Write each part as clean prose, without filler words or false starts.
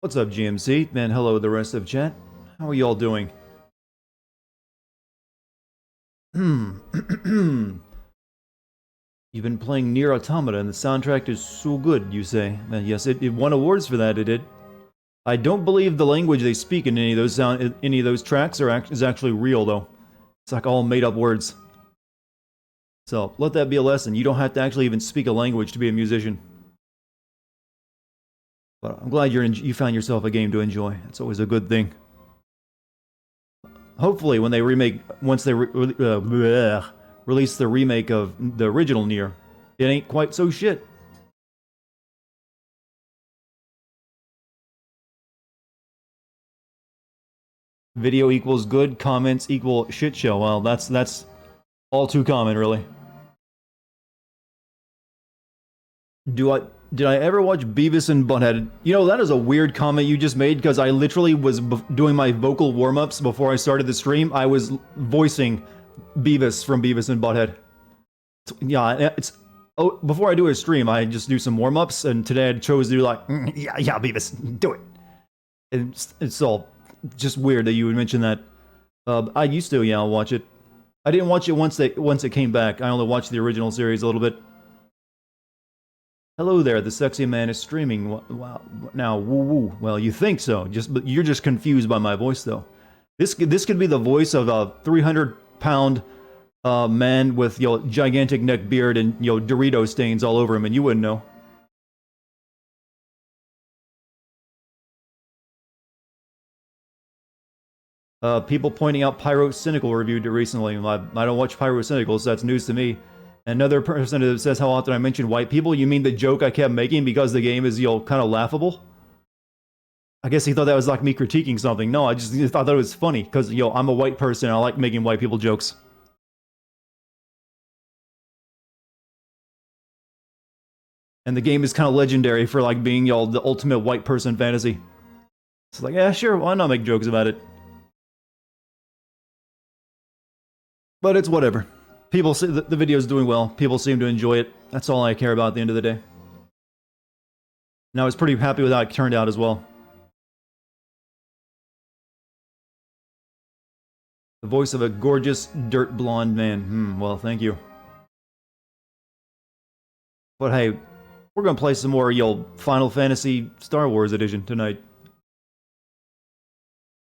What's up, GMC? And hello, the rest of chat. How are y'all doing? You've been playing Nier Automata, and the soundtrack is so good, you say. And yes, it won awards for that, it did. I don't believe the language they speak in any of those tracks is actually real, though. It's like all made-up words. So, let that be a lesson. You don't have to actually even speak a language to be a musician. But I'm glad you found yourself a game to enjoy. It's always a good thing. Hopefully, when they once they release the remake of the original Nier, it ain't quite so shit. Video equals good, comments equal shit show. Well, that's all too common, really. Did I ever watch Beavis and Butthead? You know, that is a weird comment you just made, because I literally was doing my vocal warm-ups before I started the stream. I was voicing Beavis from Beavis and Butthead. Yeah, before I do a stream, I just do some warm-ups, and today I chose to do like, yeah, Beavis, do it. And it's all just weird that you would mention that. I used to, yeah, watch it. I didn't watch it once it came back. I only watched the original series a little bit. Hello there, the sexy man is streaming. Wow, now, woo-woo. Well, you think so, but you're just confused by my voice, though. This could be the voice of a 300-pound man with, gigantic neck beard and, Dorito stains all over him, and you wouldn't know. People pointing out Pyro Cynical reviewed it recently. I don't watch Pyro Cynical, so that's news to me. Another person that says how often I mention white people. You mean the joke I kept making because the game is, kind of laughable? I guess he thought that was like me critiquing something. No, I just thought that it was funny because, I'm a white person and I like making white people jokes. And the game is kind of legendary for like being, the ultimate white person fantasy. It's like, yeah, sure, why not make jokes about it? But it's whatever. People say the video's doing well. People seem to enjoy it. That's all I care about at the end of the day. And I was pretty happy with how it turned out as well. The voice of a gorgeous, dirt blonde man. Well, thank you. But hey, we're gonna play some more, Final Fantasy Star Wars Edition tonight.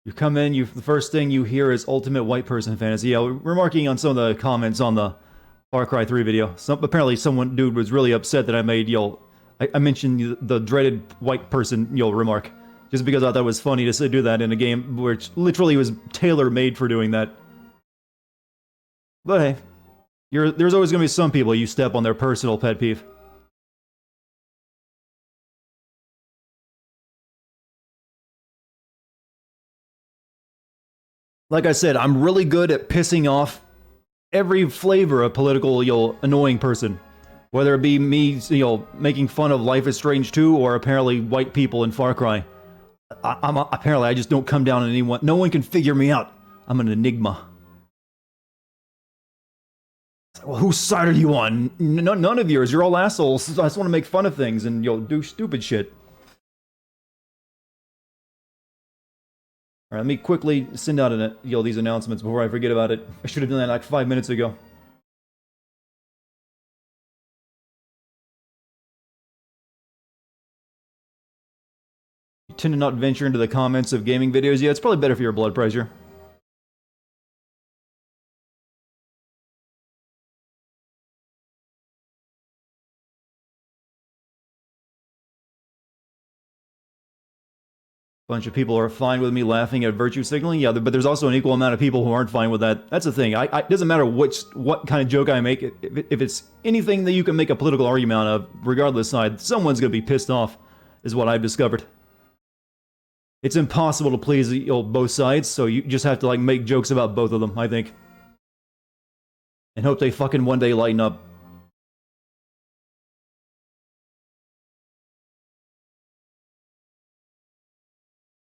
You come in, the first thing you hear is Ultimate White Person Fantasy. Yeah, we're marking on some of the comments on the Far Cry 3 video. Apparently dude was really upset that I made, I mentioned the dreaded white person, remark. Just because I thought it was funny to do that in a game which literally was tailor-made for doing that. But hey, there's always gonna be some people you step on their personal pet peeve. Like I said, I'm really good at pissing off every flavor of political, annoying person. Whether it be me, making fun of Life is Strange 2 or apparently white people in Far Cry. Apparently I just don't come down on anyone. No one can figure me out. I'm an enigma. Well, whose side are you on? None of yours. You're all assholes. I just want to make fun of things and, do stupid shit. Alright, let me quickly send out these announcements before I forget about it. I should have done that like 5 minutes ago. You tend to not venture into the comments of gaming videos. Yeah, it's probably better for your blood pressure. Bunch of people are fine with me laughing at virtue signaling, yeah, but there's also an equal amount of people who aren't fine with that. That's the thing. It doesn't matter what kind of joke I make. If it's anything that you can make a political argument out of, regardless side, someone's gonna be pissed off, is what I've discovered. It's impossible to please both sides, so you just have to like make jokes about both of them, I think, and hope they fucking one day lighten up.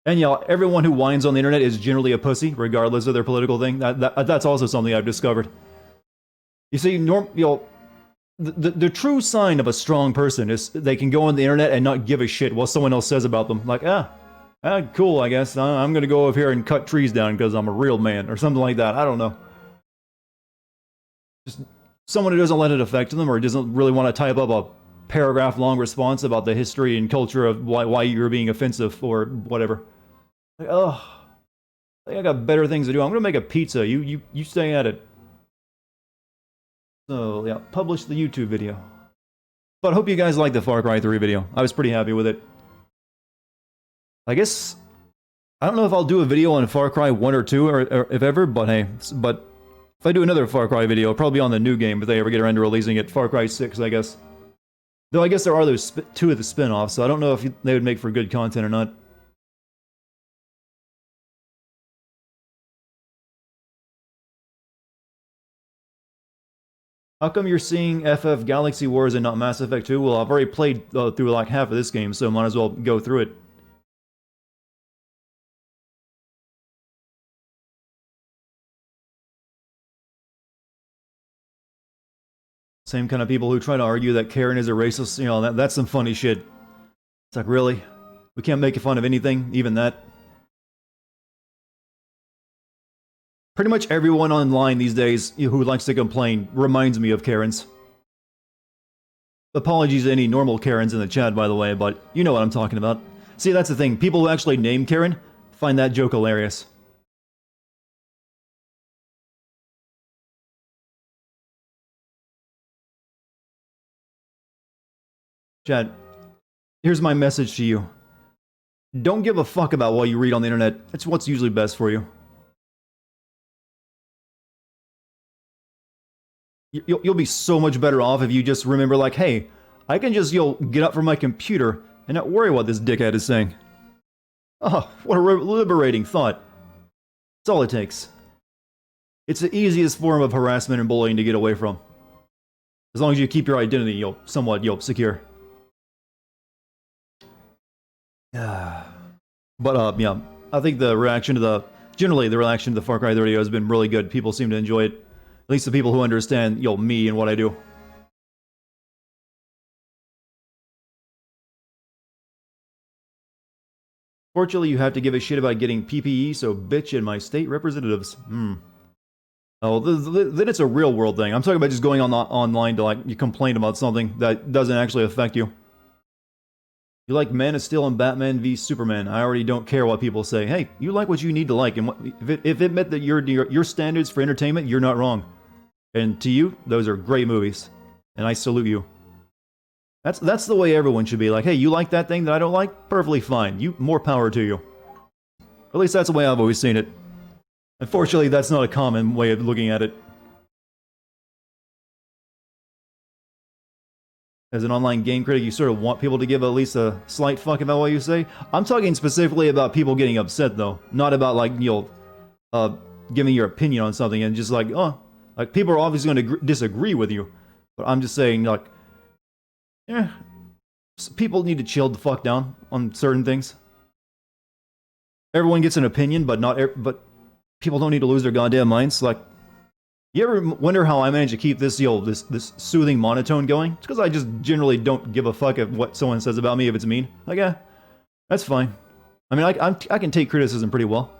And everyone who whines on the internet is generally a pussy, regardless of their political thing. That's also something I've discovered. You see, the true sign of a strong person is they can go on the internet and not give a shit what someone else says about them. Like, Cool, I guess. I'm gonna go over here and cut trees down because I'm a real man, or something like that. I don't know. Just someone who doesn't let it affect them, or doesn't really want to type up a paragraph-long response about the history and culture of why you're being offensive, or whatever. Like, ugh. I got better things to do. I'm gonna make a pizza. You stay at it. So, yeah, publish the YouTube video. But I hope you guys liked the Far Cry 3 video. I was pretty happy with it. I guess... I don't know if I'll do a video on Far Cry 1 or 2, or if ever, but hey. But if I do another Far Cry video, it'll probably be on the new game if they ever get around to releasing it. Far Cry 6, I guess. Though I guess there are those two of the spin-offs, so I don't know if they would make for good content or not. How come you're seeing FF Galaxy Wars and not Mass Effect 2? Well, I've already played through like half of this game, so might as well go through it. Same kind of people who try to argue that Karen is a racist, you know, that's some funny shit. It's like, really? We can't make fun of anything, even that? Pretty much everyone online these days who likes to complain reminds me of Karens. Apologies to any normal Karens in the chat, by the way, but you know what I'm talking about. See, that's the thing. People who actually name Karen find that joke hilarious. Chat, here's my message to you. Don't give a fuck about what you read on the internet. It's what's usually best for you. You'll be so much better off if you just remember, like, hey, I can just, get up from my computer and not worry what this dickhead is saying. Oh, what a liberating thought. That's all it takes. It's the easiest form of harassment and bullying to get away from. As long as you keep your identity, somewhat, secure. But, yeah, I think the reaction to generally the reaction to the Far Cry 3 video has been really good. People seem to enjoy it. At least the people who understand, me and what I do. Fortunately, you have to give a shit about getting PPE, so bitch in my state representatives. Oh, then it's a real world thing. I'm talking about just going online to, you complain about something that doesn't actually affect you. You like Man of Steel and Batman v Superman. I already don't care what people say. Hey, you like what you need to like, and if it met that your standards for entertainment, you're not wrong. And to you, those are great movies, and I salute you. That's the way everyone should be. Like, hey, you like that thing that I don't like? Perfectly fine. More power to you. At least that's the way I've always seen it. Unfortunately, that's not a common way of looking at it. As an online game critic, you sort of want people to give at least a slight fuck about what you say. I'm talking specifically about people getting upset, though. Not about, giving your opinion on something and just people are obviously going to disagree with you. But I'm just saying, people need to chill the fuck down on certain things. Everyone gets an opinion, but people don't need to lose their goddamn minds. Like, you ever wonder how I manage to keep this, this soothing monotone going? It's because I just generally don't give a fuck of what someone says about me if it's mean. Like, yeah, that's fine. I mean, I can take criticism pretty well.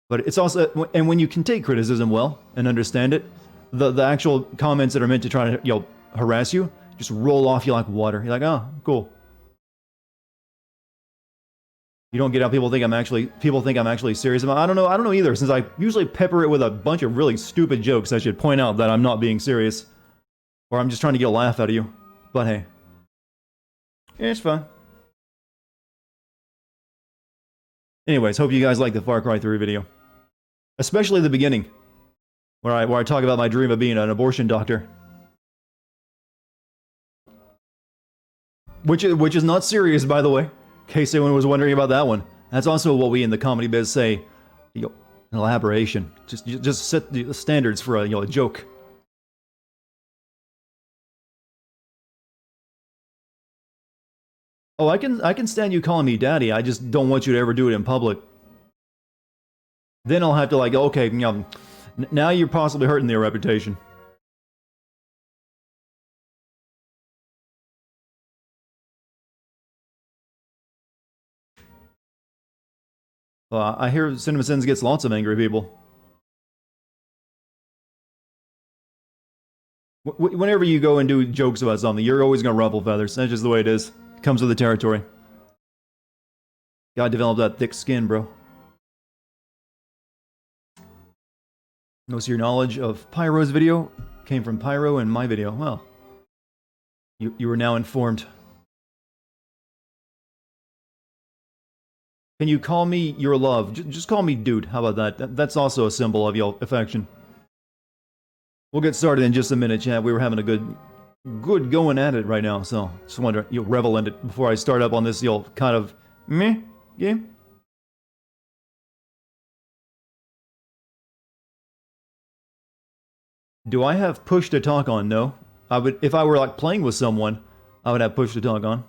But it's also, and when you can take criticism well and understand it, the actual comments that are meant to try to, harass you, just roll off you like water. You're like, oh, cool. You don't get how people think I'm actually serious about it. I don't know either, since I usually pepper it with a bunch of really stupid jokes. I should point out that I'm not being serious. Or I'm just trying to get a laugh out of you. But hey. Yeah, it's fine. Anyways, hope you guys like the Far Cry 3 video. Especially the beginning. Where I talk about my dream of being an abortion doctor. Which is not serious, by the way. In case anyone was wondering about that one. That's also what we in the comedy biz say, an elaboration. Just set the standards for a joke. Oh, I can stand you calling me daddy. I just don't want you to ever do it in public. Then I'll have to okay, now you're possibly hurting their reputation. I hear CinemaSins gets lots of angry people. Whenever you go and do jokes about something, you're always gonna ruffle feathers. That's just the way it is. It comes with the territory. Gotta develop that thick skin, bro. Most of your knowledge of Pyro's video came from Pyro and my video. Well, you are now informed. Can you call me your love? Just call me dude. How about that? That's also a symbol of your affection. We'll get started in just a minute, chat. We were having a good going at it right now, so just wanted to revel in it before I start up on this kind of meh game. Do I have push to talk on? No. I would, if I were like playing with someone, I would have push to talk on.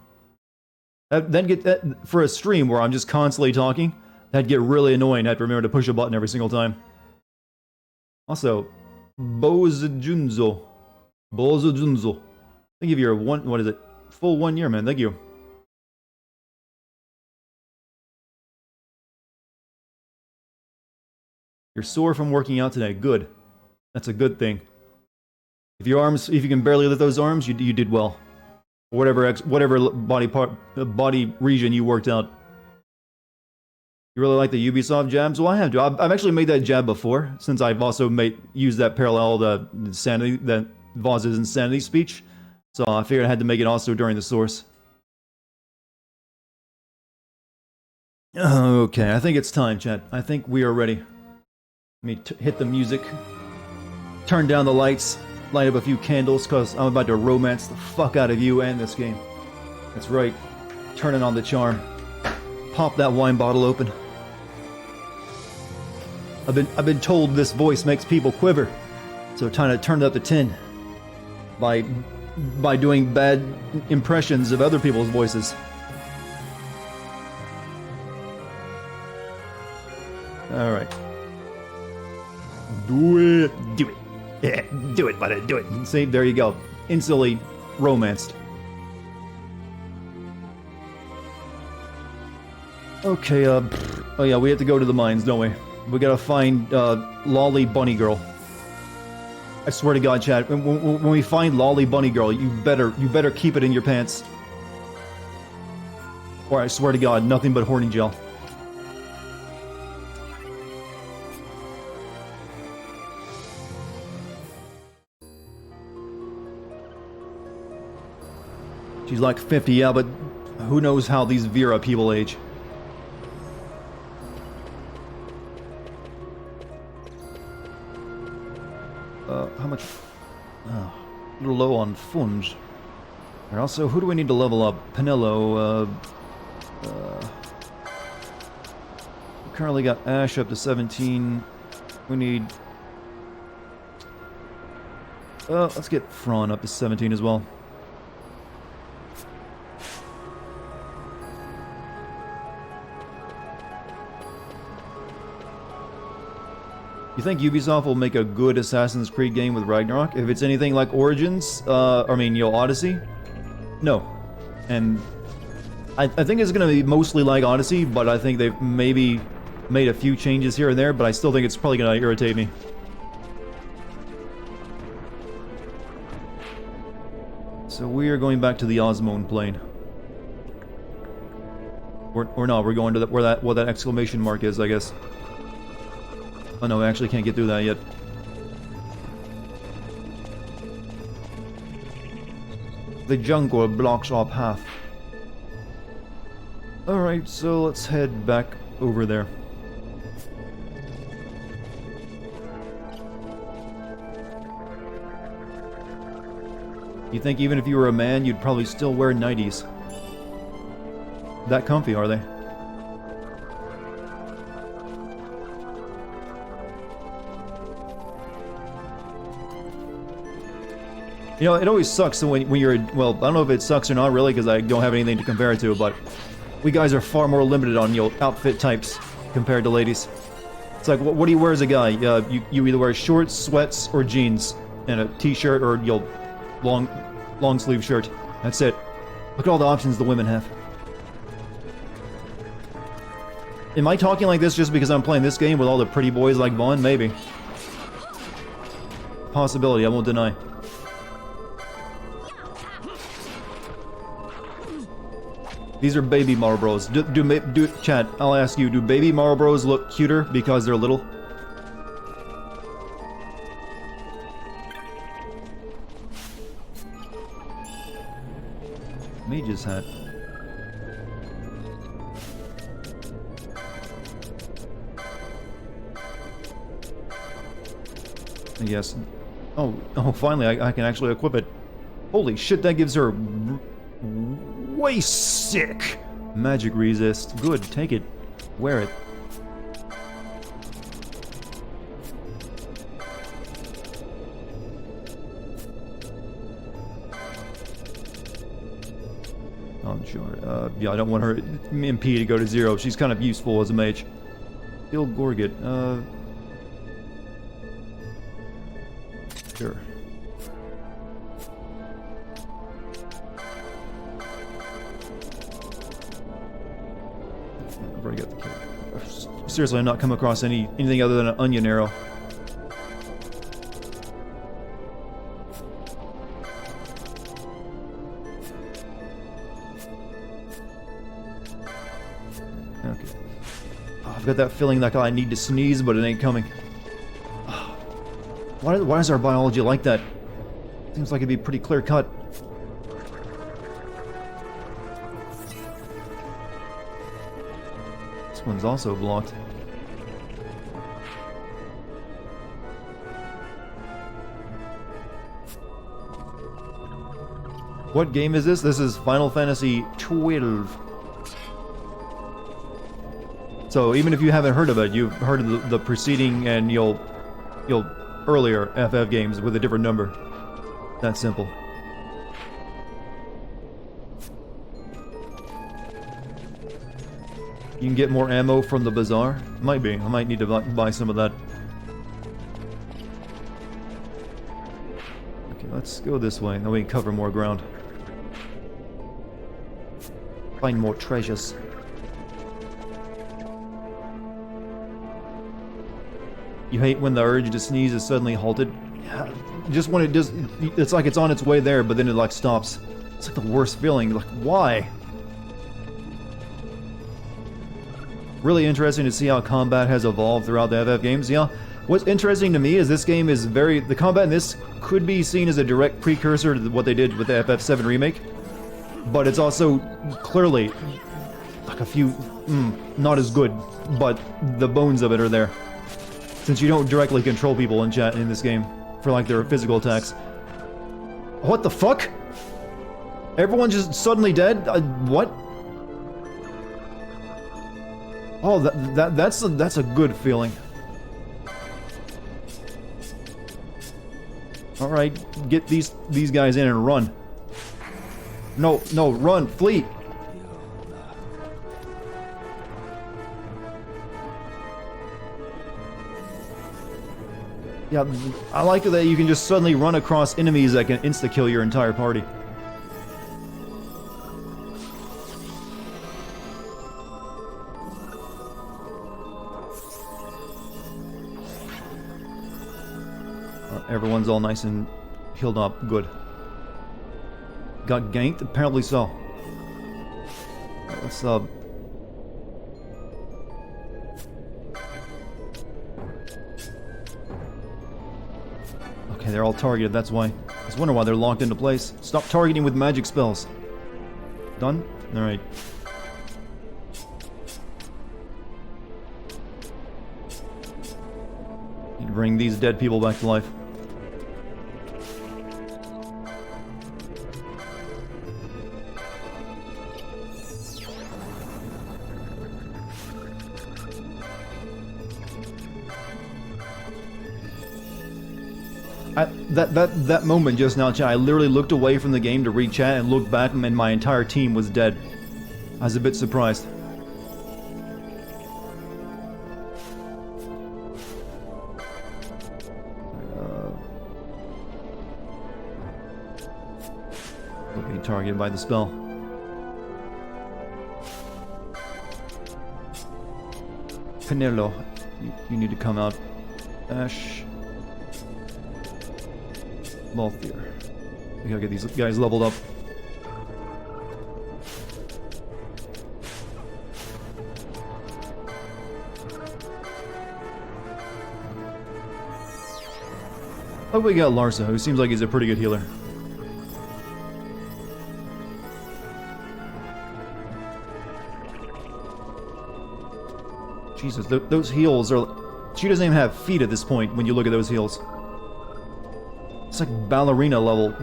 Then get that for a stream where I'm just constantly talking. That'd get really annoying. I'd remember to push a button every single time. Also, Bozujunzo. Thank you for your what is it? Full 1 year, man. Thank you. You're sore from working out today. Good. That's a good thing. If you can barely lift those arms, you did well. Whatever body region you worked out. You really like the Ubisoft jabs? Well, I have to. I've actually made that jab before, since I've also used that parallel the insanity, that Voz's insanity speech. So I figured I had to make it also during the source. Okay, I think it's time, chat. I think we are ready. Let me hit the music. Turn down the lights. Light up a few candles, because I'm about to romance the fuck out of you and this game. That's right. Turning on the charm. Pop that wine bottle open. I've been told this voice makes people quiver, so trying to turn it up to 10 by doing bad impressions of other people's voices. All right. Do it. Do it. Yeah, do it, buddy, do it. See, there you go. Instantly romanced. Okay, oh yeah, we have to go to the mines, don't we? We gotta find, Lolly Bunny Girl. I swear to God, chat, when we find Lolly Bunny Girl, you better keep it in your pants. Or I swear to God, nothing but horny gel. She's like 50, yeah, but who knows how these Vera people age. How much? A little low on funds. And also, who do we need to level up? Pinello, we currently got Ash up to 17. We need... let's get Fron up to 17 as well. You think Ubisoft will make a good Assassin's Creed game with Ragnarok? If it's anything like Origins, Odyssey? No. And I think it's going to be mostly like Odyssey, but I think they've maybe made a few changes here and there, but I still think it's probably going to irritate me. So we are going back to the Osmone plane. Or no, we're going to where that exclamation mark is, I guess. Oh no, I actually can't get through that yet. The jungle blocks our path. Alright, so let's head back over there. You think even if you were a man, you'd probably still wear nighties? That comfy, are they? You know, it always sucks when you're... Well, I don't know if it sucks or not, really, because I don't have anything to compare it to, but... We guys are far more limited on, outfit types compared to ladies. It's like, what do you wear as a guy? You either wear shorts, sweats, or jeans, and a t-shirt or, long sleeve shirt. That's it. Look at all the options the women have. Am I talking like this just because I'm playing this game with all the pretty boys like Vaughn? Maybe. Possibility, I won't deny. These are baby Marlboros. Chat, I'll ask you, do baby Marlboros look cuter because they're little? Mage's hat. Yes. Oh, finally, I can actually equip it. Holy shit, that gives her way sick. Magic resist. Good, take it. Wear it. I'm sure. Yeah, I don't want her MP to go to 0. She's kind of useful as a mage. Kill Gorget. Sure. I've already got the kill. Seriously, I've not come across anything other than an onion arrow. Okay. Oh, I've got that feeling like I need to sneeze, but it ain't coming. Why is our biology like that? Seems like it'd be pretty clear cut. This one's also blocked. What game is this? This is Final Fantasy XII. So even if you haven't heard of it, you've heard of the preceding and you'll earlier FF games with a different number. That simple. You can get more ammo from the bazaar? Might be. I might need to buy some of that. Okay, let's go this way. Then we can cover more ground. Find more treasures. You hate when the urge to sneeze is suddenly halted. Yeah, just when it does, it's like it's on its way there, but then it like stops. It's like the worst feeling. Like, why? Really interesting to see how combat has evolved throughout the FF games. Yeah, what's interesting to me is this game is the combat in this could be seen as a direct precursor to what they did with the FF7 remake, but it's also clearly like a few, not as good, but the bones of it are there. Since you don't directly control people in chat in this game for like their physical attacks. What the fuck? Everyone just suddenly dead? What? Oh, that's a good feeling. All right, get these guys in and run. No, run, flee. Yeah, I like that you can just suddenly run across enemies that can insta-kill your entire party. Everyone's all nice and healed up. Good. Got ganked? Apparently so. Let's, Okay, they're all targeted, that's why. I was wondering why they're locked into place. Stop targeting with magic spells. Done? Alright. Need to bring these dead people back to life. That moment just now, chat, I literally looked away from the game to read chat and looked back and my entire team was dead. I was a bit surprised. Being targeted by the spell. Penelo, you need to come out. Ash. Malthier. We gotta get these guys leveled up. Oh, we got Larsa, who seems like he's a pretty good healer. Jesus, those heals are... She doesn't even have feet at this point when you look at those heals. It's like ballerina level.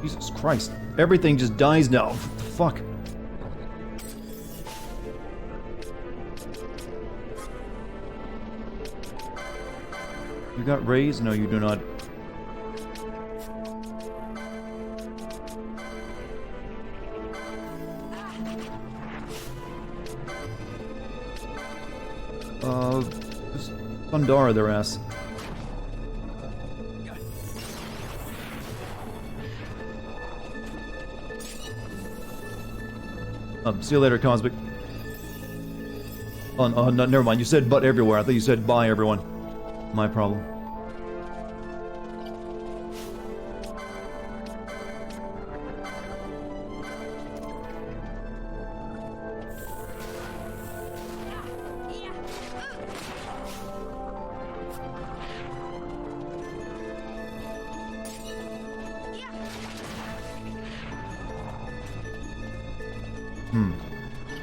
Jesus Christ. Everything just dies now. What the fuck? You got rays? No, you do not. Just Thundara their ass. See you later, Cosmic. Oh, no, never mind. You said but everywhere. I thought you said bye, everyone. My problem.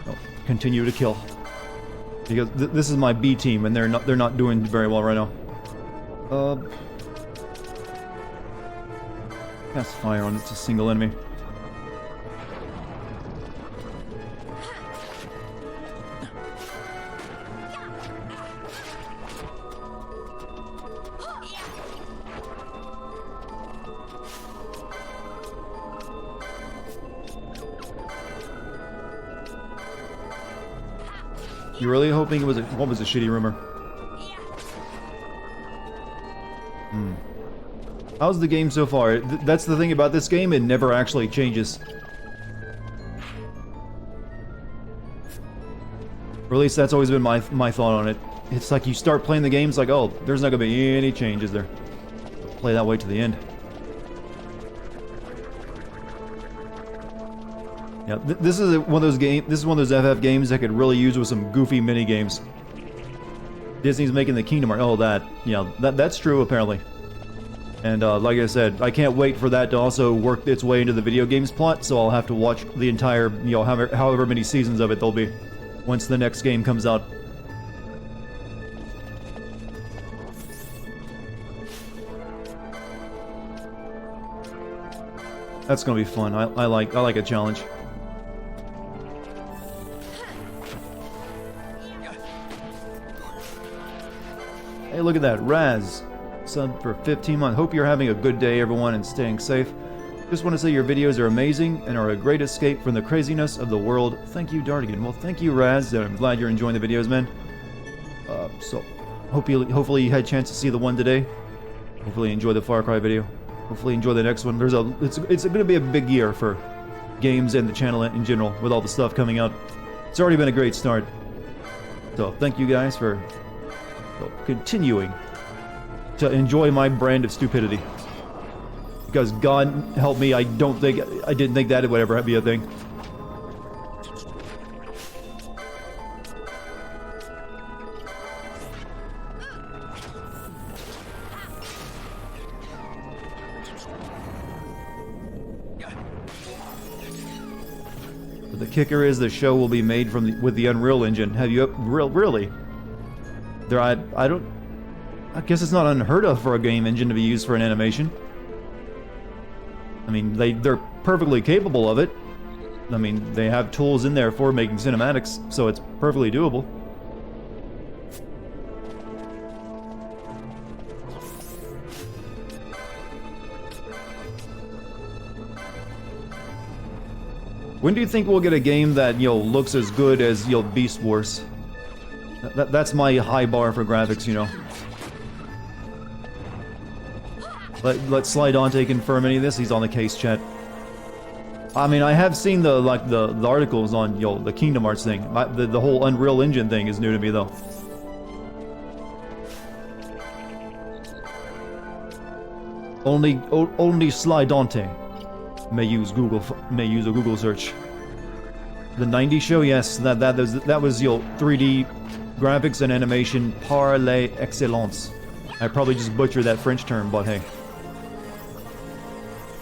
Oh, continue to kill. Because this is my B team, and they're not doing very well right now. Cast fire on it's a single enemy. You're really hoping it was what was a shitty rumor? How's the game so far? That's the thing about this game, it never actually changes. Or at least that's always been my thought on it. It's like you start playing the games like, oh, there's not gonna be any changes there. Play that way to the end. Yeah, this is one of those games. This is one of those FF games that could really use with some goofy mini games. Disney's making the Kingdom Hearts. Oh, that. Yeah, that's true apparently. And like I said, I can't wait for that to also work its way into the video games plot. So I'll have to watch the entire, however many seasons of it there'll be, once the next game comes out. That's gonna be fun. I like a challenge. Hey, look at that, Raz. Sub for 15 months. Hope you're having a good day, everyone, and staying safe. Just want to say your videos are amazing and are a great escape from the craziness of the world. Thank you, Dartigan. Well, thank you, Raz. I'm glad you're enjoying the videos, man. So, hopefully you had a chance to see the one today. Hopefully you enjoy the Far Cry video. Hopefully enjoy the next one. It's going to be a big year for games and the channel in general with all the stuff coming out. It's already been a great start. So thank you guys for continuing to enjoy my brand of stupidity. Because God help me, I didn't think that would ever be a thing. The kicker is the show will be made with the Unreal Engine. Have you really? I guess it's not unheard of for a game engine to be used for an animation. I mean, they're perfectly capable of it. I mean, they have tools in there for making cinematics, so it's perfectly doable. When do you think we'll get a game that, looks as good as, Beast Wars? That's my high bar for graphics, you know. Let Sly Dante confirm any of this. He's on the case, chat. I mean, I have seen the articles on the Kingdom Hearts thing. The whole Unreal Engine thing is new to me though. Only Sly Dante may use a Google search. The 90s show, yes, that was 3D graphics and animation par l'excellence. I probably just butchered that French term, but hey.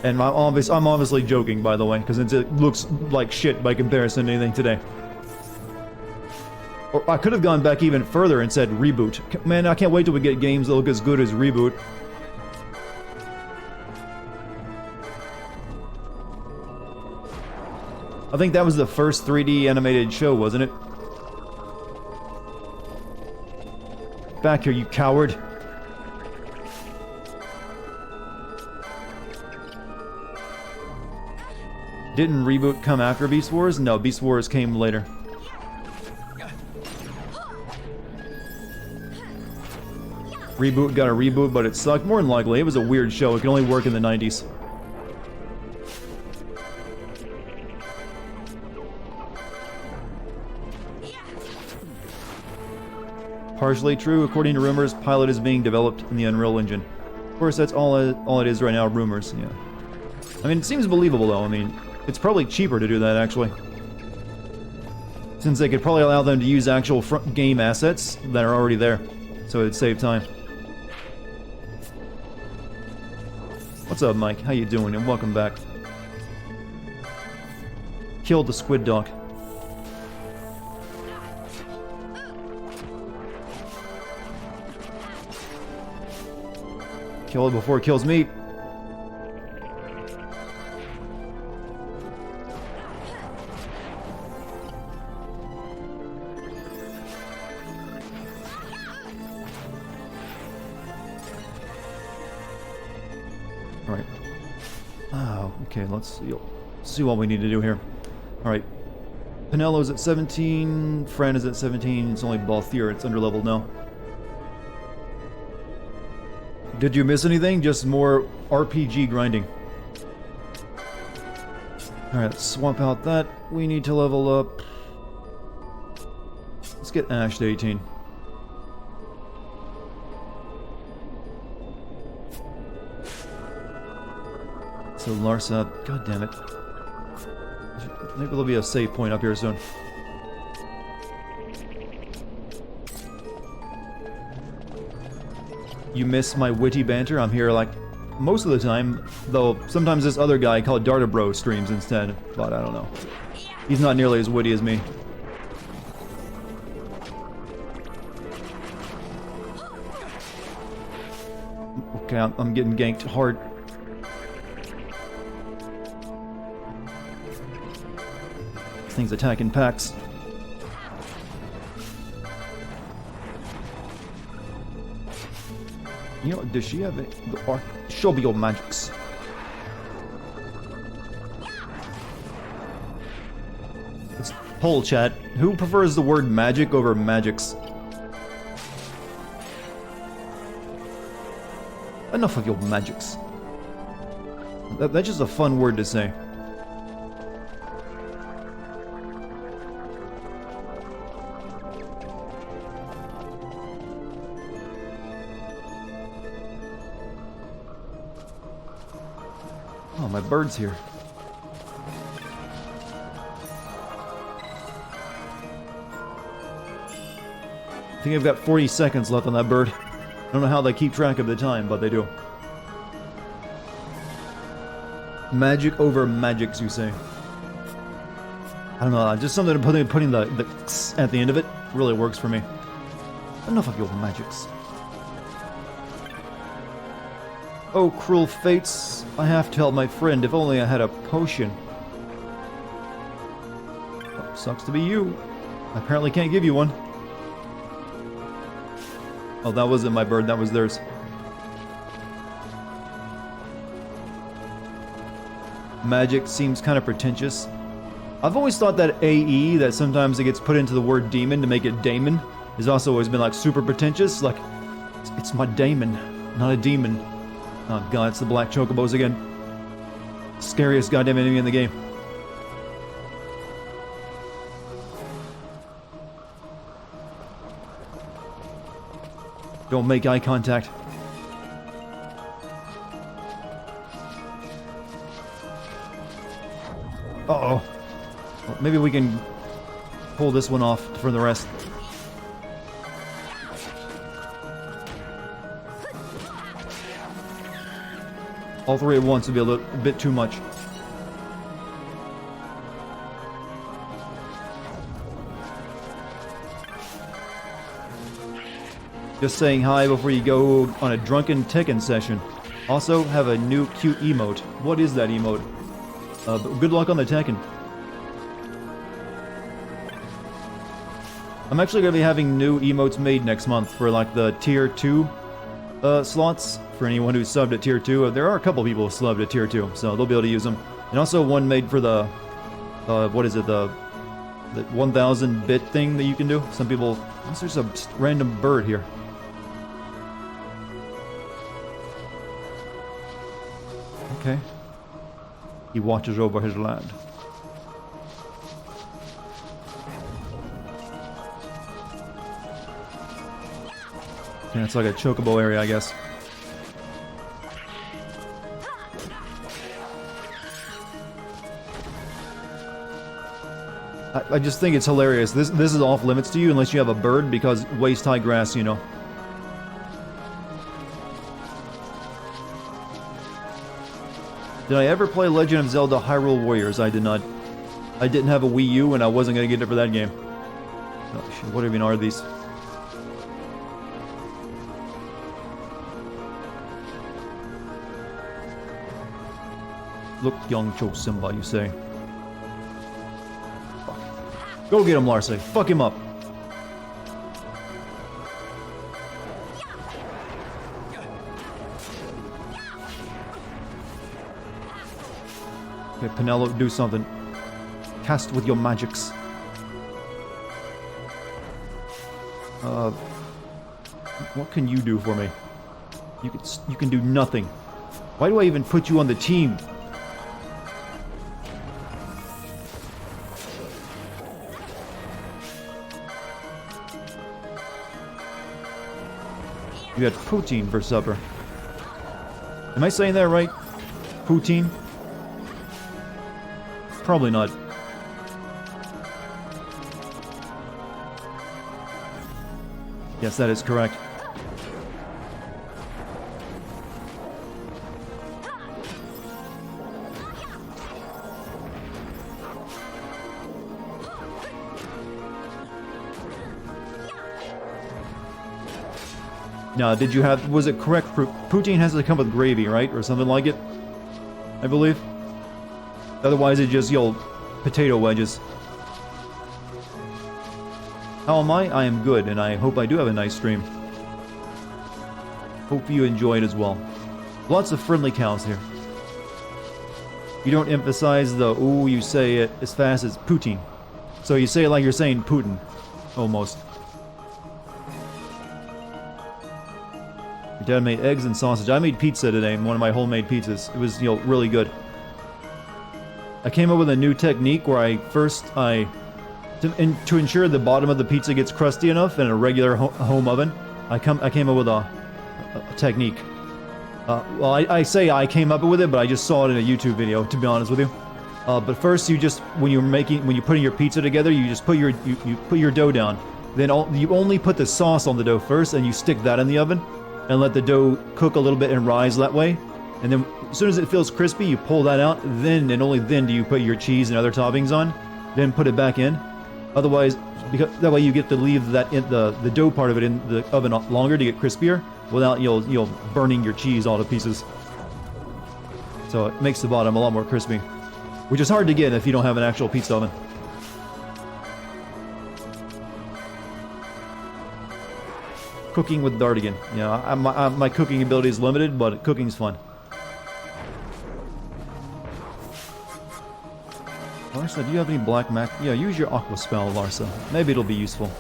And I'm obviously joking, by the way, because it looks like shit by comparison to anything today. Or I could have gone back even further and said Reboot. Man, I can't wait till we get games that look as good as Reboot. I think that was the first 3D animated show, wasn't it? Back here, you coward. Didn't Reboot come after Beast Wars? No, Beast Wars came later. Reboot got a reboot, but it sucked. More than likely, it was a weird show. It could only work in the 90s. Partially true. According to rumors, Pilot is being developed in the Unreal Engine. Of course, that's all it is right now, rumors, yeah. I mean, it seems believable, though. I mean, it's probably cheaper to do that, actually. Since they could probably allow them to use actual game assets that are already there. So it'd save time. What's up, Mike? How you doing? And welcome back. Killed the squid dog. Kill it before it kills me. Alright. Oh, okay, let's see what we need to do here. Alright. Pinello's at 17, Fran is at 17, it's only Balthier, it's underleveled now. Did you miss anything? Just more RPG grinding. Alright, let's swap out that. We need to level up. Let's get Ash to 18. So Larsa, god damn it. Maybe there'll be a save point up here soon. You miss my witty banter? I'm here like most of the time, though sometimes this other guy called Dartabro streams instead, but I don't know. He's not nearly as witty as me. Okay, I'm getting ganked hard. This thing's attacking packs. You know, does she have it? Or show me your magics. Let's poll chat. Who prefers the word magic over magics? Enough of your magics. That's just a fun word to say. Oh, my bird's here. I think I've got 40 seconds left on that bird. I don't know how they keep track of the time, but they do. Magic over magics, you say? I don't know, just something to putting the x at the end of it really works for me. Enough of your magics. Oh, cruel fates. I have to help my friend. If only I had a potion. Oh, sucks to be you. I apparently can't give you one. Oh, that wasn't my bird. That was theirs. Magic seems kind of pretentious. I've always thought that AE, that sometimes it gets put into the word demon to make it daemon, He's also always been like super pretentious, like, it's my daemon, not a demon. Oh god, it's the black chocobos again. Scariest goddamn enemy in the game. Don't make eye contact. Uh-oh. Well, maybe we can pull this one off for the rest. All three at once would be a bit too much. Just saying hi before you go on a drunken Tekken session. Also, have a new cute emote. What is that emote? But good luck on the Tekken. I'm actually going to be having new emotes made next month for like the tier 2 slots for anyone who's subbed at tier 2. There are a couple people who subbed at tier 2, so they'll be able to use them. And also one made for the, what is it, the 1000 bit thing that you can do. Some people, there's a random bird here. Okay. He watches over his land. Yeah, it's like a chocobo area, I guess. I just think it's hilarious. This is off limits to you unless you have a bird, because waist-high grass, you know. Did I ever play Legend of Zelda Hyrule Warriors? I did not. I didn't have a Wii U and I wasn't going to get it for that game. Oh, shit, what even are these? Look, young Cho Simba, you say. Fuck. Go get him, Larce. Fuck him up. Okay, Penelope, do something. Cast with your magics. What can you do for me? You can do nothing. Why do I even put you on the team? You had poutine for supper. Am I saying that right? Poutine? Probably not. Yes, that is correct. Now, did you have... Was it correct? Poutine has to come with gravy, right? Or something like it? I believe. Otherwise, it's just, potato wedges. How am I? I am good, and I hope I do have a nice stream. Hope you enjoyed as well. Lots of friendly cows here. You don't emphasize the ooh, you say it as fast as poutine. So you say it like you're saying Putin. Almost. Your dad made eggs and sausage. I made pizza today, one of my homemade pizzas. It was, really good. I came up with a new technique where to ensure the bottom of the pizza gets crusty enough in a regular home oven, I came up with a technique. Well, I say I came up with it, but I just saw it in a YouTube video, to be honest with you. But first, you just when you're putting your pizza together, you just put your dough down. Then you only put the sauce on the dough first, and you stick that in the oven, and let the dough cook a little bit and rise that way. And then, as soon as it feels crispy, you pull that out. Then and only then do you put your cheese and other toppings on. Then put it back in. Otherwise, because that way you get to leave that the dough part of it in the oven longer to get crispier, without burning your cheese all to pieces. So it makes the bottom a lot more crispy, which is hard to get if you don't have an actual pizza oven. Cooking with Dartigan. Yeah, my cooking ability is limited, but cooking's fun. Larsa, do you have any black mac? Yeah, use your aqua spell, Larsa. Maybe it'll be useful.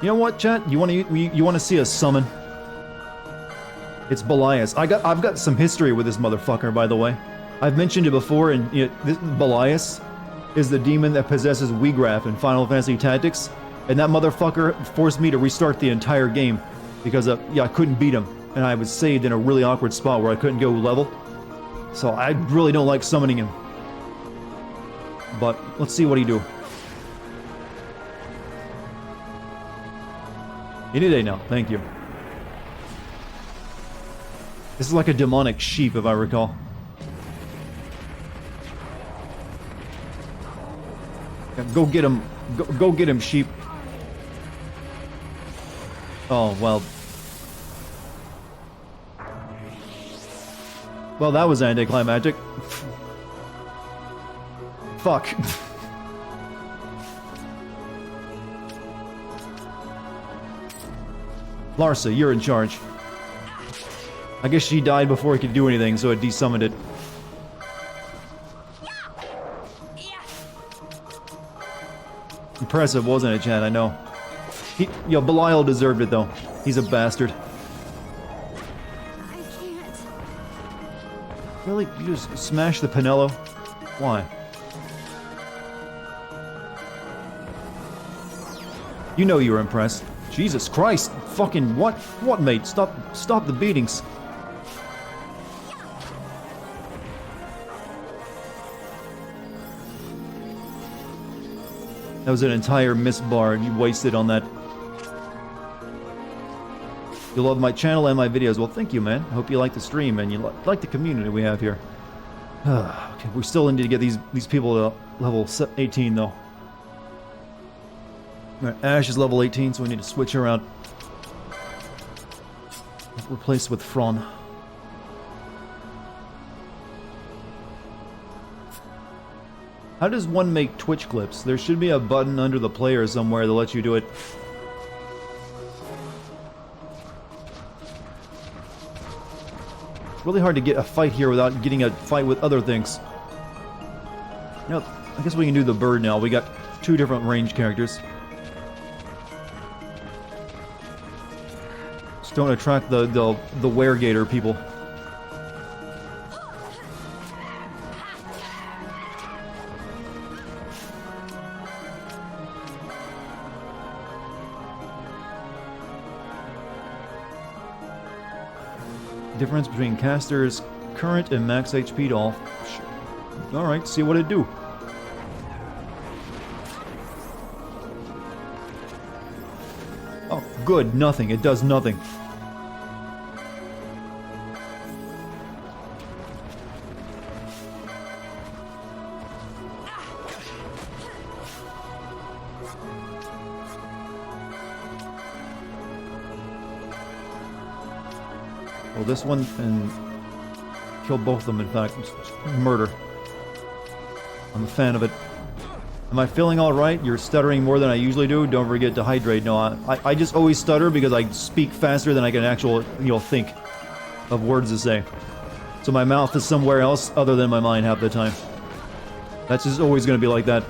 You know what, chat? You want to see a summon? It's Belias. I've got some history with this motherfucker, by the way. I've mentioned it before, and this Belias is the demon that possesses Wheatgraph in Final Fantasy Tactics, and that motherfucker forced me to restart the entire game because I couldn't beat him, and I was saved in a really awkward spot where I couldn't go level. So I really don't like summoning him. But let's see what he do. Any day now, thank you. This is like a demonic sheep, if I recall. Go get him. Go get him, sheep. Oh, well. Well, that was anticlimactic. Fuck. Larsa, you're in charge. I guess she died before he could do anything, so it desummoned it. Impressive, wasn't it, Chad? I know. Belial deserved it, though. He's a bastard. I can't. Really? You just smashed the Pinello? Why? You know you were impressed. Jesus Christ! Fucking what? What, mate? Stop the beatings. That was an entire miss bar you wasted on that. You love my channel and my videos. Well, thank you, man. I hope you like the stream and you like the community we have here. Okay, we still need to get these people to level 18, though. Right, Ash is level 18, so we need to switch around. Replace with Fron. How does one make Twitch clips? There should be a button under the player somewhere that lets you do it. It's really hard to get a fight here without getting a fight with other things. You know, I guess we can do the bird now. We got 2 different range characters. Just don't attract the weregator people. Difference between caster's current and max HP doll. Alright, see what it do. Oh, good, nothing. It does nothing. Well, this one and kill both of them, in fact. Just murder. I'm a fan of it. Am I feeling alright? You're stuttering more than I usually do. Don't forget to hydrate. No, I just always stutter because I speak faster than I can actually, think of words to say. So my mouth is somewhere else other than my mind half the time. That's just always going to be like that.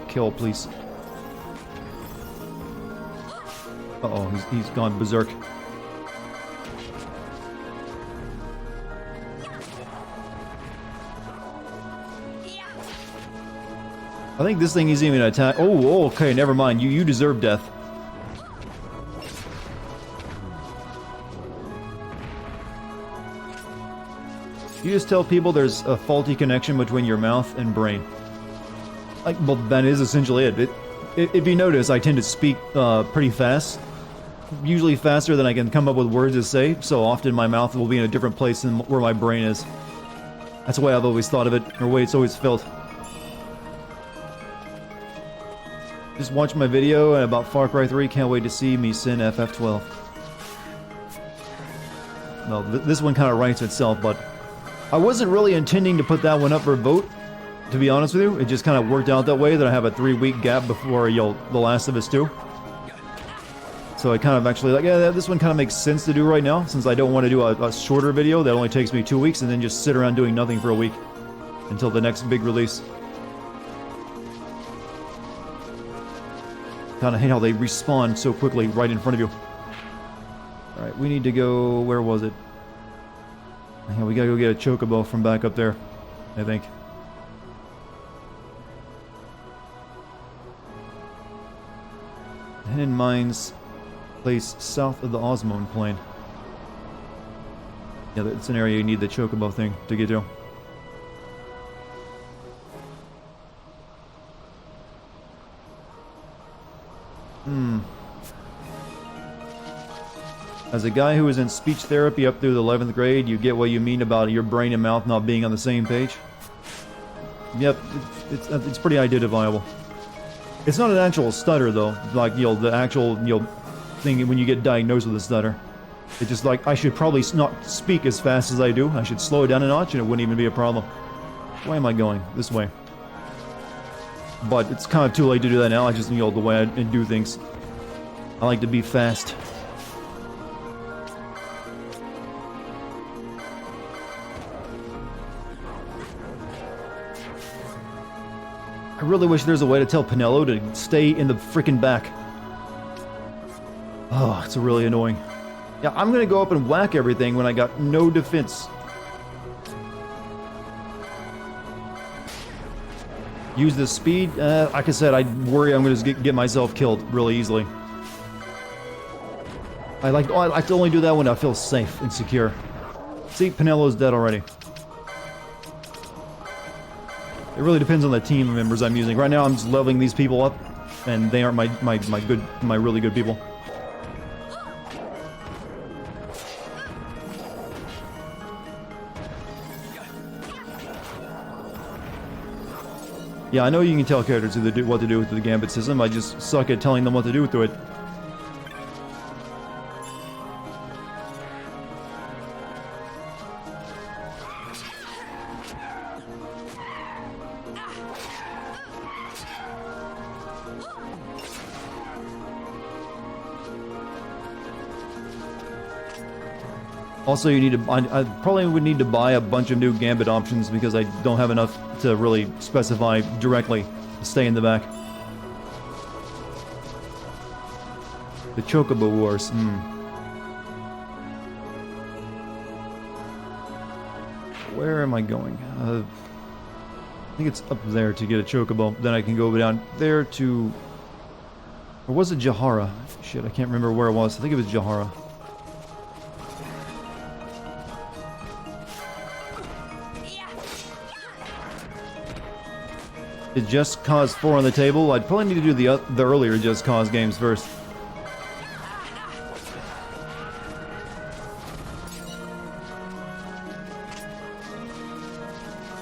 Kill, please. Uh-oh, he's gone berserk. I think this thing isn't even an attack. Oh, okay, never mind. You deserve death. You just tell people there's a faulty connection between your mouth and brain. Well, that is essentially it. If you notice, I tend to speak pretty fast. Usually faster than I can come up with words to say, so often my mouth will be in a different place than where my brain is. That's the way I've always thought of it, or the way it's always felt. Just watch my video about Far Cry 3, can't wait to see me sin FF12. No, this one kind of writes itself, but I wasn't really intending to put that one up for a vote. To be honest with you, it just kind of worked out that way that I have a 3-week gap before, The Last of Us 2. So I kind of actually like, yeah, this one kind of makes sense to do right now, since I don't want to do a shorter video that only takes me 2 weeks and then just sit around doing nothing for a week until the next big release. Kind of hate how they respawn so quickly right in front of you. Alright, we need to go... Where was it? Yeah, we gotta go get a chocobo from back up there, I think. Hidden Mines place south of the Osmond Plain. Yeah, that's an area you need the chocobo thing to get to. As a guy who was in speech therapy up through the 11th grade, you get what you mean about your brain and mouth not being on the same page. Yep, it's pretty identifiable. It's not an actual stutter though, like, the actual, thing when you get diagnosed with a stutter. It's just like, I should probably not speak as fast as I do. I should slow it down a notch and it wouldn't even be a problem. Why am I going? This way. But it's kind of too late to do that now. I just, the way I do things. I like to be fast. I really wish there's a way to tell Pinello to stay in the freaking back. Oh, it's really annoying. Yeah, I'm gonna go up and whack everything when I got no defense. Use the speed? Like I said, I worry I'm gonna just get myself killed really easily. I like to only do that when I feel safe and secure. See, Pinello's dead already. It really depends on the team members I'm using. Right now I'm just leveling these people up, and they aren't my really good people. Yeah, I know you can tell characters what to do with the Gambit system, I just suck at telling them what to do with it. Also, you need to. I probably would need to buy a bunch of new Gambit options because I don't have enough to really specify directly to stay in the back. The Chocobo Wars. Where am I going? I think it's up there to get a Chocobo. Then I can go down there to. Or was it Jahara? Shit, I can't remember where it was. I think it was Jahara. Is Just Cause 4 on the table? I'd probably need to do the earlier Just Cause games first.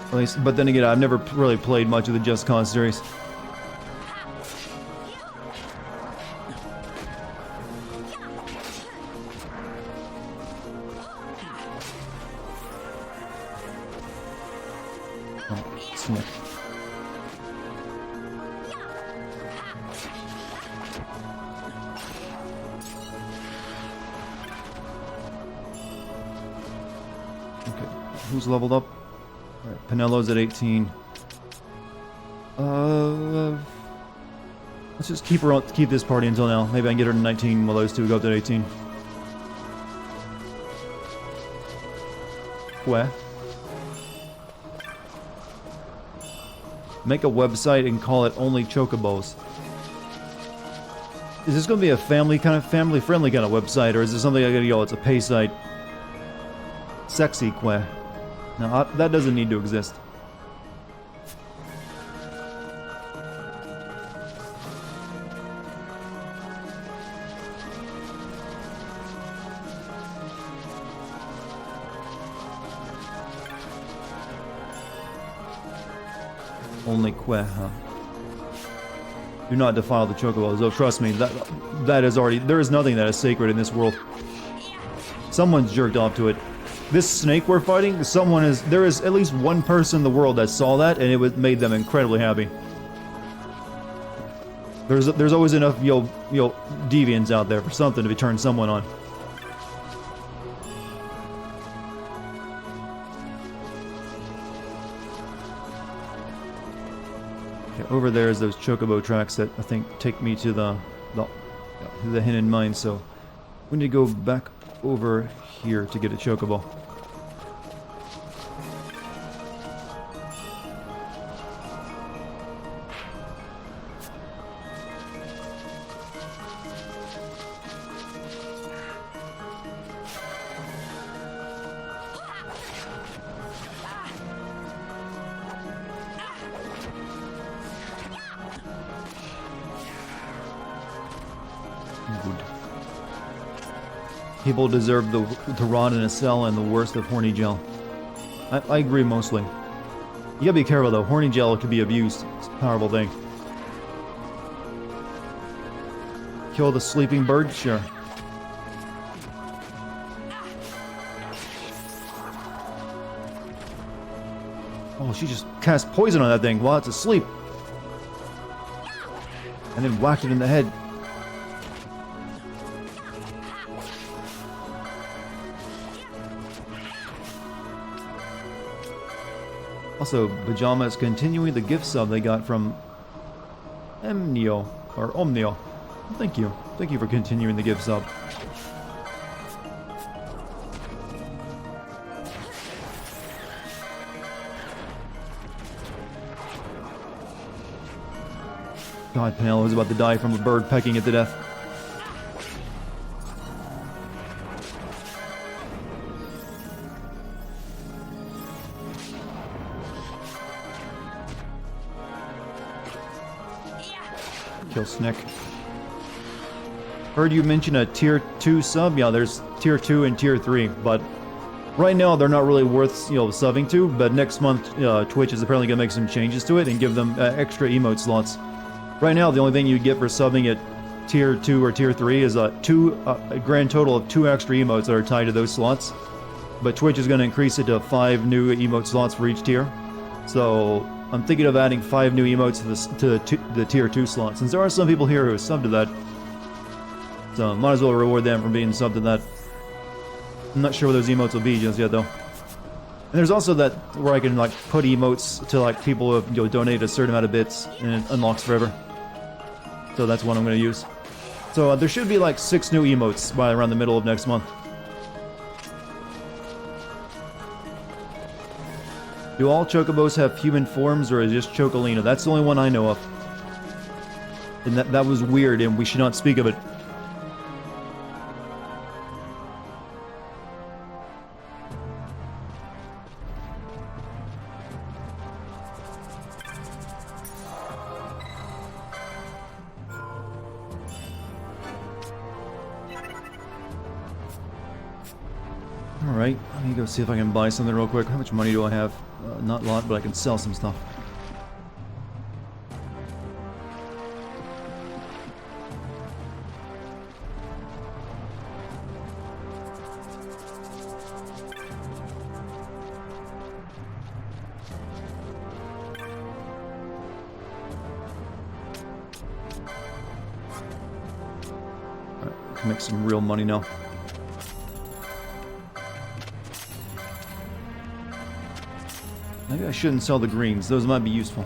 At least, but then again, I've never really played much of the Just Cause series. Oh, snap. Who's leveled up? Right, Pinello's at 18. Let's just keep this party until now. Maybe I can get her to 19 while those two go up to 18. Where? Make a website and call it only Chocobos. Is this going to be a family-friendly kind of website, or is this something I gotta it's a pay site? Sexy que. No, that doesn't need to exist. Only que, huh? Do not defile the chocobos. Oh, trust me, that is already... There is nothing that is sacred in this world. Someone's jerked off to it. This snake we're fighting, there is at least one person in the world that saw that, and made them incredibly happy. There's always enough, deviants out there for something to turn someone on. Okay, over there is those chocobo tracks that I think take me to the hidden mine, so we need to go back over here to get a chocobo. People deserve to rot in a cell and the worst of horny gel. I agree mostly. You gotta be careful though, horny gel can be abused. It's a powerful thing. Kill the sleeping bird? Sure. Oh, she just cast poison on that thing while it's asleep. And then whacked it in the head. Also, Pajama is continuing the gift sub they got from Omnio. Thank you. Thank you for continuing the gift sub. God, Penelope was about to die from a bird pecking it to death. Kill Snick. Heard you mention a tier 2 sub. Yeah, there's tier 2 and tier 3, but right now they're not really worth, subbing to, but next month Twitch is apparently going to make some changes to it and give them extra emote slots. Right now, the only thing you get for subbing at tier 2 or tier 3 is a grand total of 2 extra emotes that are tied to those slots, but Twitch is going to increase it to 5 new emote slots for each tier. So I'm thinking of adding 5 new emotes to the tier 2 slot, since there are some people here who are subbed to that. So might as well reward them for being subbed to that. I'm not sure what those emotes will be just yet, though. And there's also that where I can put emotes to people who have donated a certain amount of bits, and it unlocks forever. So that's one I'm going to use. So there should be 6 new emotes by around the middle of next month. Do all chocobos have human forms, or is it just Chocolina? That's the only one I know of. And that was weird, and we should not speak of it. Alright, let me go see if I can buy something real quick. How much money do I have? Not a lot, but I can sell some stuff. Alright, I can make some real money now. Maybe I shouldn't sell the greens. Those might be useful.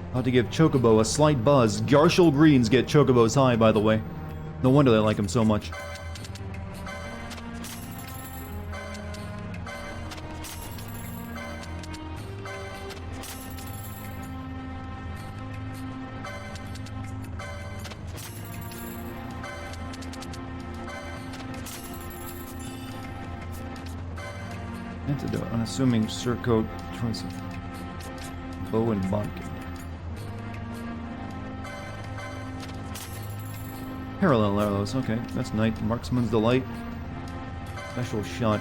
I'll have to give Chocobo a slight buzz. Garshal greens get Chocobos high, by the way. No wonder they like them so much. Antidote. Unassuming surcoat. Choice of bow and bodkin. Parallel arrows. Okay, that's nice. Marksman's delight. Special shot.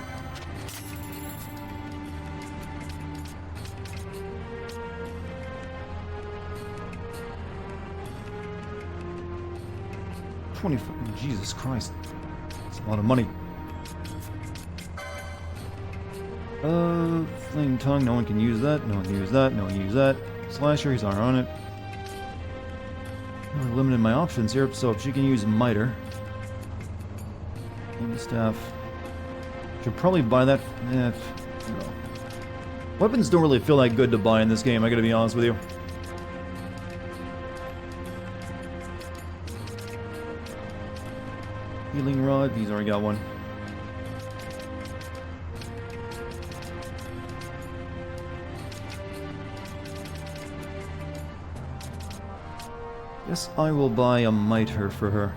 $24. Jesus Christ. That's a lot of money. Flame Tongue, no one can use that, no one can use that, no one can use that. Slasher, he's ironic. I'm limiting my options here, so if she can use Miter. Staff. Should probably buy that. No. Weapons don't really feel that good to buy in this game, I gotta be honest with you. Healing Rod, he's already got one. Guess I will buy a Miter for her.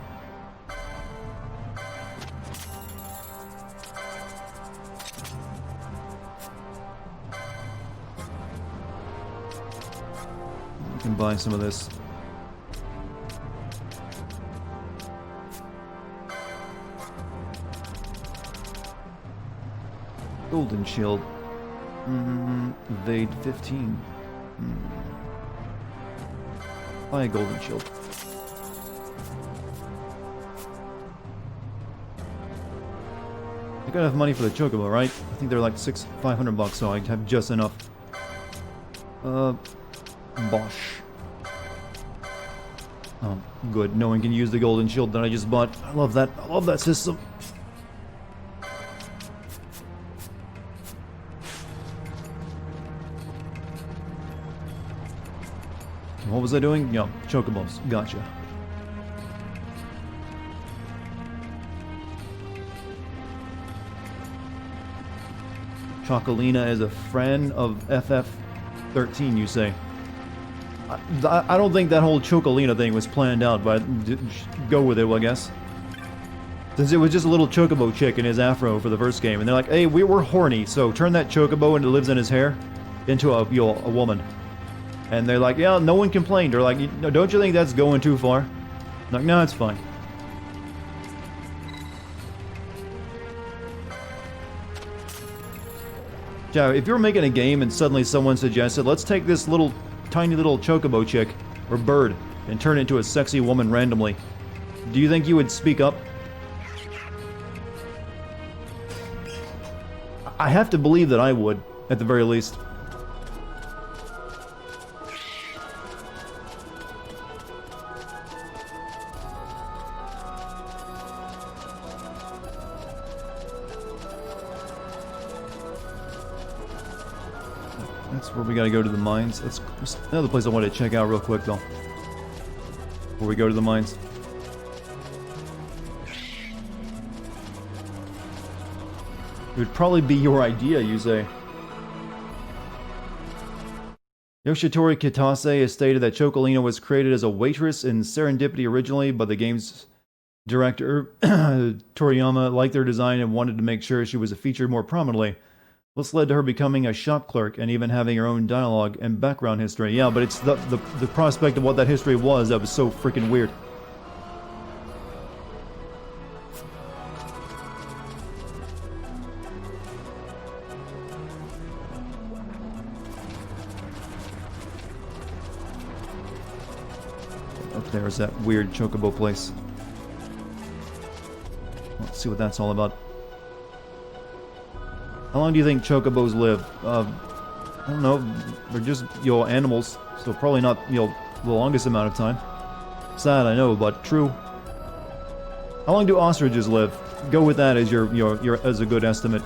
I can buy some of this. Golden Shield. Evade 15. Buy a Golden Shield. I got enough money for the Chocobo, right? I think they're like $500, so I have just enough. Bosch. Oh, good. No one can use the Golden Shield that I just bought. I love that. I love that system. What was I doing? Yeah, Chocobos. Gotcha. Chocolina is a friend of FF13, you say? I don't think that whole Chocolina thing was planned out, but go with it, well, I guess. Since it was just a little Chocobo chick in his afro for the first game, and they're like, hey, we're horny, so turn that Chocobo and it lives in his hair into a woman. And they're like, yeah, no one complained. They're like, don't you think that's going too far? I'm like, no, it's fine. Yeah, if you're making a game and suddenly someone suggested, let's take this tiny little Chocobo chick, or bird, and turn it into a sexy woman randomly, do you think you would speak up? I have to believe that I would, at the very least. That's where we gotta go to the mines. That's another place I want to check out real quick, though. Before we go to the mines. It would probably be your idea, you say. Yoshitori Kitase has stated that Chocolina was created as a waitress in Serendipity originally, but the game's director, Toriyama, liked their design and wanted to make sure she was featured more prominently. This led to her becoming a shop clerk and even having her own dialogue and background history. Yeah, but it's the prospect of what that history was that was so freaking weird. Up there is that weird Chocobo place. Let's see what that's all about. How long do you think Chocobos live? I don't know. They're just, animals, so probably not, the longest amount of time. Sad, I know, but true. How long do ostriches live? Go with that as as a good estimate.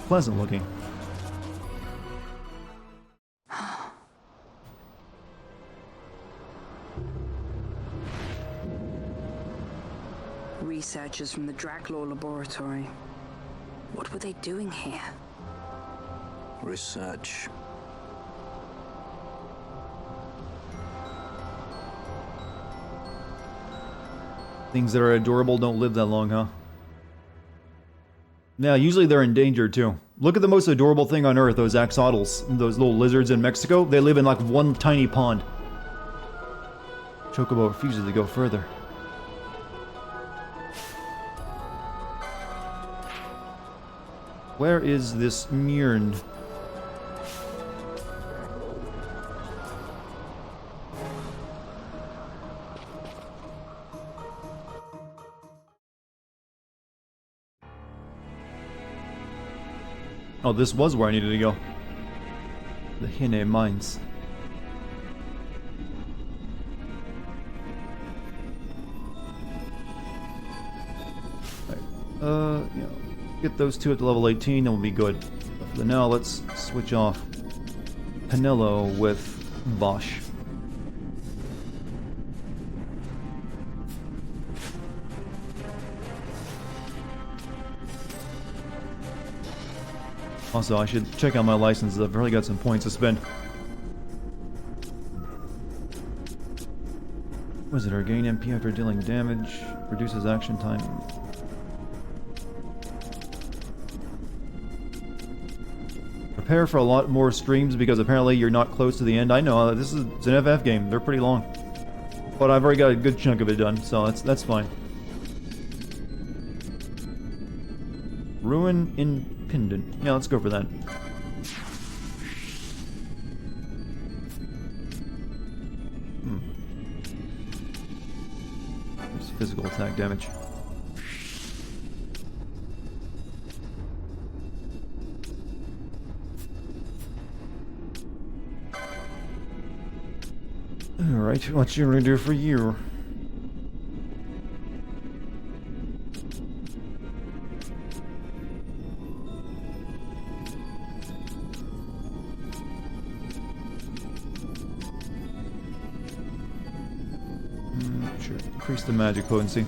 Pleasant looking. Researchers from the Draclaw laboratory. What were they doing here? Research. Things that are adorable don't live that long, huh? Yeah, usually they're endangered too. Look at the most adorable thing on Earth, those axolotls, those little lizards in Mexico. They live in like one tiny pond. Chocobo refuses to go further. Where is this Myrn? Oh, this was where I needed to go. The Hine Mines. Yeah, get those two up to level 18, then we'll be good. But for now, let's switch off Penelo with Bosch. Also, I should check out my licenses. I've really got some points to spend. Visitor, gain MP after dealing damage. Reduces action time. Prepare for a lot more streams because apparently you're not close to the end. I know, this is it's an FF game. They're pretty long. But I've already got a good chunk of it done, so that's fine. Ruin in Pendant. Yeah, let's go for that. There's physical attack damage. Alright, what you gonna do for you? Sure, increase the magic potency.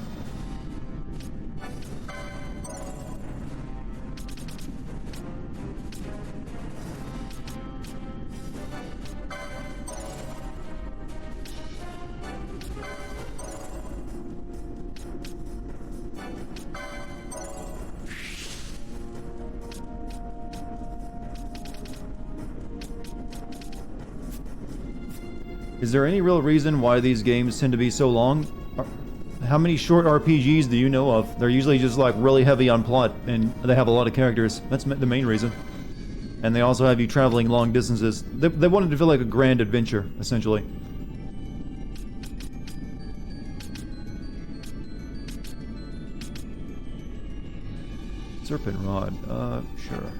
Is there any real reason why these games tend to be so long? How many short RPGs do you know of? They're usually just like really heavy on plot and they have a lot of characters. That's the main reason. And they also have you traveling long distances. They wanted to feel like a grand adventure, essentially. Serpent Rod, sure.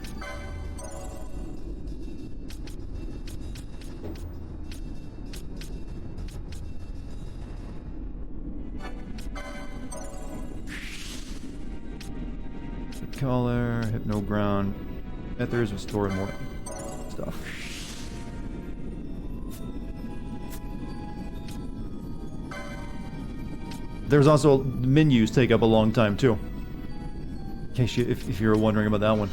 Color, Hypno Ground, Ethers will store more stuff. There's also menus take up a long time too. In case you, if you were wondering about that one.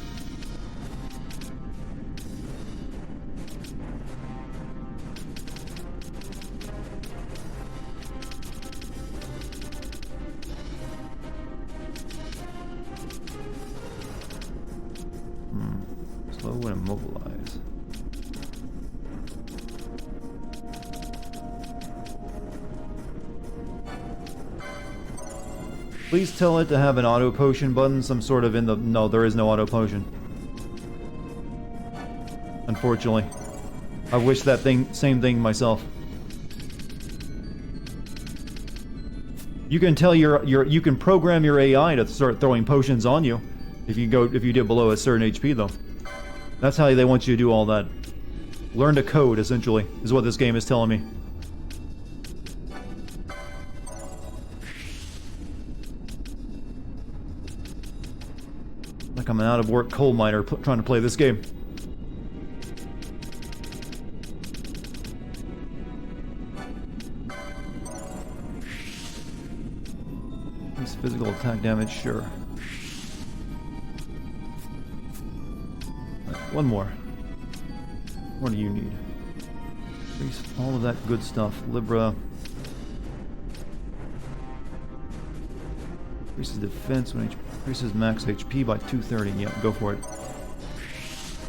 Slow and immobilize. Please tell it to have an auto potion button, some sort of in the... No, there is no auto potion. Unfortunately. I wish that same thing myself. You can tell you can program your AI to start throwing potions on you if you dip below a certain HP though. That's how they want you to do all that. Learn to code, essentially, is what this game is telling me. Like I'm an out-of-work coal miner trying to play this game. This physical attack damage, sure. One more. What do you need? Increase all of that good stuff. Libra. Increases defense when increases max HP by 230. Yeah, go for it.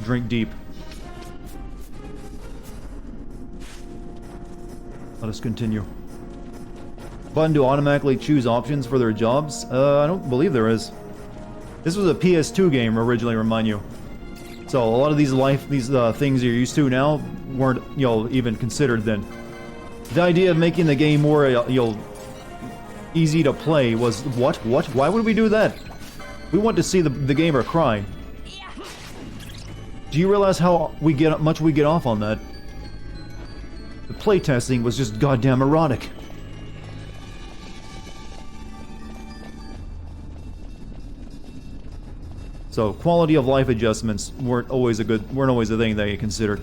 Drink deep. Let us continue. Button to automatically choose options for their jobs? I don't believe there is. This was a PS2 game originally, remind you. So a lot of these things you're used to now weren't, even considered then. The idea of making the game more, easy to play was what? Why would we do that? We want to see the gamer cry. Do you realize how much we get off on that? The playtesting was just goddamn erotic. So quality of life adjustments weren't always a thing that you considered.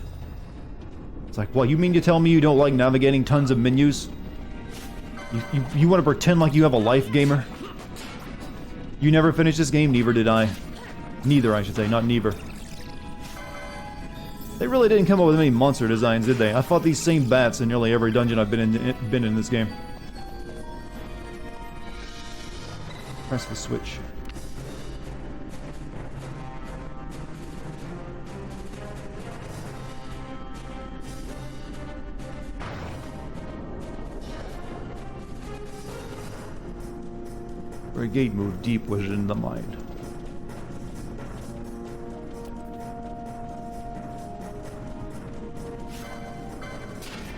It's like, what, you mean to tell me you don't like navigating tons of menus? You want to pretend like you have a life, gamer? You never finished this game, neither did I. Neither, I should say, not neither. They really didn't come up with many monster designs, did they? I fought these same bats in nearly every dungeon I've been in this game. Press the switch. Brigade moved deep within the mind.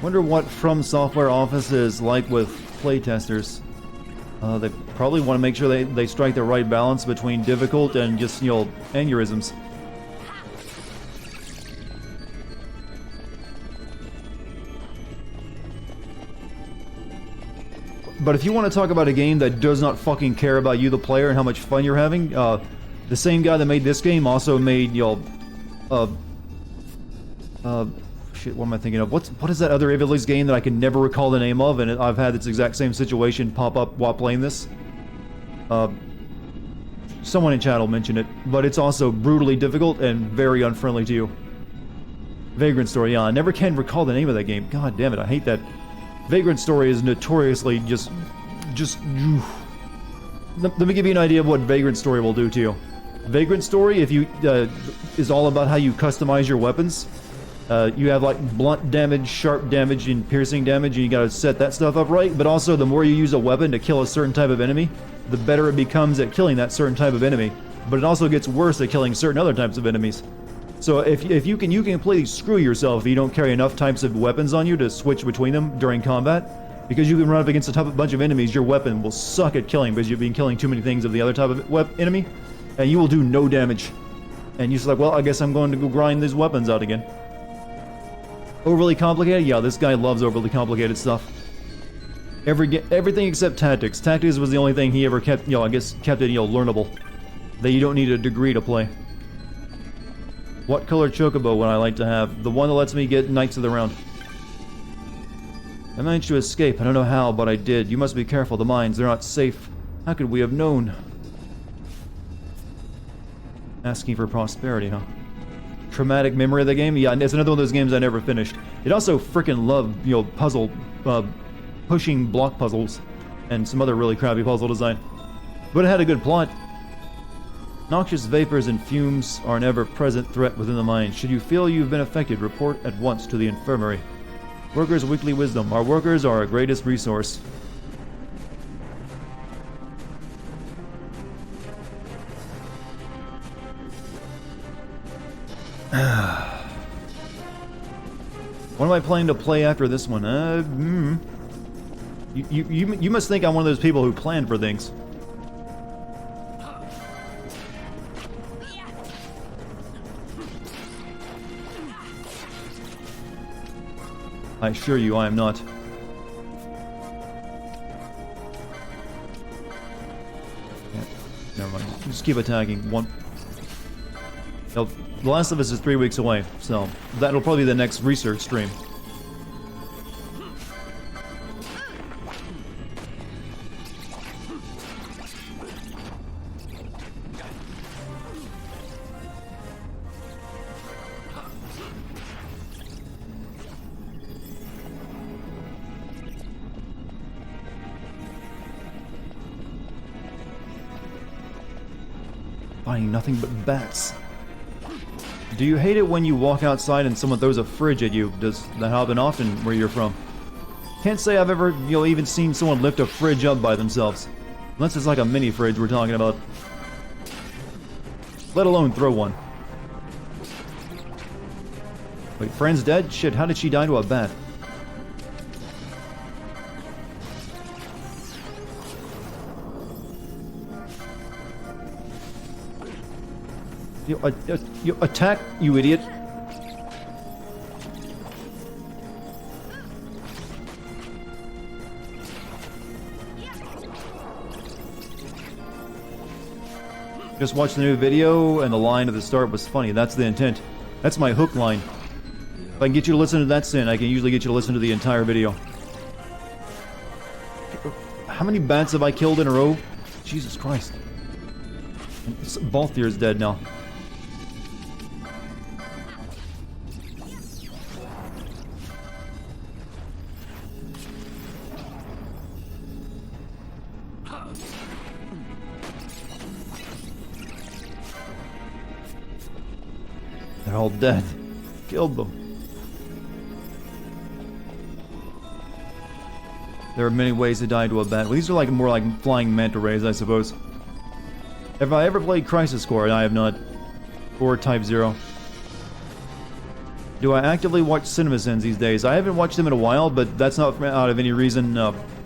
Wonder what From Software office is like with playtesters. They probably want to make sure they strike the right balance between difficult and just, you know, aneurysms. But if you want to talk about a game that does not fucking care about you, the player, and how much fun you're having, the same guy that made this game also made, you know, shit, what am I thinking of? What is that other Ivalice game that I can never recall the name of, and I've had this exact same situation pop up while playing this? Someone in chat will mention it, but it's also brutally difficult and very unfriendly to you. Vagrant Story, yeah, I never can recall the name of that game. God damn it, I hate that. Vagrant Story is notoriously just... Let me give you an idea of what Vagrant Story will do to you. Vagrant Story, if you is all about how you customize your weapons. You have like blunt damage, sharp damage, and piercing damage, and you gotta set that stuff up right. But also, the more you use a weapon to kill a certain type of enemy, the better it becomes at killing that certain type of enemy. But it also gets worse at killing certain other types of enemies. So if you can completely screw yourself if you don't carry enough types of weapons on you to switch between them during combat. Because you can run up against a bunch of enemies, your weapon will suck at killing because you've been killing too many things of the other type of enemy, and you will do no damage. And you're just like, well, I guess I'm going to go grind these weapons out again. Overly complicated? Yeah, this guy loves overly complicated stuff. Everything except tactics. Tactics was the only thing he ever kept, you know, I guess kept it, you know, learnable. That you don't need a degree to play. What color chocobo would I like to have? The one that lets me get Knights of the Round. I managed to escape. I don't know how, but I did. You must be careful. The mines, they're not safe. How could we have known? Asking for prosperity, huh? Traumatic memory of the game? Yeah, it's another one of those games I never finished. It also frickin' loved, you know, puzzle, pushing block puzzles, and some other really crappy puzzle design. But it had a good plot. Noxious vapors and fumes are an ever-present threat within the mine. Should you feel you've been affected, report at once to the infirmary. Workers' weekly wisdom. Our workers are our greatest resource. What am I planning to play after this one? You must think I'm one of those people who plan for things. I assure you, I am not. Yeah, never mind. Just keep attacking. One. The Last of Us is 3 weeks away, so that'll probably be the next research stream. Finding nothing but bats. Do you hate it when you walk outside and someone throws a fridge at you? Does that happen often where you're from? Can't say I've ever, you know, even seen someone lift a fridge up by themselves. Unless it's like a mini fridge we're talking about. Let alone throw one. Wait, friend's dead? Shit, how did she die to a bat? You attack, you idiot. Just watched the new video, and the line at the start was funny. That's the intent. That's my hook line. If I can get you to listen to that sin, I can usually get you to listen to the entire video. How many bats have I killed in a row? Jesus Christ. Balthier's dead now. They're all dead. Killed them. There are many ways to die to a bat. Well, these are like more like flying manta rays, I suppose. Have I ever played Crisis Core? I have not. Or Type 0. Do I actively watch CinemaSins these days? I haven't watched them in a while, but that's not out of any reason,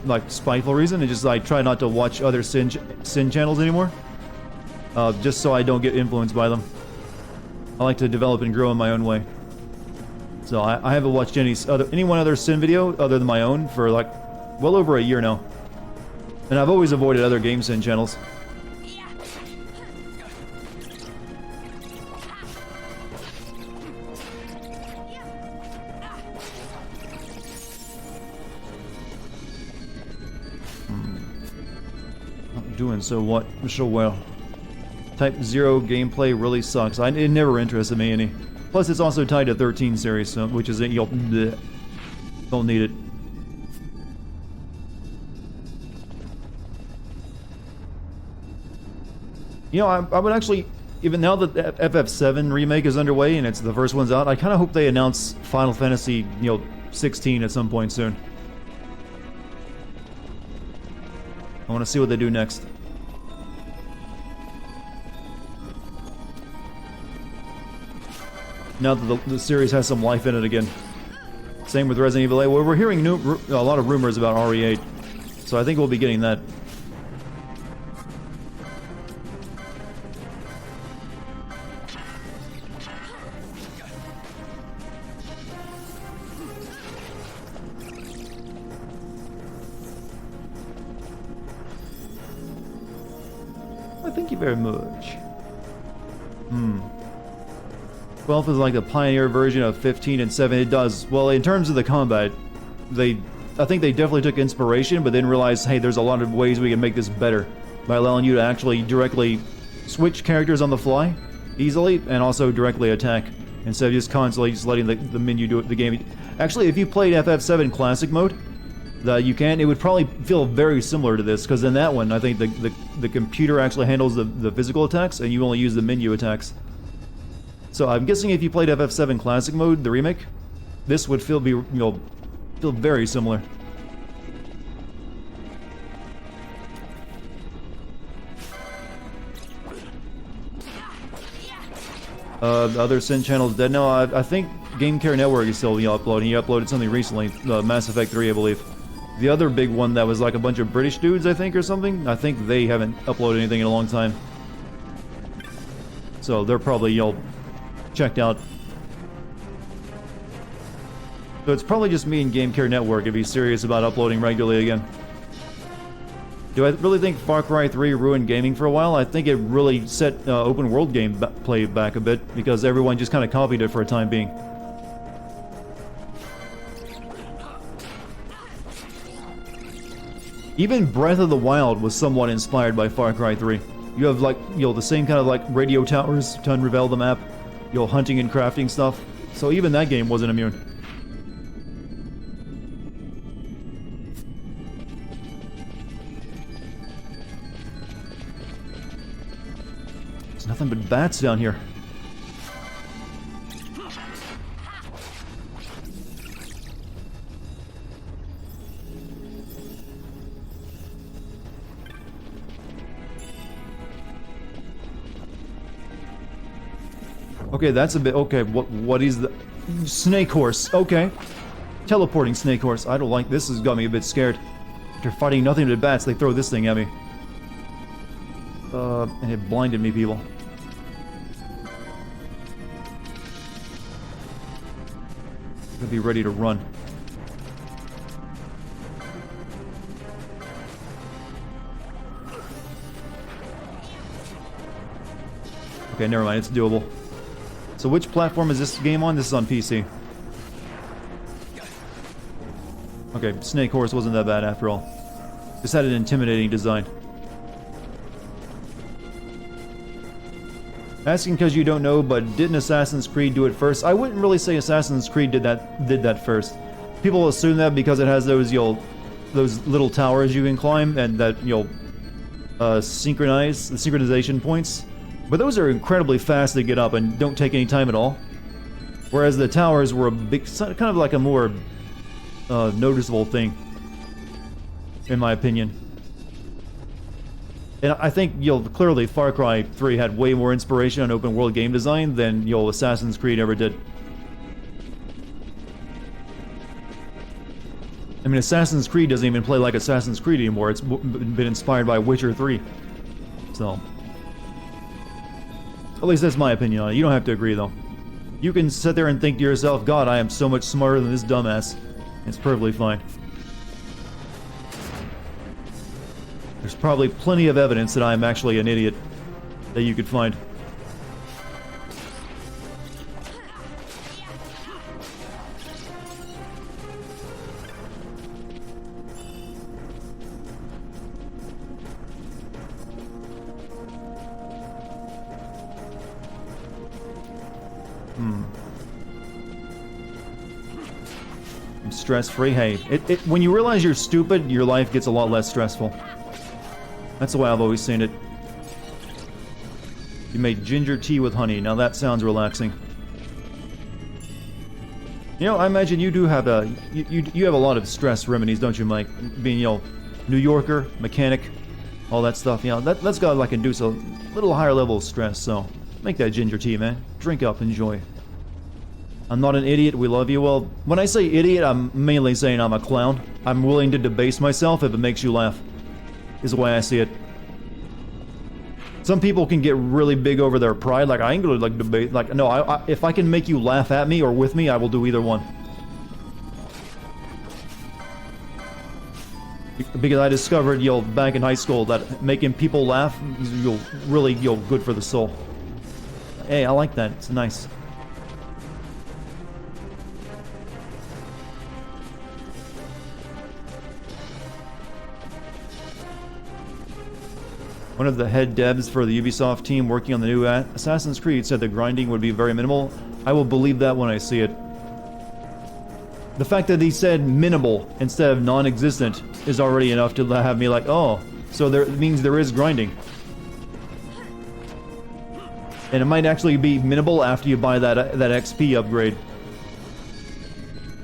like spiteful reason. It's just I try not to watch other sin channels anymore. Just so I don't get influenced by them. I like to develop and grow in my own way. So I haven't watched any one other sin video other than my own for like well over a year now. And I've always avoided other game sin channels. Not doing so well. Type 0 gameplay really sucks. It never interested me any. Plus, it's also tied to 13 series, so, which is you'll don't need it. You know, I would actually, even now that the FF7 remake is underway and it's the first one's out, I kind of hope they announce Final Fantasy, 16 at some point soon. I want to see what they do next. Now that the series has some life in it again. Same with Resident Evil 8. Well, we're hearing a lot of rumors about RE8. So I think we'll be getting that. Well, thank you very much. 12 is like the pioneer version of 15 and 7. It does. Well, in terms of the combat, I think they definitely took inspiration, but then realized, hey, there's a lot of ways we can make this better by allowing you to actually directly switch characters on the fly easily and also directly attack instead of just constantly just letting the menu do it, the game. Actually, if you played FF7 Classic mode, it would probably feel very similar to this, because in that one, I think the computer actually handles the physical attacks and you only use the menu attacks. So I'm guessing if you played FF7 Classic mode, the remake, this would feel very similar. The other Sin channel is dead now. I think Game Care Network is still uploading. He uploaded something recently, Mass Effect 3, I believe. The other big one that was like a bunch of British dudes, I think, or something. I think they haven't uploaded anything in a long time. So they're probably checked out. So it's probably just me and Game Care Network if he's serious about uploading regularly again. Do I really think Far Cry 3 ruined gaming for a while? I think it really set open world gameplay back a bit because everyone just kind of copied it for a time being. Even Breath of the Wild was somewhat inspired by Far Cry 3. You have the same kind of radio towers to unravel the map. Hunting and crafting stuff. So even that game wasn't immune. There's nothing but bats down here. Okay, that's a bit... Okay, what is the... Snake Horse, okay. Teleporting Snake Horse. I don't like... This has got me a bit scared. After fighting nothing but bats, they throw this thing at me. And it blinded me, people. I'll be ready to run. Okay, never mind, it's doable. So which platform is this game on? This is on PC. Okay, Snake Horse wasn't that bad after all. Just had an intimidating design. Asking because you don't know, but didn't Assassin's Creed do it first? I wouldn't really say Assassin's Creed did that first. People assume that because it has those those little towers you can climb and that synchronization points. But those are incredibly fast to get up and don't take any time at all. Whereas the towers were a big, kind of like a more noticeable thing, in my opinion. And I think clearly Far Cry 3 had way more inspiration on open world game design than Assassin's Creed ever did. I mean, Assassin's Creed doesn't even play like Assassin's Creed anymore. It's been inspired by Witcher 3. So, at least that's my opinion on it. You don't have to agree, though. You can sit there and think to yourself, God, I am so much smarter than this dumbass. It's perfectly fine. There's probably plenty of evidence that I'm actually an idiot that you could find. I'm stress-free. Hey, when you realize you're stupid, your life gets a lot less stressful. That's the way I've always seen it. You made ginger tea with honey. Now that sounds relaxing. I imagine you do have you have a lot of stress remedies, don't you, Mike? Being, New Yorker, mechanic, all that stuff. That's got like induce a little higher level of stress. So make that ginger tea, man. Drink up, enjoy. I'm not an idiot. We love you. Well, when I say idiot, I'm mainly saying I'm a clown. I'm willing to debase myself if it makes you laugh. Is the way I see it. Some people can get really big over their pride. Like, I ain't gonna debate. Like, no, if I can make you laugh at me or with me, I will do either one. Because I discovered, back in high school that making people laugh, really, good for the soul. Hey, I like that. It's nice. One of the head devs for the Ubisoft team working on the new Assassin's Creed said the grinding would be very minimal. I will believe that when I see it. The fact that he said minimal instead of non-existent is already enough to have me like, oh, so it means there is grinding. And it might actually be minimal after you buy that XP upgrade.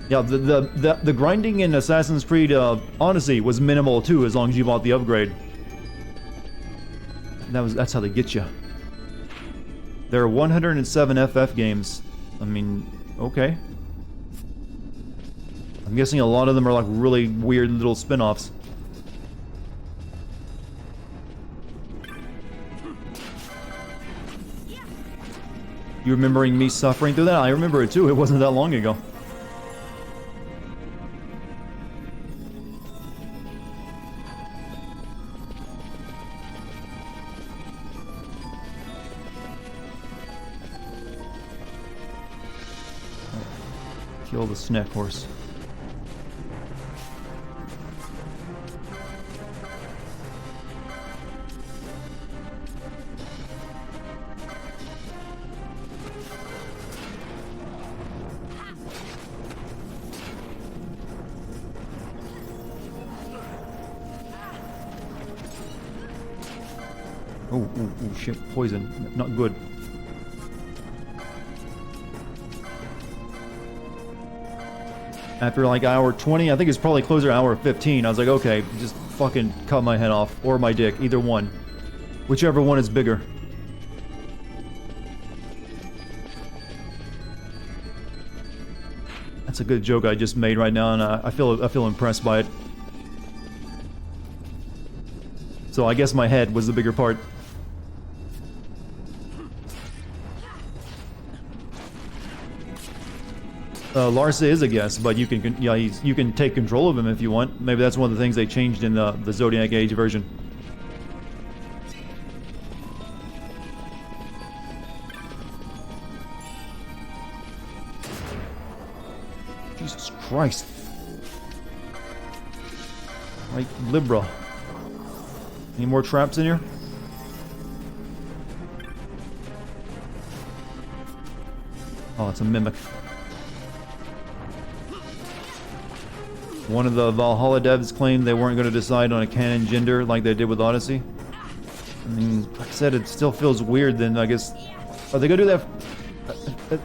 Yeah, the grinding in Assassin's Creed Odyssey was minimal too, as long as you bought the upgrade. That's how they get you. There are 107 FF games. I mean, okay. I'm guessing a lot of them are like really weird little spin-offs. You remembering me suffering through that? I remember it too. It wasn't that long ago. Kill the Snake Horse. Oh, shit, poison. Not good. After like hour 20, I think it's probably closer to hour 15, I was like, okay, just fucking cut my head off. Or my dick, either one. Whichever one is bigger. That's a good joke I just made right now, and I feel impressed by it. So I guess my head was the bigger part. Larsa is a guest, but you can you can take control of him if you want. Maybe that's one of the things they changed in the Zodiac Age version. Jesus Christ. Like Libra. Any more traps in here? Oh, it's a mimic. One of the Valhalla devs claimed they weren't going to decide on a canon gender like they did with Odyssey. I mean, like I said, it still feels weird. Then I guess are they going to do that?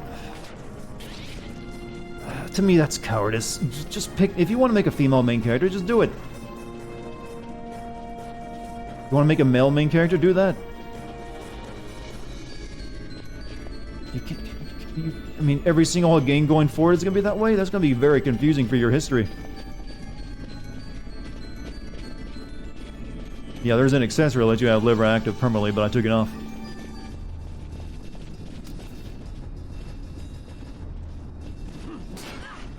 To me, that's cowardice. Just pick. If you want to make a female main character, just do it. You want to make a male main character? Do that. You can't. I mean, every single game going forward is going to be that way? That's going to be very confusing for your history. Yeah, there's an accessory that lets you have liver active permanently, but I took it off.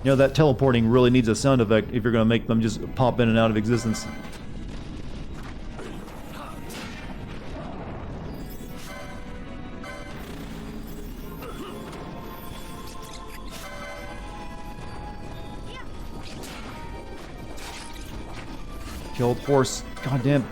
You know, that teleporting really needs a sound effect if you're going to make them just pop in and out of existence. Killed horse. Goddamn.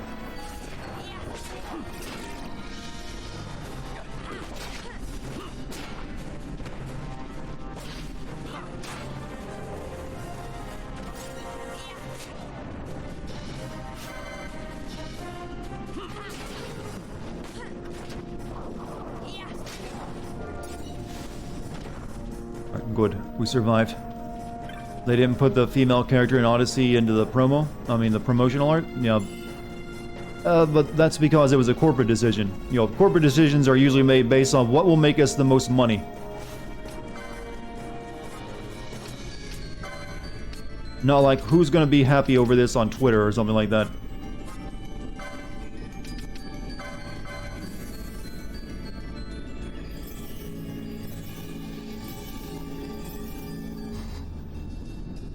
Good. We survived. They didn't put the female character in Odyssey into the promo. I mean, the promotional art. Yeah. But that's because it was a corporate decision. You know, corporate decisions are usually made based on what will make us the most money. Not like who's going to be happy over this on Twitter or something like that.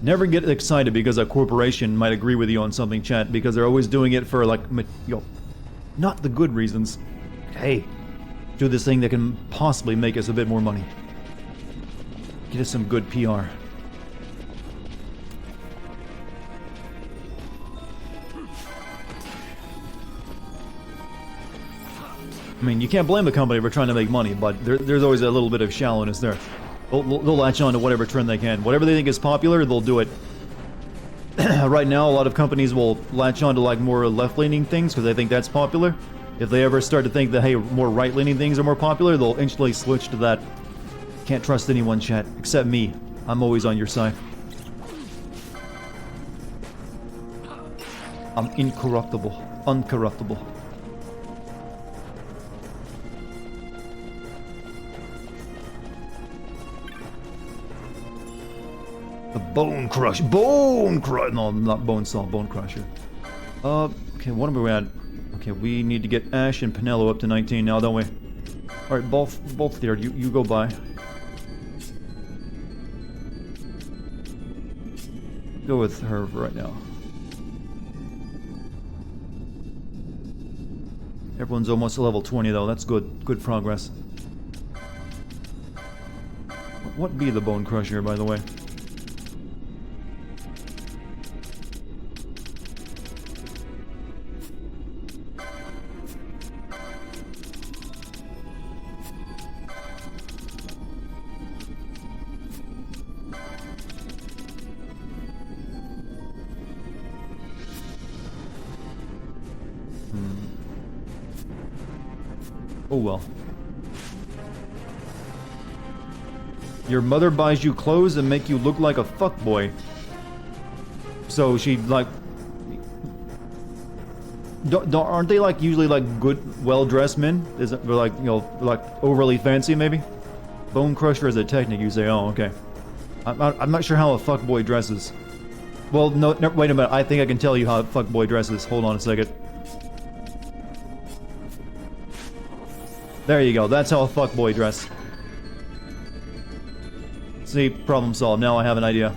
Never get excited because a corporation might agree with you on something, chat, because they're always doing it for, like, you know, not the good reasons. Hey, do this thing that can possibly make us a bit more money. Get us some good PR. I mean, you can't blame a company for trying to make money, but there's always a little bit of shallowness there. They'll latch on to whatever trend they can. Whatever they think is popular, they'll do it. Right now, a lot of companies will latch on to like more left-leaning things because they think that's popular. If they ever start to think that, hey, more right-leaning things are more popular, they'll instantly switch to that. Can't trust anyone, chat, except me. I'm always on your side. I'm incorruptible. Uncorruptible. The Bone Crusher. Bone Crusher. No, not Bone Saw. Bone Crusher. Okay, what are we at? Okay, we need to get Ash and Penelo up to 19 now, don't we? Alright, both there. You go by. Go with her right now. Everyone's almost to level 20 though. That's good. Good progress. What be the Bone Crusher, by the way? Oh well. Your mother buys you clothes and make you look like a fuckboy. So she like... aren't they like usually like good, well-dressed men? Is it like, you know, like overly fancy maybe? Bone Crusher is a technique, you say. Oh, okay. I'm not sure how a fuckboy dresses. Well, no, wait a minute. I think I can tell you how a fuckboy dresses. Hold on a second. There you go. That's how a fuckboy dress. See, problem solved. Now I have an idea.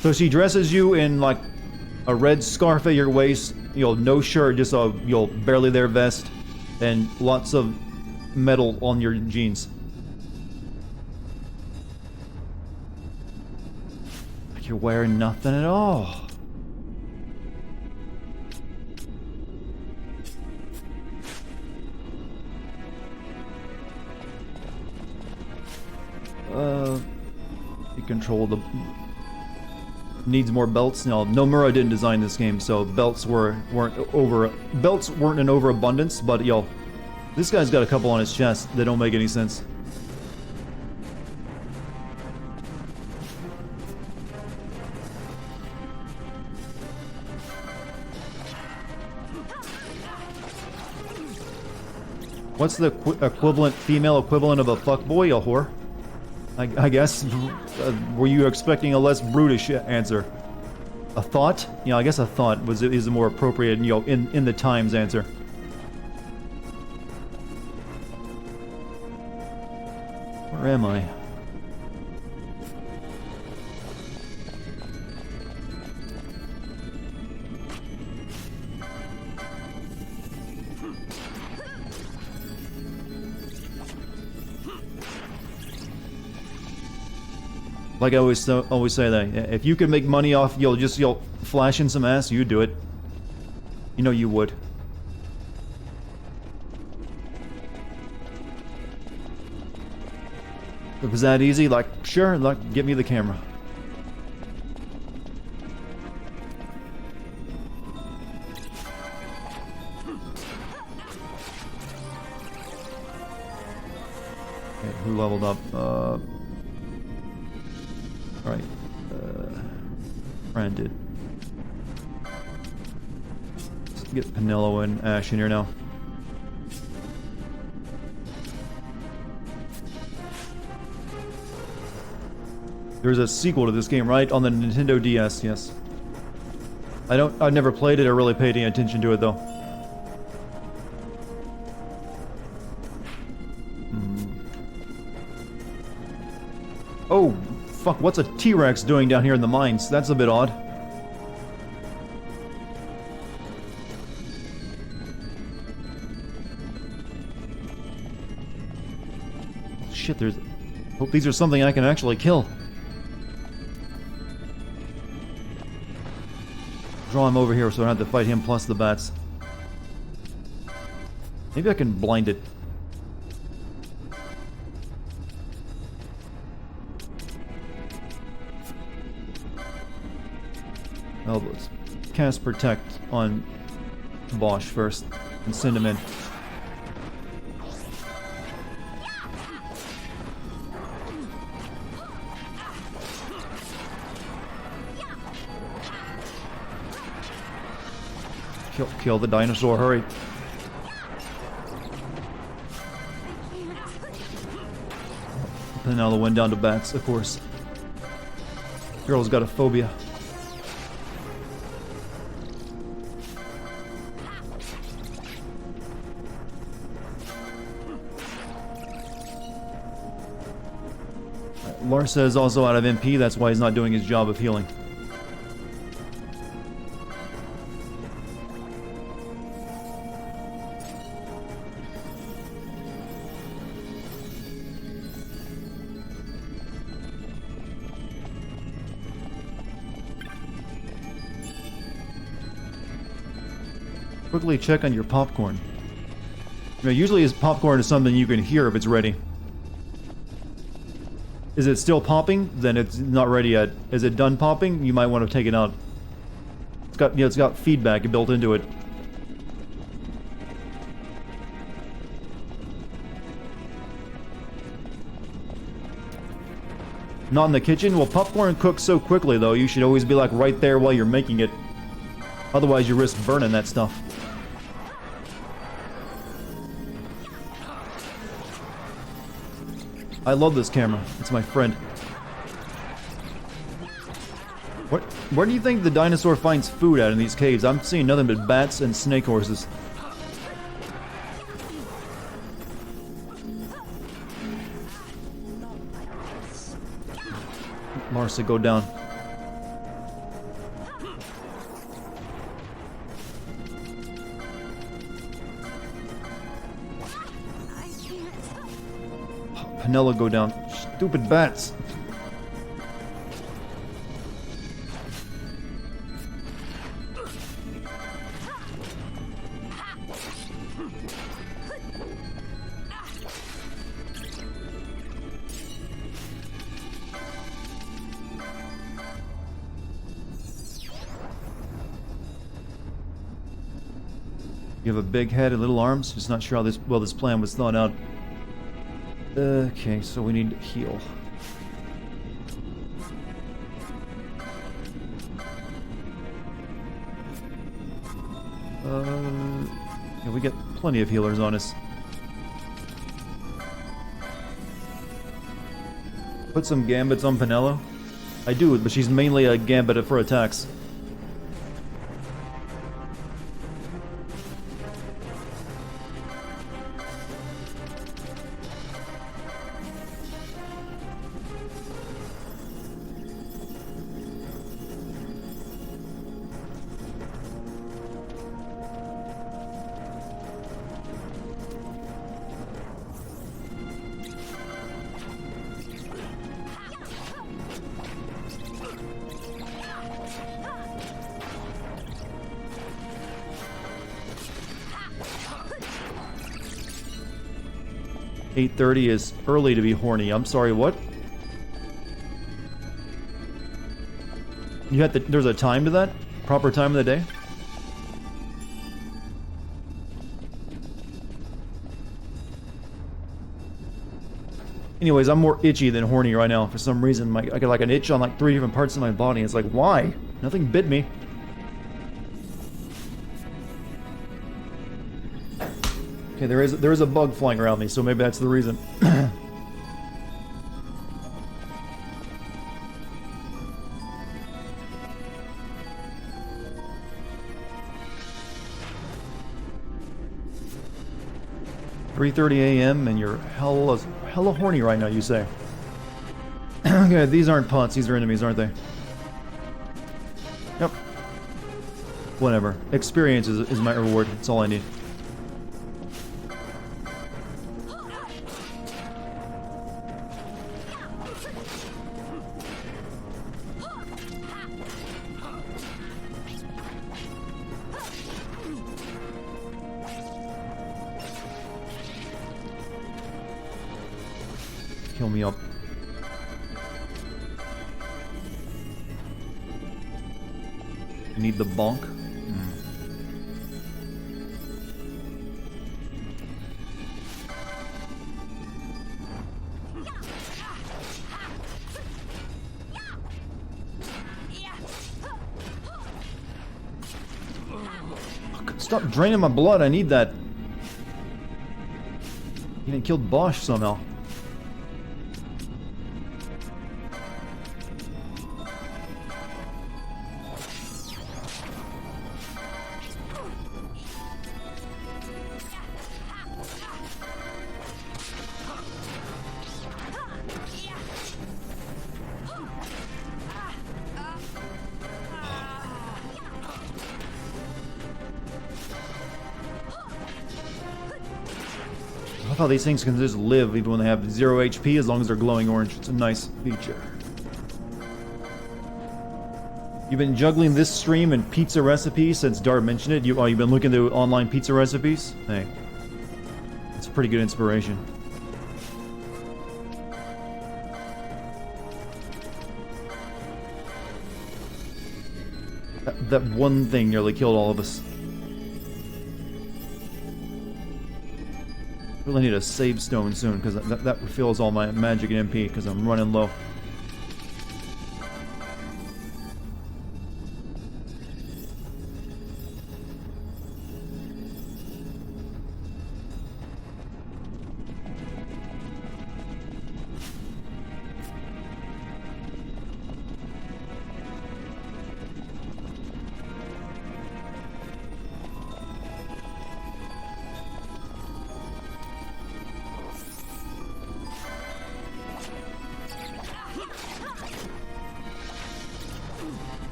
So she dresses you in like a red scarf at your waist, no shirt, just a barely there vest, and lots of metal on your jeans. Like you're wearing nothing at all. You control the... Needs more belts. No, Nomura didn't design this game, so belts weren't in overabundance, but this guy's got a couple on his chest that don't make any sense. What's the female equivalent of a fuckboy? A whore? I guess. Were you expecting a less brutish answer? A thought? I guess a thought is a more appropriate, in the times answer. Where am I? Like I always say that if you could make money off just flashing some ass, you'd do it. You would. If it was that easy, sure, get me the camera. Okay, who leveled up? Right. Fran did. Let's get Penelo and Ash in here now. There's a sequel to this game, right? On the Nintendo DS, yes. I've never played it or really paid any attention to it though. Oh, fuck, what's a T-Rex doing down here in the mines? That's a bit odd. Shit, hope these are something I can actually kill. Draw him over here so I don't have to fight him plus the bats. Maybe I can blind it. Oh, let's cast Protect on Bosch first and send him in. Kill the dinosaur, hurry. And now the wind down to bats, of course. Girl's got a phobia. Larsa is also out of MP, that's why he's not doing his job of healing. Quickly check on your popcorn. Usually his popcorn is something you can hear if it's ready. Is it still popping? Then it's not ready yet. Is it done popping? You might want to take it out. It's got feedback built into it. Not in the kitchen? Well, popcorn cooks so quickly though, you should always be right there while you're making it. Otherwise you risk burning that stuff. I love this camera. It's my friend. Where do you think the dinosaur finds food at in these caves? I'm seeing nothing but bats and snake horses. Marsa, go down. Penella, go down. Stupid bats. You have a big head and little arms. Just not sure how this plan was thought out. Okay, so we need to heal. Yeah, we get plenty of healers on us. Put some gambits on Penella. I do, but she's mainly a gambit for attacks. .30 is early to be horny. I'm sorry, what? You had there's a time to that? Proper time of the day? Anyways, I'm more itchy than horny right now. For some reason, I got like an itch on like 3 different parts of my body. It's like, why? Nothing bit me. Okay, there is a bug flying around me, so maybe that's the reason. .30 a.m. and you're hella horny right now, you say? Okay, these aren't punts, these are enemies, aren't they? Yep. Whatever. Experience is my reward, that's all I need. Kill me up. Need the bonk. Stop draining my blood, I need that. You didn't kill Bosch somehow. I love how these things can just live even when they have 0 HP as long as they're glowing orange. It's a nice feature. You've been juggling this stream and pizza recipes since Dart mentioned it. You've been looking to online pizza recipes? Hey, that's a pretty good inspiration. That one thing nearly killed all of us. Really need a save stone soon, because that refills all my magic and MP, because I'm running low.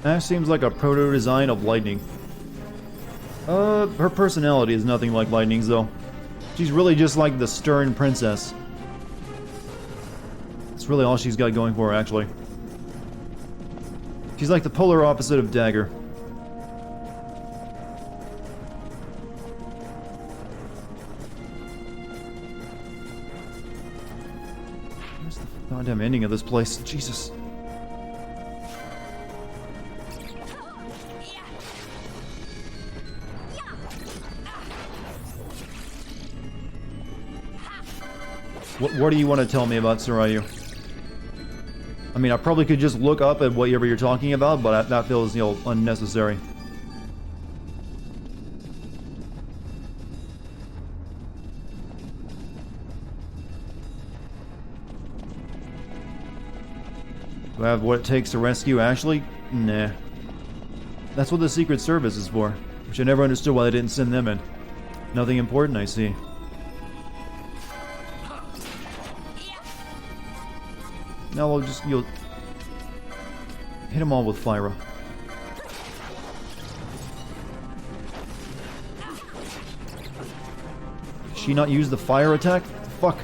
Ash seems like a proto-design of Lightning. Her personality is nothing like Lightning's, though. She's really just like the stern princess. That's really all she's got going for her, actually. She's like the polar opposite of Dagger. Where's the goddamn ending of this place? Jesus. What do you want to tell me about Sarayu? I mean, I probably could just look up at whatever you're talking about, but that feels, you know, unnecessary. Do I have what it takes to rescue Ashley? Nah. That's what the Secret Service is for, which I never understood why they didn't send them in. Nothing important, I see. Now you'll hit them all with Fyra. Did she not use the fire attack? Fuck.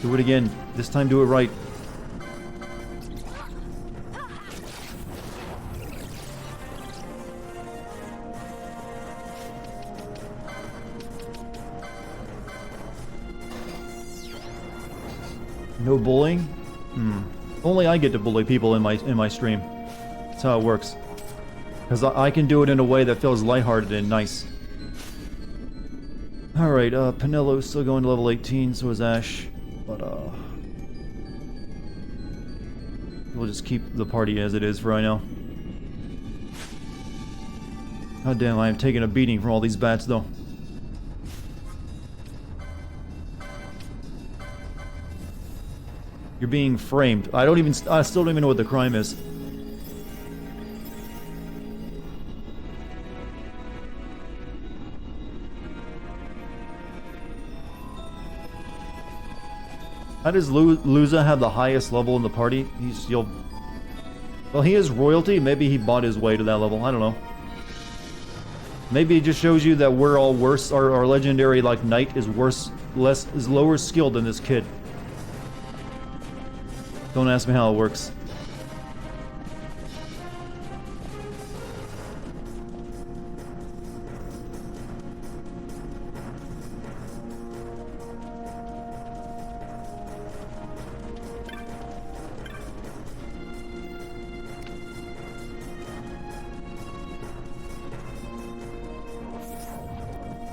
Do it again. This time do it right. No bullying? Only I get to bully people in my stream. That's how it works. Because I can do it in a way that feels lighthearted and nice. Alright, Penello's still going to level 18, so is Ash. But, we'll just keep the party as it is for right now. God damn, I am taking a beating from all these bats, though. You're being framed. I still don't even know what the crime is. How does Luza have the highest level in the party? Well, he is royalty. Maybe he bought his way to that level. I don't know. Maybe it just shows you that we're all worse. Our legendary, like, knight is lower skilled than this kid. Don't ask me how it works.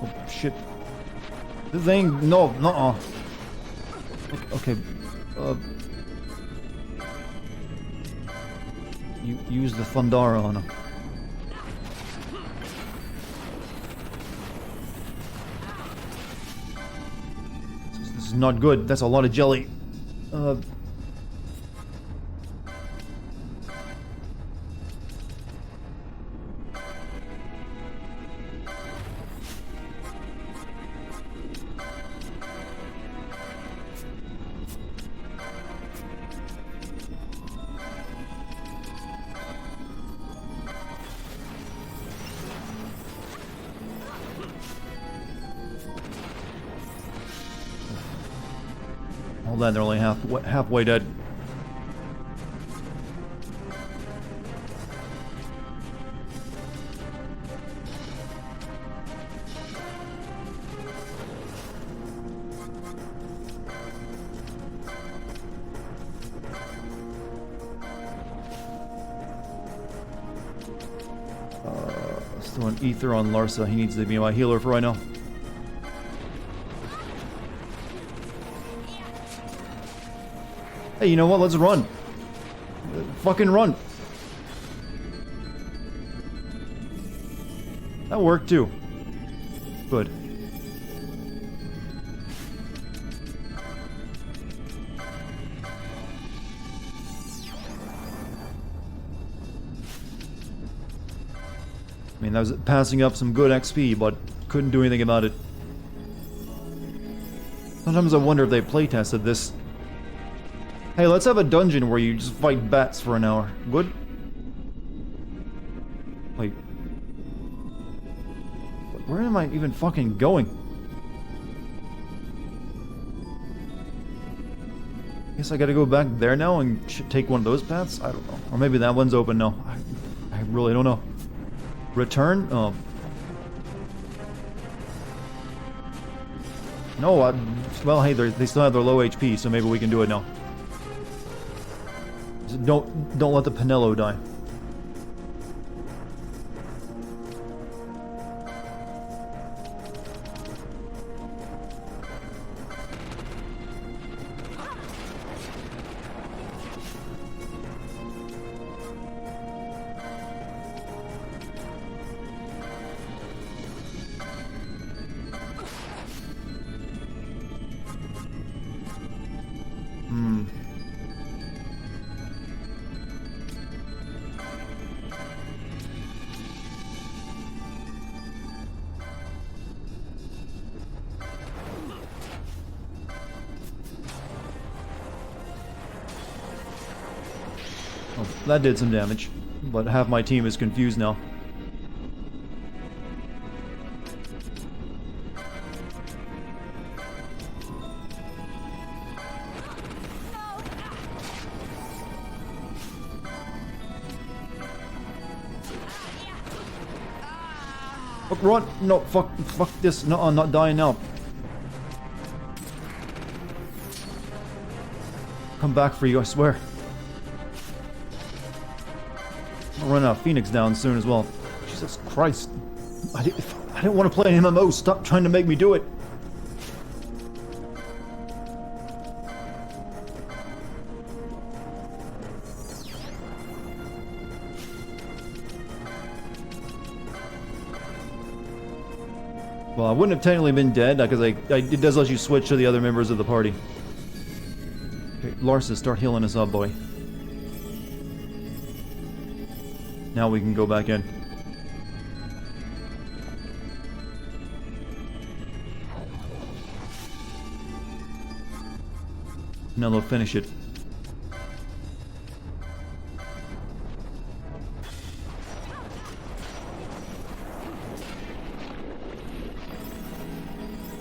Oh, shit. The thing, no, nuh-uh. Okay, you use the Thundara on him. This is not good. That's a lot of jelly. Hold on, they're only halfway dead. Let's throw an ether on Larsa. He needs to be my healer for right now. Hey, you know what? Let's run. Fucking run. That worked too. Good. I mean, that was passing up some good XP, but couldn't do anything about it. Sometimes I wonder if they playtested this. Hey, let's have a dungeon where you just fight bats for an hour. Good? Wait. Where am I even fucking going? Guess I gotta go back there now and take one of those paths? I don't know. Or maybe that one's open now. I really don't know. Return? Oh. No, well, hey, they still have their low HP, so maybe we can do it now. Don't let the Pinello die. Oh, that did some damage, but half my team is confused now. Fuck, run! No, fuck this. No, I'm not dying now. Come back for you, I swear. I'll run Phoenix down soon as well. Jesus Christ. I didn't want to play an MMO. Stop trying to make me do it. Well, I wouldn't have technically been dead, because it does let you switch to the other members of the party. Okay, Larsa, start healing us up, boy. Now we can go back in. Now they'll finish it.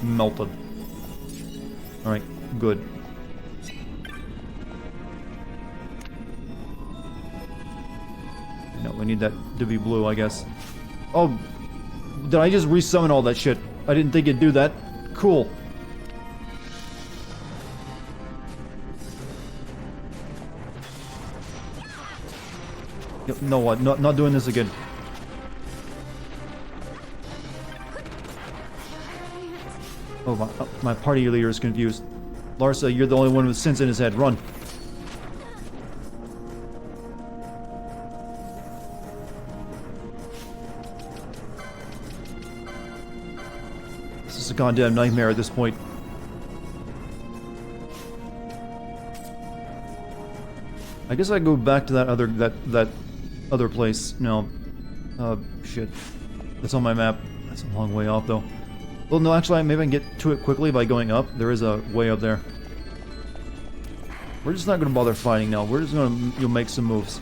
Melted. Alright, good. No, we need that to be blue, I guess. Oh, did I just resummon all that shit? I didn't think it'd do that. Cool. No, what? Not doing this again. Oh, my party leader is confused. Larsa, you're the only one with sense in his head. Run. This is a goddamn nightmare at this point. I guess I go back to that other place. No. Shit. That's on my map. That's a long way off, though. Well, no, actually, maybe I can get to it quickly by going up. There is a way up there. We're just not going to bother fighting now. We're just going to make some moves.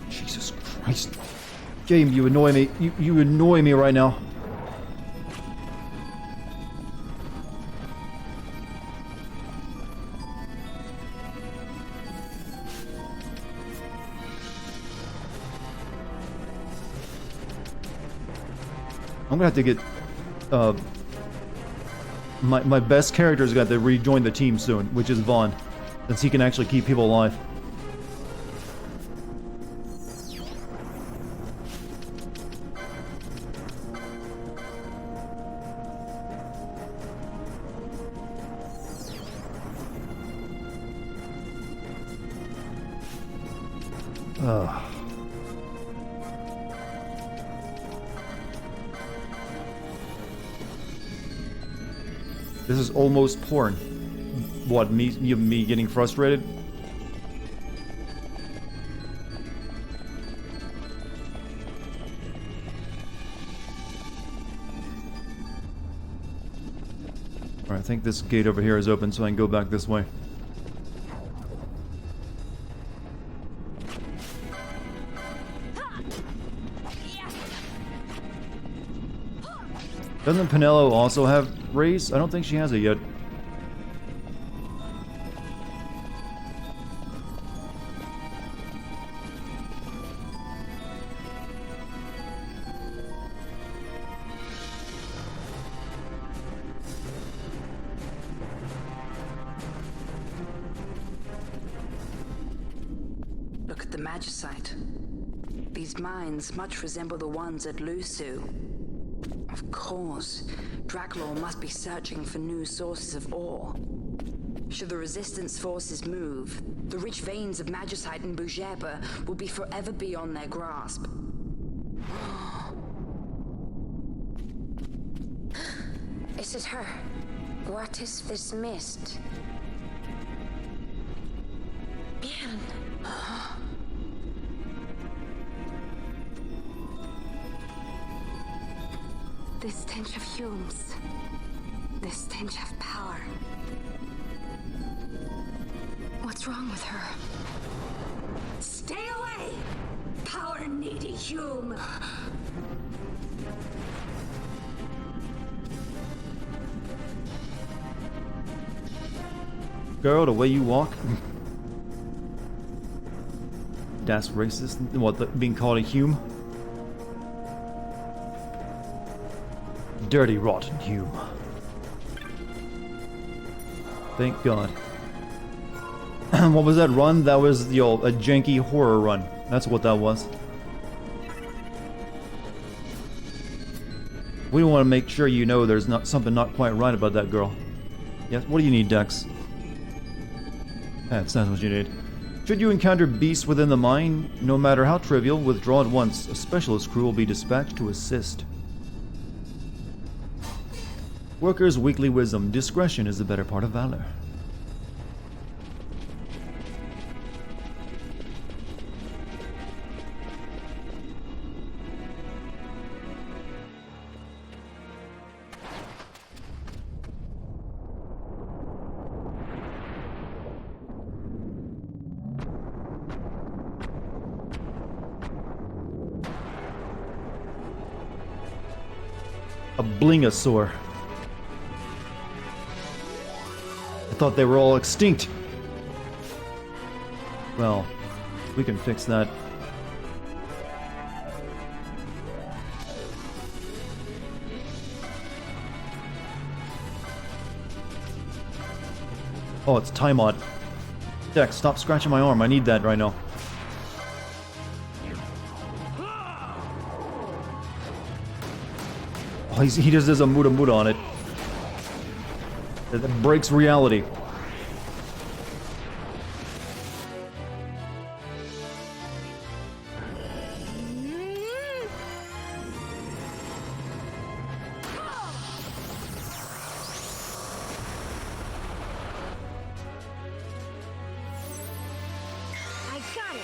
Jesus Christ. Game, you annoy me. You annoy me right now. I'm gonna have to get my best character's got to rejoin the team soon, which is Vaughn, since he can actually keep people alive. This is almost porn. What, me getting frustrated? Alright, I think this gate over here is open, so I can go back this way. Doesn't Pinello also have raise? I don't think she has it yet. Look at the Magicite. These mines much resemble the ones at Lusu. Of course, Draculaur must be searching for new sources of ore. Should the Resistance forces move, the rich veins of Magicite and Bugeba will be forever beyond their grasp. Is it her? What is this mist? Bien. This stench of fumes. This stench of power. What's wrong with her? Stay away! Power-needy Hume! Girl, the way you walk. That's racist. What, being called a Hume? Dirty, rotten Hume. Thank God. What was that run? That was, a janky horror run. That's what that was. We want to make sure you know there's not something not quite right about that girl. Yes, what do you need, Dex? That's what you need. Should you encounter beasts within the mine, no matter how trivial, withdraw at once. A specialist crew will be dispatched to assist. Workers' weekly wisdom. Discretion is the better part of valor. A blingosaur. I thought they were all extinct. Well, we can fix that. Oh, it's Timod. Dex, stop scratching my arm. I need that right now. Oh, he just does a muda muda on it. That breaks reality. I got it.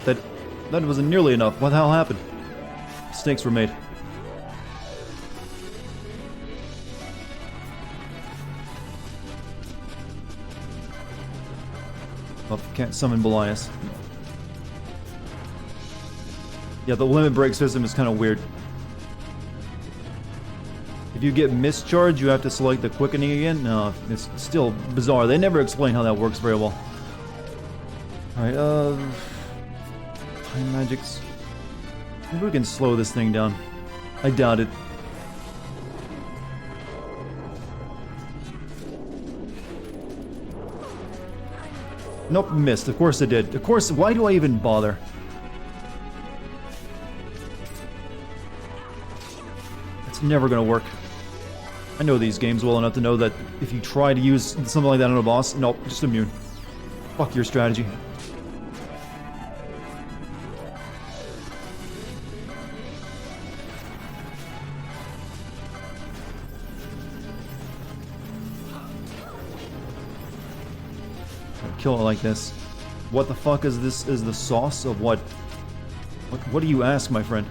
Like, that wasn't nearly enough. What the hell happened? Mistakes were made. Well, can't summon Belias. Yeah, the limit break system is kind of weird. If you get mischarged, you have to select the quickening again? No, it's still bizarre. They never explain how that works very well. Alright, Time magics. Maybe we can slow this thing down. I doubt it. Nope, missed. Of course it did. Of course, why do I even bother? It's never gonna work. I know these games well enough to know that if you try to use something like that on a boss, nope, just immune. Fuck your strategy. Kill it like this. What the fuck is this? Is the sauce of what? What do you ask, my friend?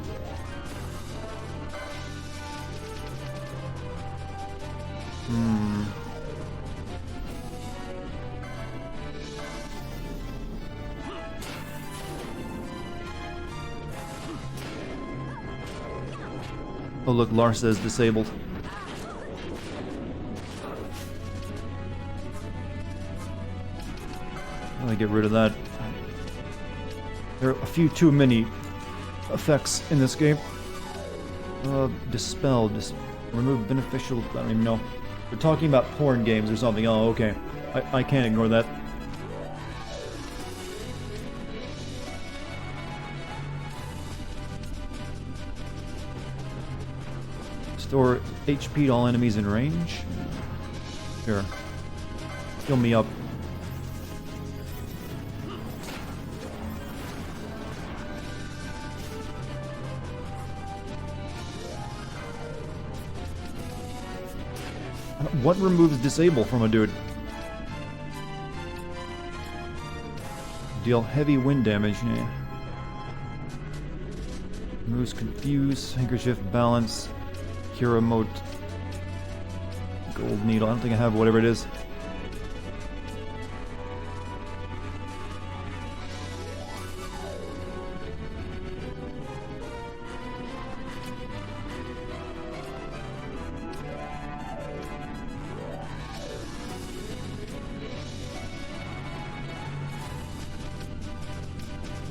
Oh look, Larsa is disabled. I'm gonna get rid of that. There are a few too many effects in this game. Dispel, remove beneficial, I don't even know. We're talking about porn games or something. Oh, okay. I can't ignore that. Restore HP to all enemies in range. Here. Heal me up. What removes disable from a dude? Deal heavy wind damage. Yeah. Removes confuse, handkerchief, balance, cure emote, gold needle. I don't think I have whatever it is.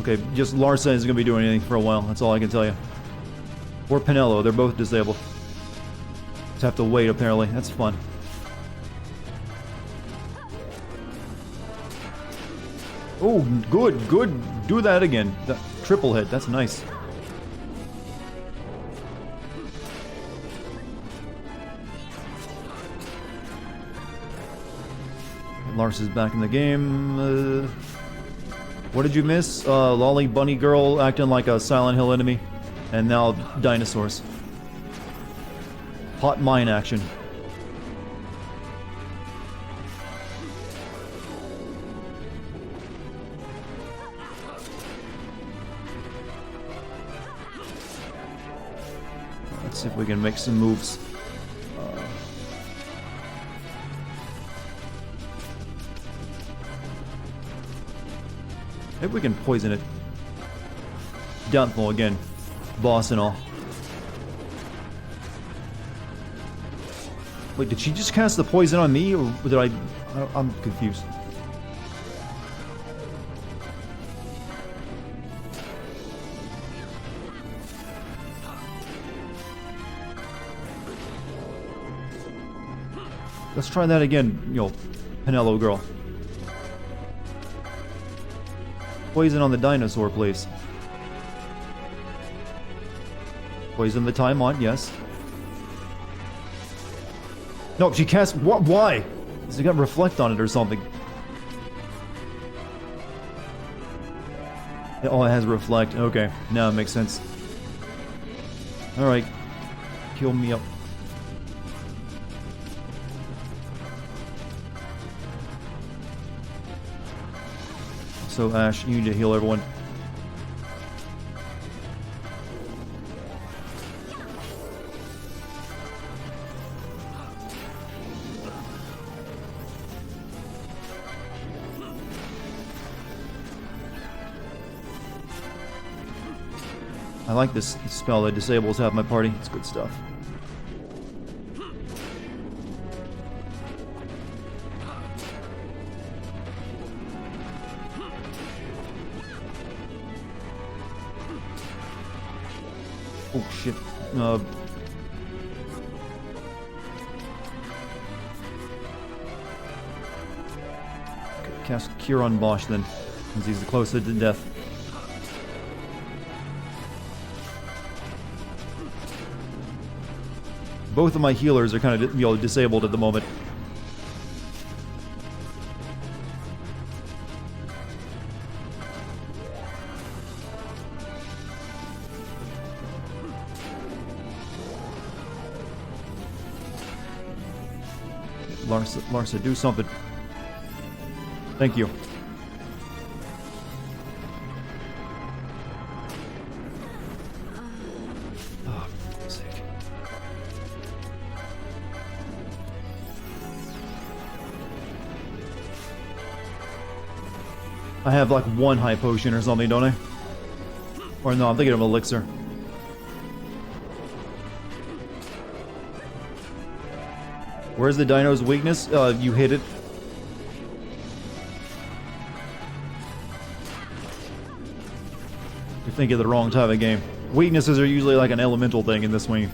Okay, just Larsa isn't going to be doing anything for a while. That's all I can tell you. Or Pinello. They're both disabled. Just have to wait, apparently. That's fun. Oh, good, good. Do that again. That triple hit. That's nice. Lars is back in the game. What did you miss? Lolly Bunny Girl acting like a Silent Hill enemy. And now dinosaurs. Hot mine action. Let's see if we can make some moves. Maybe we can poison it. Doubtful again. Boss and all. Wait, did she just cast the poison on me, or did I'm confused. Let's try that again, Pinello girl. Poison on the dinosaur, please. Poison the time on, yes. No, she cast... What? Why? Has it got reflect on it or something? Oh, it has reflect. Okay, now it makes sense. Alright. Kill me up. So, Ash, you need to heal everyone. I like this spell that disables half my party. It's good stuff. Oh shit. Cast Cure on Bosch then, since he's the closest to death. Both of my healers are kind of disabled at the moment. Larsa, do something. Thank you. I have like one high potion or something, don't I? Or no, I'm thinking of elixir. Where's the dino's weakness? You hit it. You're thinking of the wrong type of game. Weaknesses are usually like an elemental thing in this one,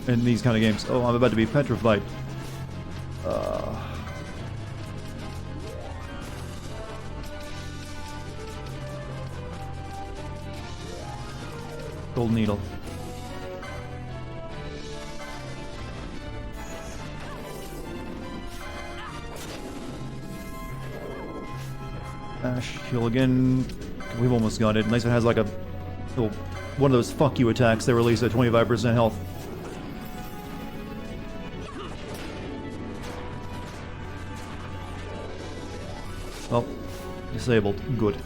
in these kind of games. Oh, I'm about to be petrified. Gold needle. Ash, heal again. We've almost got it. At least it has like a little, one of those fuck you attacks that release at 25% health. Oh, disabled. Good.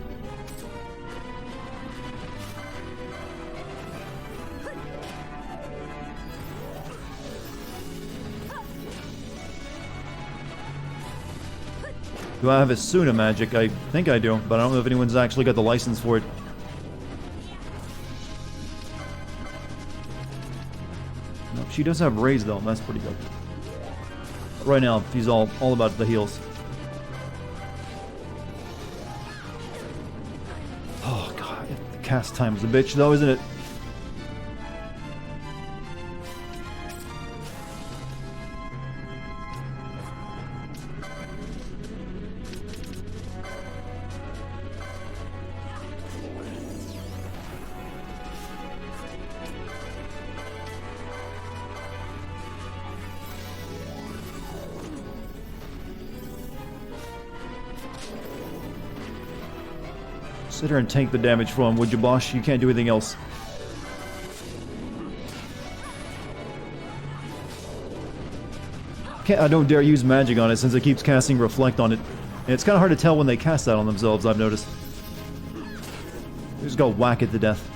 Do I have a Suna magic? I think I do, but I don't know if anyone's actually got the license for it. No, she does have raise though, that's pretty good. Right now, he's all about the heals. Oh god, the cast time is a bitch though, isn't it? Sit here and tank the damage from him, would you, Bosch? You can't do anything else. I don't dare use magic on it since it keeps casting Reflect on it. And it's kind of hard to tell when they cast that on themselves, I've noticed. Just go whack it to death.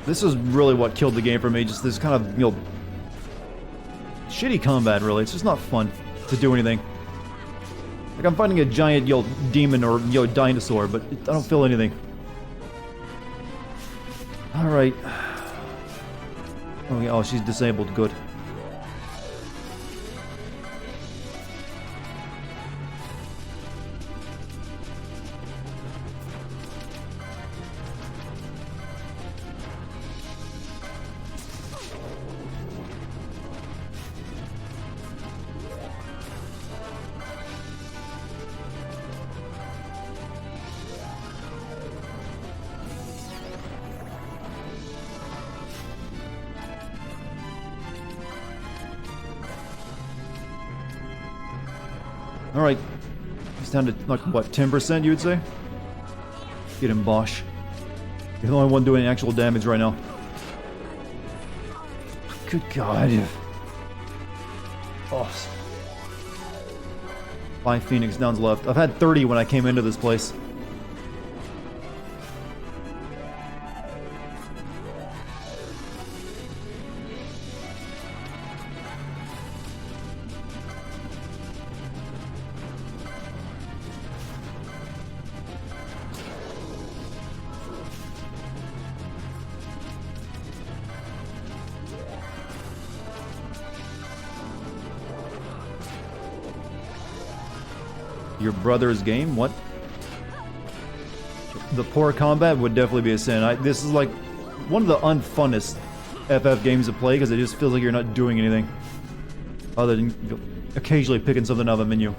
This is really what killed the game for me, just this kind of, you know, shitty combat, really. It's just not fun to do anything. Like, I'm fighting a giant, you know, demon or, you know, dinosaur, but I don't feel anything. Alright. Oh, yeah, oh, she's disabled, good. Alright. He's down to, like, what, 10% you would say? Get him, Bosch. You're the only one doing actual damage right now. Good God. Oh. 5 Phoenix Downs left. I've had 30 when I came into this place. Your brother's game? What? The poor combat would definitely be a sin. This is like one of the unfunnest FF games to play because it just feels like you're not doing anything other than occasionally picking something out of a menu.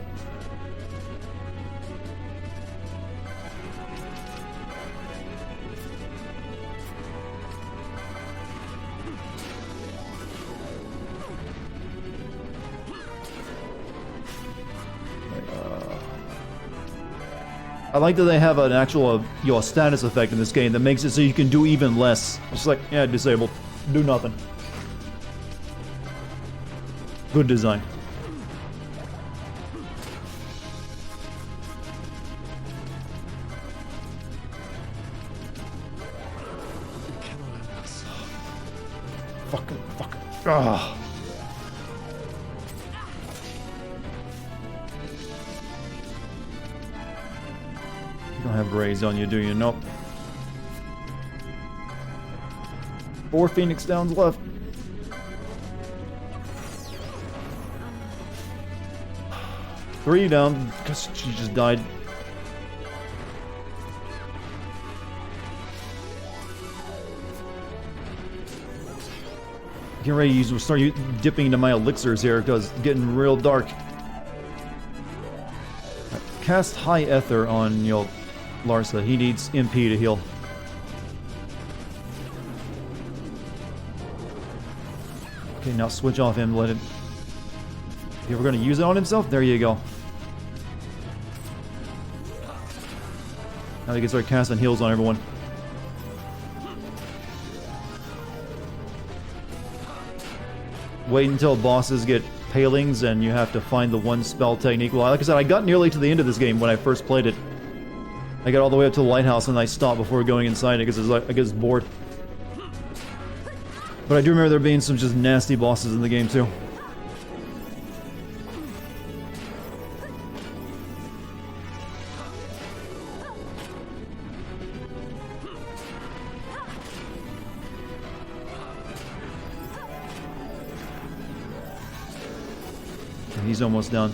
I like that they have an actual, you know, a status effect in this game that makes it so you can do even less. It's like, yeah, disabled. Do nothing. Good design. Fucking. Ah. You don't have rays on you, do you? Nope. 4 Phoenix Downs left. Three down because she just died. Getting ready to start dipping into my elixirs here because it's getting real dark. Cast High Ether on Larsa. He needs MP to heal. Okay, now switch off him. Let him. Okay, we're gonna use it on himself. There you go. Now he can start casting heals on everyone. Wait until bosses get palings and you have to find the one spell technique. Well, like I said, I got nearly to the end of this game when I first played it. I got all the way up to the lighthouse and I stopped before going inside it because I was bored. But I do remember there being some just nasty bosses in the game too. He's almost done.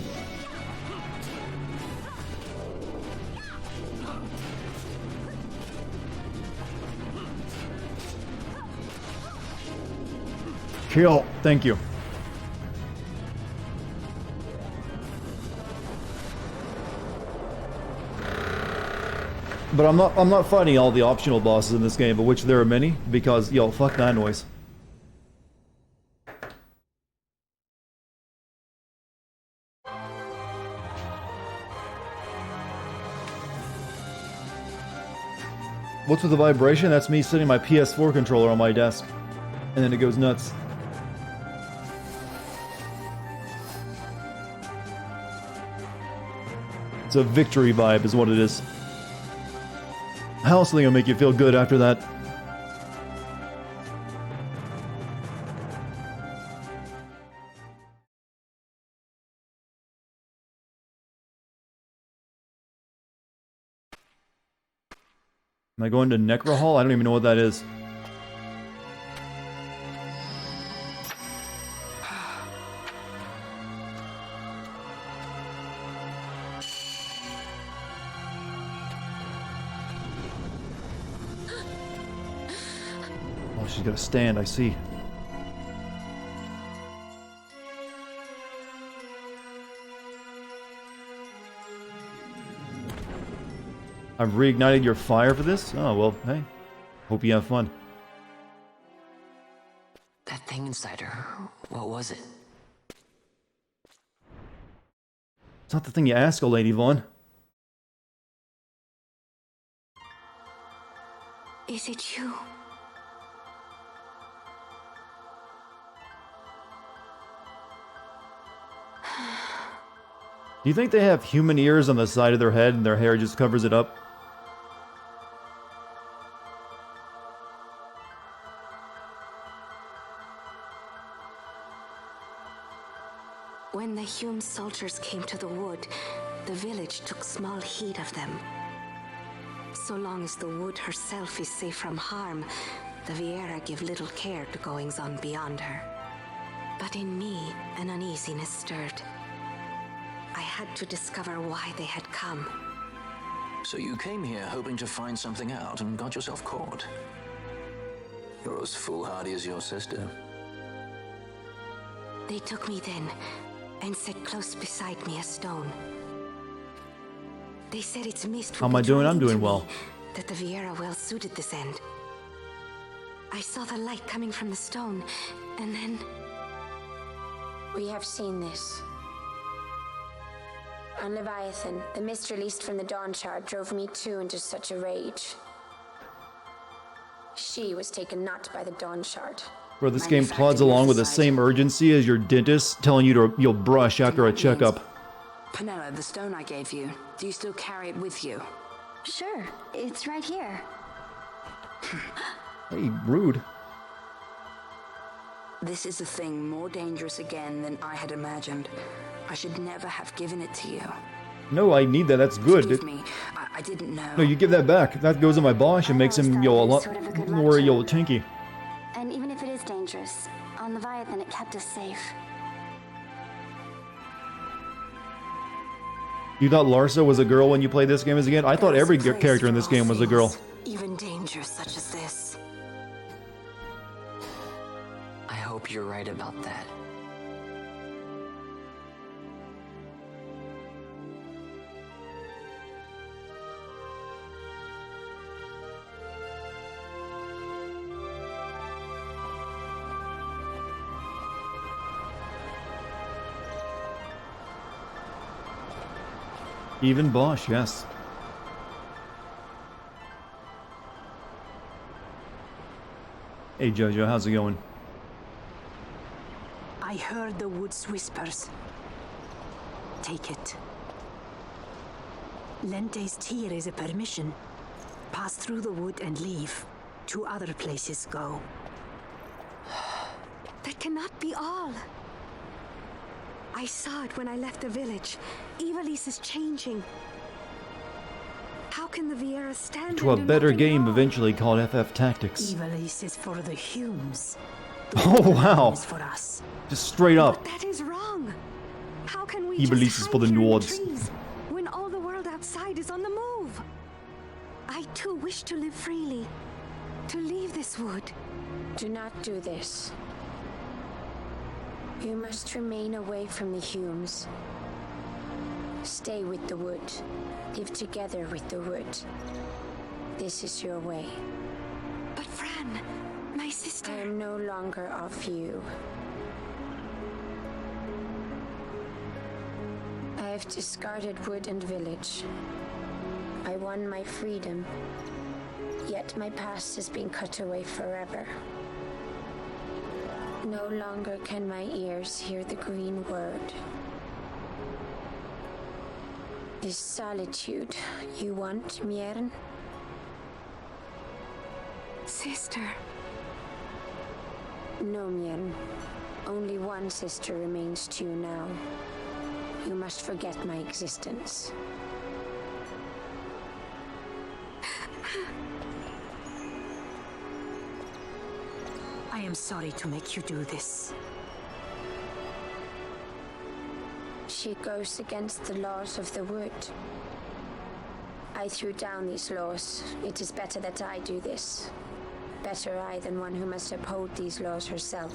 Kill. Thank you. But I'm not fighting all the optional bosses in this game, but which there are many, because fuck that noise. What's with the vibration? That's me setting my PS4 controller on my desk. And then it goes nuts. It's a victory vibe is what it is. How else are they gonna make you feel good after that? Am I going to Necro Hall? I don't even know what that is. Oh, she's got to stand, I see. I've reignited your fire for this? Oh, well, hey. Hope you have fun. That thing inside her, what was it? It's not the thing you ask, old Lady Vaughn. Is it you? Do you think they have human ears on the side of their head and their hair just covers it up? When the Hume soldiers came to the wood, the village took small heed of them. So long as the wood herself is safe from harm, the Viera give little care to goings-on beyond her. But in me, an uneasiness stirred. I had to discover why they had come. So you came here hoping to find something out and got yourself caught. You're as foolhardy as your sister. They took me then and set close beside me a stone. They said its mist How am I doing? I'm doing well. That the Viera well suited this end. I saw the light coming from the stone, and then... We have seen this. On Leviathan, the mist released from the Dawn Shard drove me too into such a rage. She was taken not by the Dawn Shard, Bro, this game plods along with the same urgency as your dentist telling you you'll brush after a checkup. Penelo, the stone I gave you, do you still carry it with you? Sure, it's right here. Hey, rude. This is a thing more dangerous again than I had imagined. I should never have given it to you. No, I need that. That's good. Excuse me, I didn't know. No, you give that back. That goes in my Bosch and makes him, a lot more, tanky. And even if it is dangerous, on Leviathan it kept us safe. You thought Larsa was a girl when you played this game as a kid? I thought every character in this game was a girl. Even danger such as this. I hope you're right about that. Even Bosch, yes. Hey Jojo, how's it going? I heard the woods whispers. Take it. Lente's tear is a permission. Pass through the wood and leave. To other places go. That cannot be all. I saw it when I left the village. Ivalice is changing. How can the Viera stand To a and do better nothing game wrong? eventually called FF Tactics. Ivalice is for the Humes. Oh wow! Is for us. Just straight up. That is wrong. How can we Ivalice just is hide for the here in Nords. trees when all the world outside is on the move? I too wish to live freely. To leave this wood. Do not do this. You must remain away from the Humes. Stay with the wood. Live together with the wood. This is your way. But Fran, my sister... I am no longer of you. I have discarded wood and village. I won my freedom. Yet my past has been cut away forever. No longer can my ears hear the green word. Is solitude you want, Miern? Sister... No, Miern. Only one sister remains to you now. You must forget my existence. I am sorry to make you do this. She goes against the laws of the wood. I threw down these laws. It is better that I do this. Better I than one who must uphold these laws herself.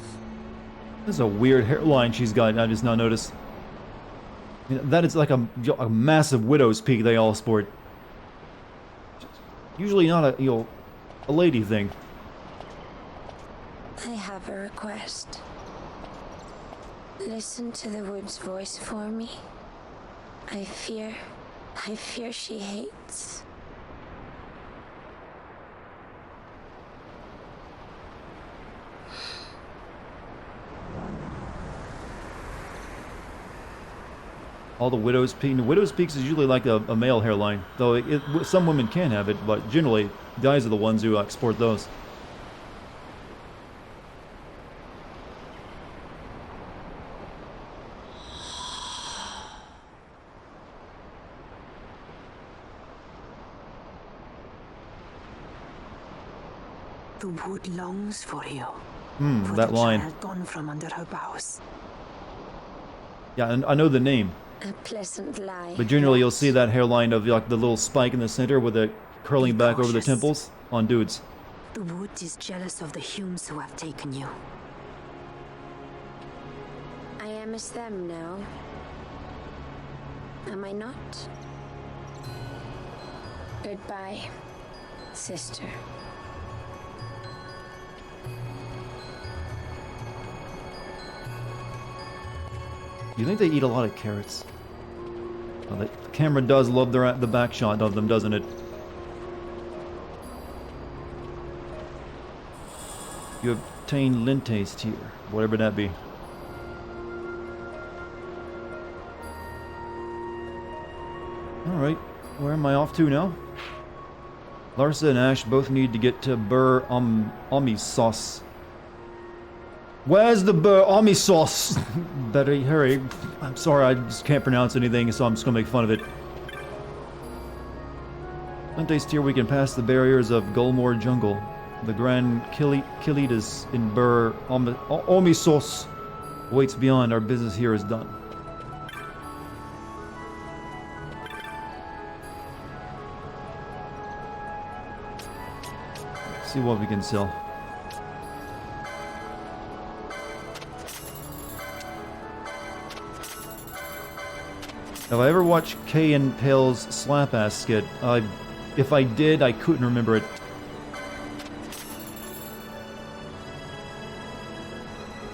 That's a weird hairline she's got. I just now noticed. That is like a massive widow's peak they all sport. Usually not a lady thing. I have a request. Listen to the wood's voice for me. I fear she hates. All the widow's peak. Widow's peaks is usually like a male hairline, though some women can have it, but generally guys are the ones who export those. The wood longs for you. For That the line. child gone from under her boughs. Yeah, and I know the name, A pleasant lie. but generally you'll see that hairline of like the little spike in the center with it curling Be back over the cautious. temples on dudes. The wood is jealous of the Humes who have taken you. I am as them now. Am I not? Goodbye, sister. Do you think they eat a lot of carrots? Well, the camera does love the back shot of them, doesn't it? You have Obtain Linte's tier, whatever that be. Alright, where am I off to now? Larsa and Ash both need to get to Bur Omisos. Where's the Bur Omisos? Better hurry. I'm sorry, I just can't pronounce anything, so I'm just gonna make fun of it. Linte's tier, we can pass the barriers of Gulmore Jungle. The Grand Kilitas in Bur Omisos waits beyond. Our business here is done. Let's see what we can sell. Have I ever watched Kay and Pale's Slap Ass skit? If I did, I couldn't remember it.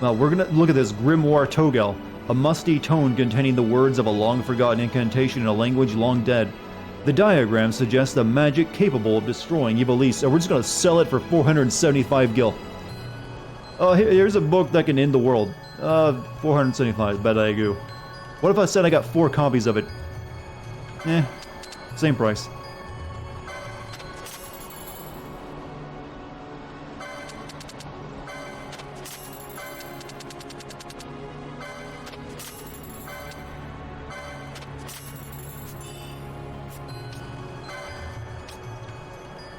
Well, we're gonna look at this Grimoire Togel, a musty tome containing the words of a long-forgotten incantation in a language long dead. The diagram suggests a magic capable of destroying Ivalice, and we're just gonna sell it for 475 gil. Oh, here's a book that can end the world. 475, bad I go. What if I said I got 4 copies of it? Same price.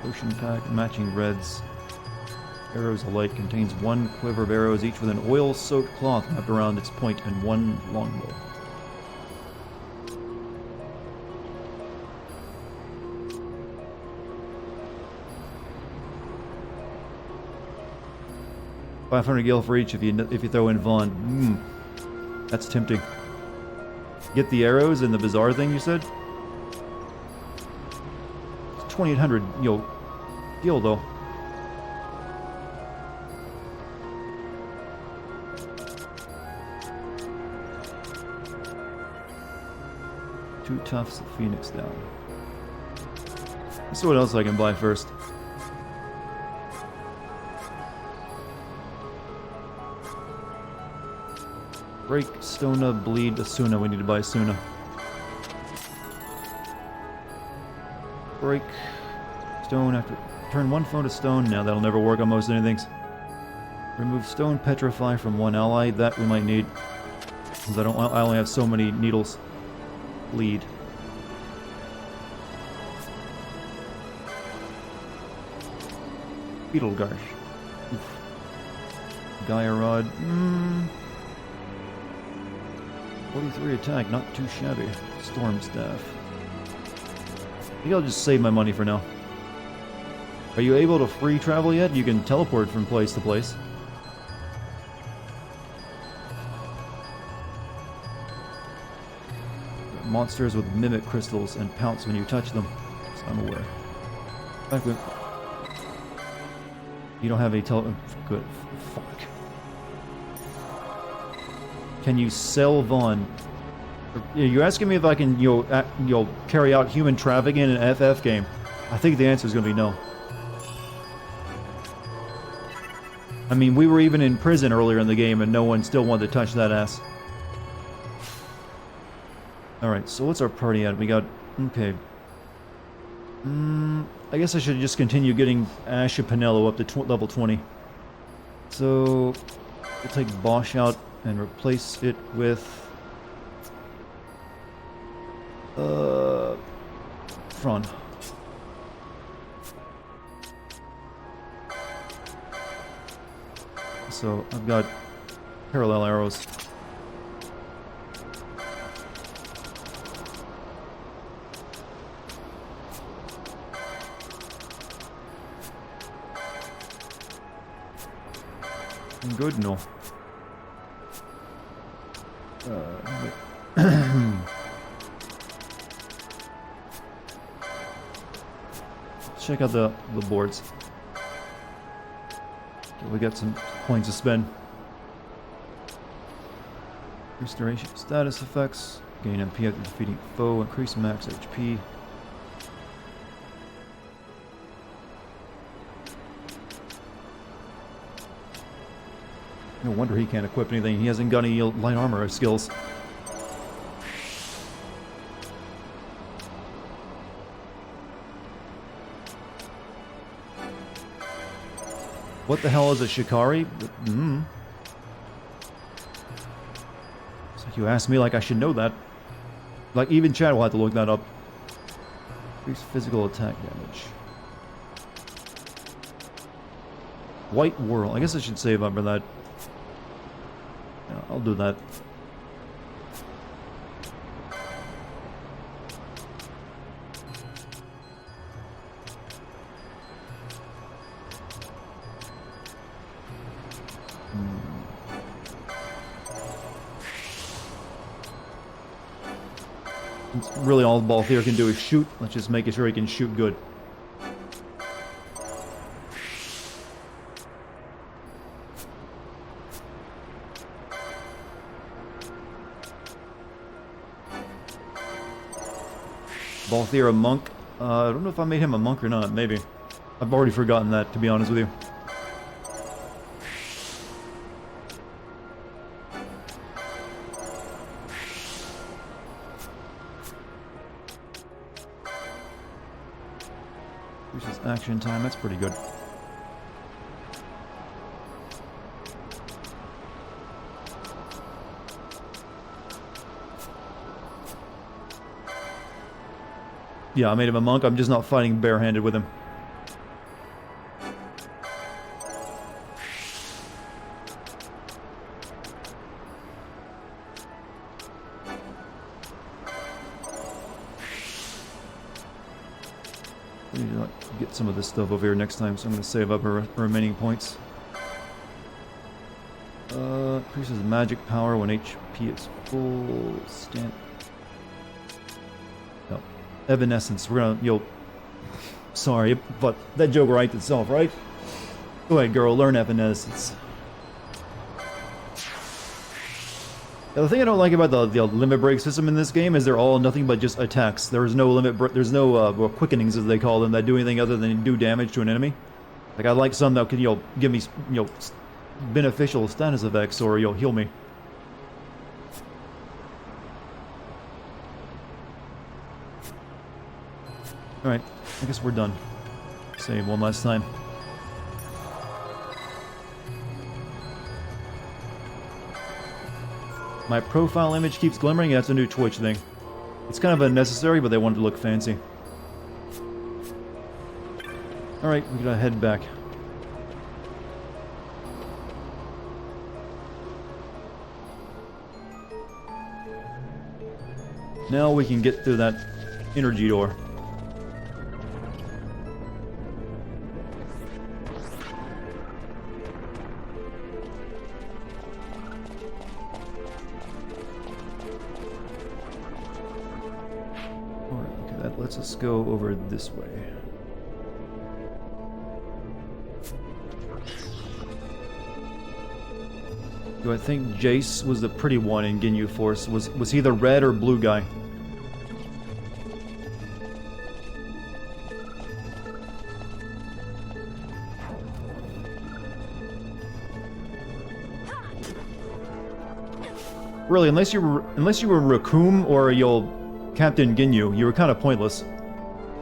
Ocean pack, matching reds. Arrows alike contains 1 quiver of arrows, each with an oil-soaked cloth wrapped around its point and 1 longbow. $500 gil for each if you throw in Vaughn. That's tempting. Get the arrows and the bizarre thing you said? 2,800 gil though. Two tufts of Phoenix down. Let's see what else I can buy first. Break, Stona, Bleed, Asuna. We need to buy Asuna. Break, Stone after... Turn 1 phone to Stone. Now that'll never work on most anything. Remove Stone, Petrify from 1 ally. That we might need. Because I only have so many needles. Bleed. Beetlegarsh. Oof. Gaia Rod. 43 attack, not too shabby. Storm Staff. I think I'll just save my money for now. Are you able to free travel yet? You can teleport from place to place. Monsters with mimic crystals and pounce when you touch them. So I'm aware. In fact, you don't have any good. Fuck. Can you sell Vaughn? You're asking me if I can, carry out human trafficking in an FF game. I think the answer is going to be no. I mean, we were even in prison earlier in the game and no one still wanted to touch that ass. Alright, so what's our party at? We got... Okay. I guess I should just continue getting Ash and Pinello up to level 20. So... we'll take Bosch out and replace it with... Fron. So, I've got parallel arrows. Good, no. Check out the boards. Okay, we got some coins to spend. Restoration status effects. Gain MP after defeating foe. Increase max HP. No wonder he can't equip anything. He hasn't got any light armor skills. What the hell is a Shikari? So you asked me like I should know that. Like, even Chad will have to look that up. Increase physical attack damage. White Whirl. I guess I should save up for that. Yeah, I'll do that. It's really all Balthier can do is shoot. Let's just make sure he can shoot good. Balthier a monk? I don't know if I made him a monk or not. Maybe. I've already forgotten that, to be honest with you. Increases action time. That's pretty good. Yeah, I made him a monk. I'm just not fighting barehanded with him. I need to get some of this stuff over here next time, so I'm going to save up our remaining points. Increases magic power when HP is full. No. Evanescence. We're gonna, sorry, but that joke writes itself, right? Go ahead, girl, learn Evanescence. Now, the thing I don't like about the limit break system in this game is they're all nothing but just attacks. There's no there's no quickenings, as they call them, that do anything other than do damage to an enemy. Like, I'd like some that could, give me, beneficial status effects, or, heal me. Alright, I guess we're done. Save one last time. My profile image keeps glimmering. That's a new Twitch thing. It's kind of unnecessary, but they wanted to look fancy. Alright, we gotta head back. Now we can get through that energy door. Let's just go over this way. Do I think Jace was the pretty one in Ginyu Force? Was he the red or blue guy? Really, unless you were Raccoon or Captain Ginyu, you were kind of pointless.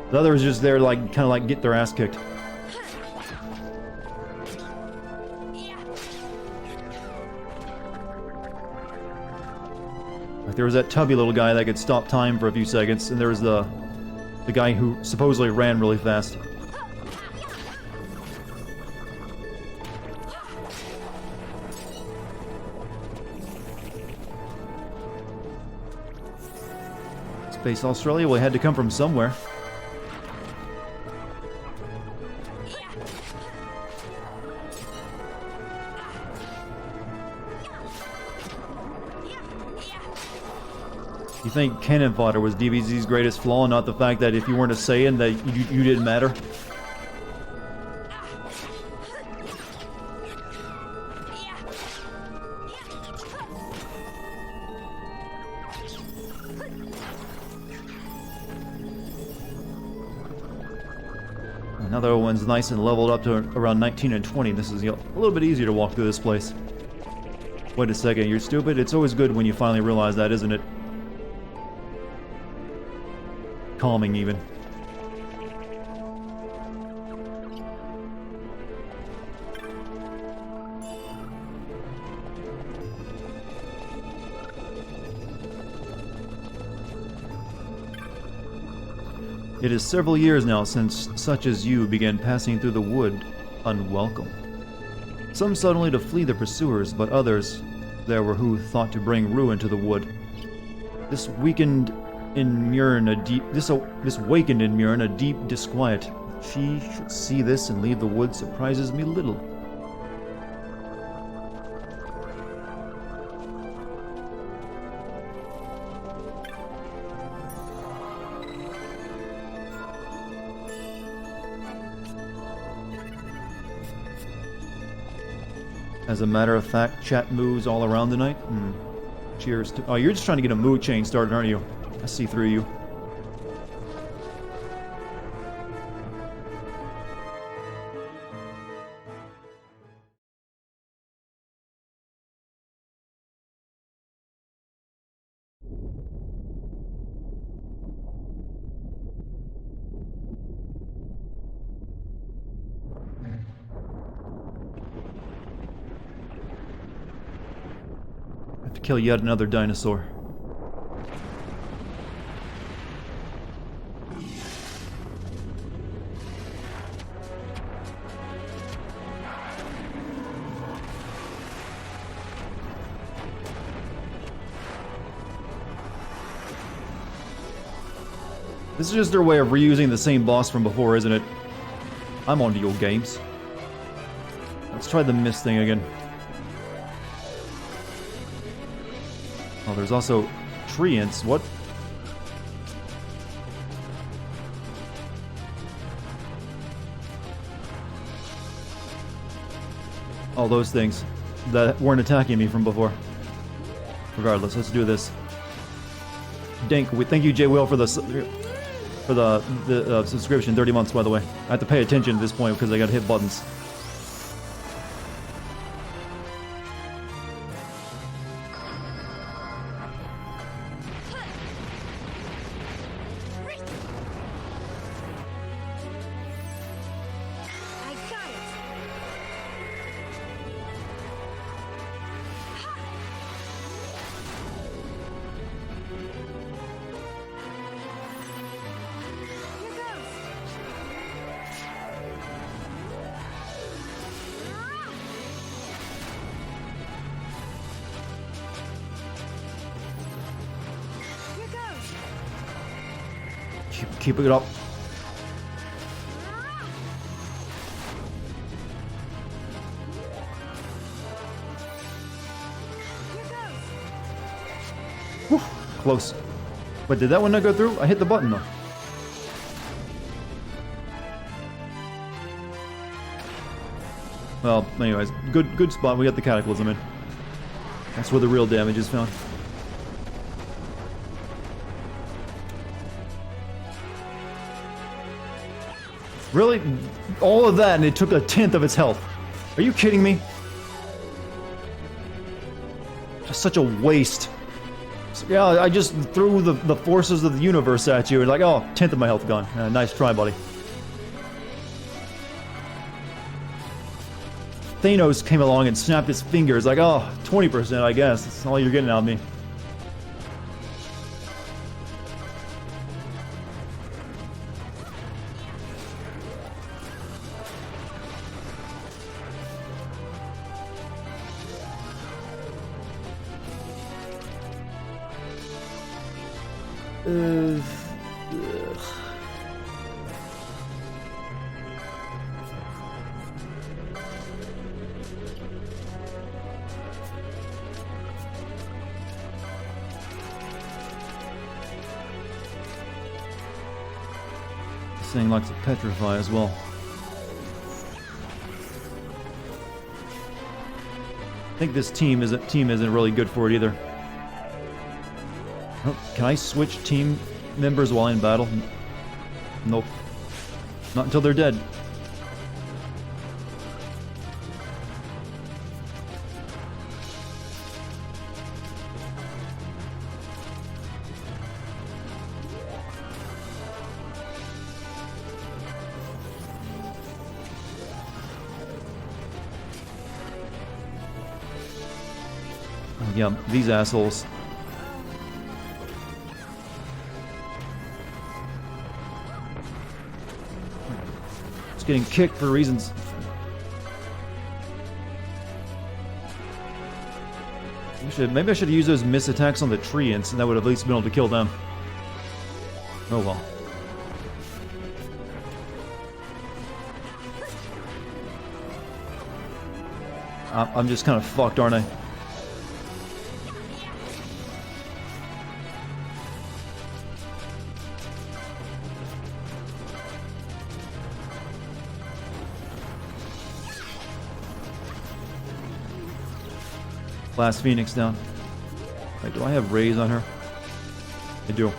The others was just there, kind of get their ass kicked. Like, there was that tubby little guy that could stop time for a few seconds, and there was the guy who supposedly ran really fast. Space Australia? Well, it had to come from somewhere. You think cannon fodder was DBZ's greatest flaw, not the fact that if you weren't a Saiyan that you didn't matter? Now that everyone's nice and leveled up to around 19 and 20, this is a little bit easier to walk through this place. Wait a second, you're stupid? It's always good when you finally realize that, isn't it? Calming, even. It is several years now since such as you began passing through the wood unwelcome. Some suddenly to flee the pursuers, but others there were who thought to bring ruin to the wood. This wakened in Murn a deep disquiet. She should see this and leave the wood surprises me little. As a matter of fact, chat moves all around tonight. Cheers to... Oh, you're just trying to get a mood change started, aren't you? I see through you. To kill yet another dinosaur. This is just their way of reusing the same boss from before, isn't it? I'm on to your games. Let's try the mist thing again. Oh, there's also treants. What? All those things that weren't attacking me from before. Regardless, let's do this. Thank you, Jay Will, for the subscription. 30 months, by the way. I have to pay attention at this point because I gotta hit buttons. Keep it up. Whew, close. But did that one not go through? I hit the button though. Well, anyways, good spot. We got the Cataclysm in. That's where the real damage is found. Really? All of that and it took 1/10 of its health. Are you kidding me? Just such a waste. So, yeah, I just threw the forces of the universe at you and like, oh, 1/10 of my health gone. Nice try, buddy. Thanos came along and snapped his fingers like, oh, 20%, I guess. That's all you're getting out of me. This thing likes to petrify as well. I think this team isn't really good for it either. Oh, can I switch team members while in battle? Nope. Not until they're dead. Yeah, these assholes. It's getting kicked for reasons. Maybe I should use those miss attacks on the treants, and that would have at least been able to kill them. Oh well. I'm just kind of fucked, aren't I? Last Phoenix down. Wait, do I have rays on her? I do.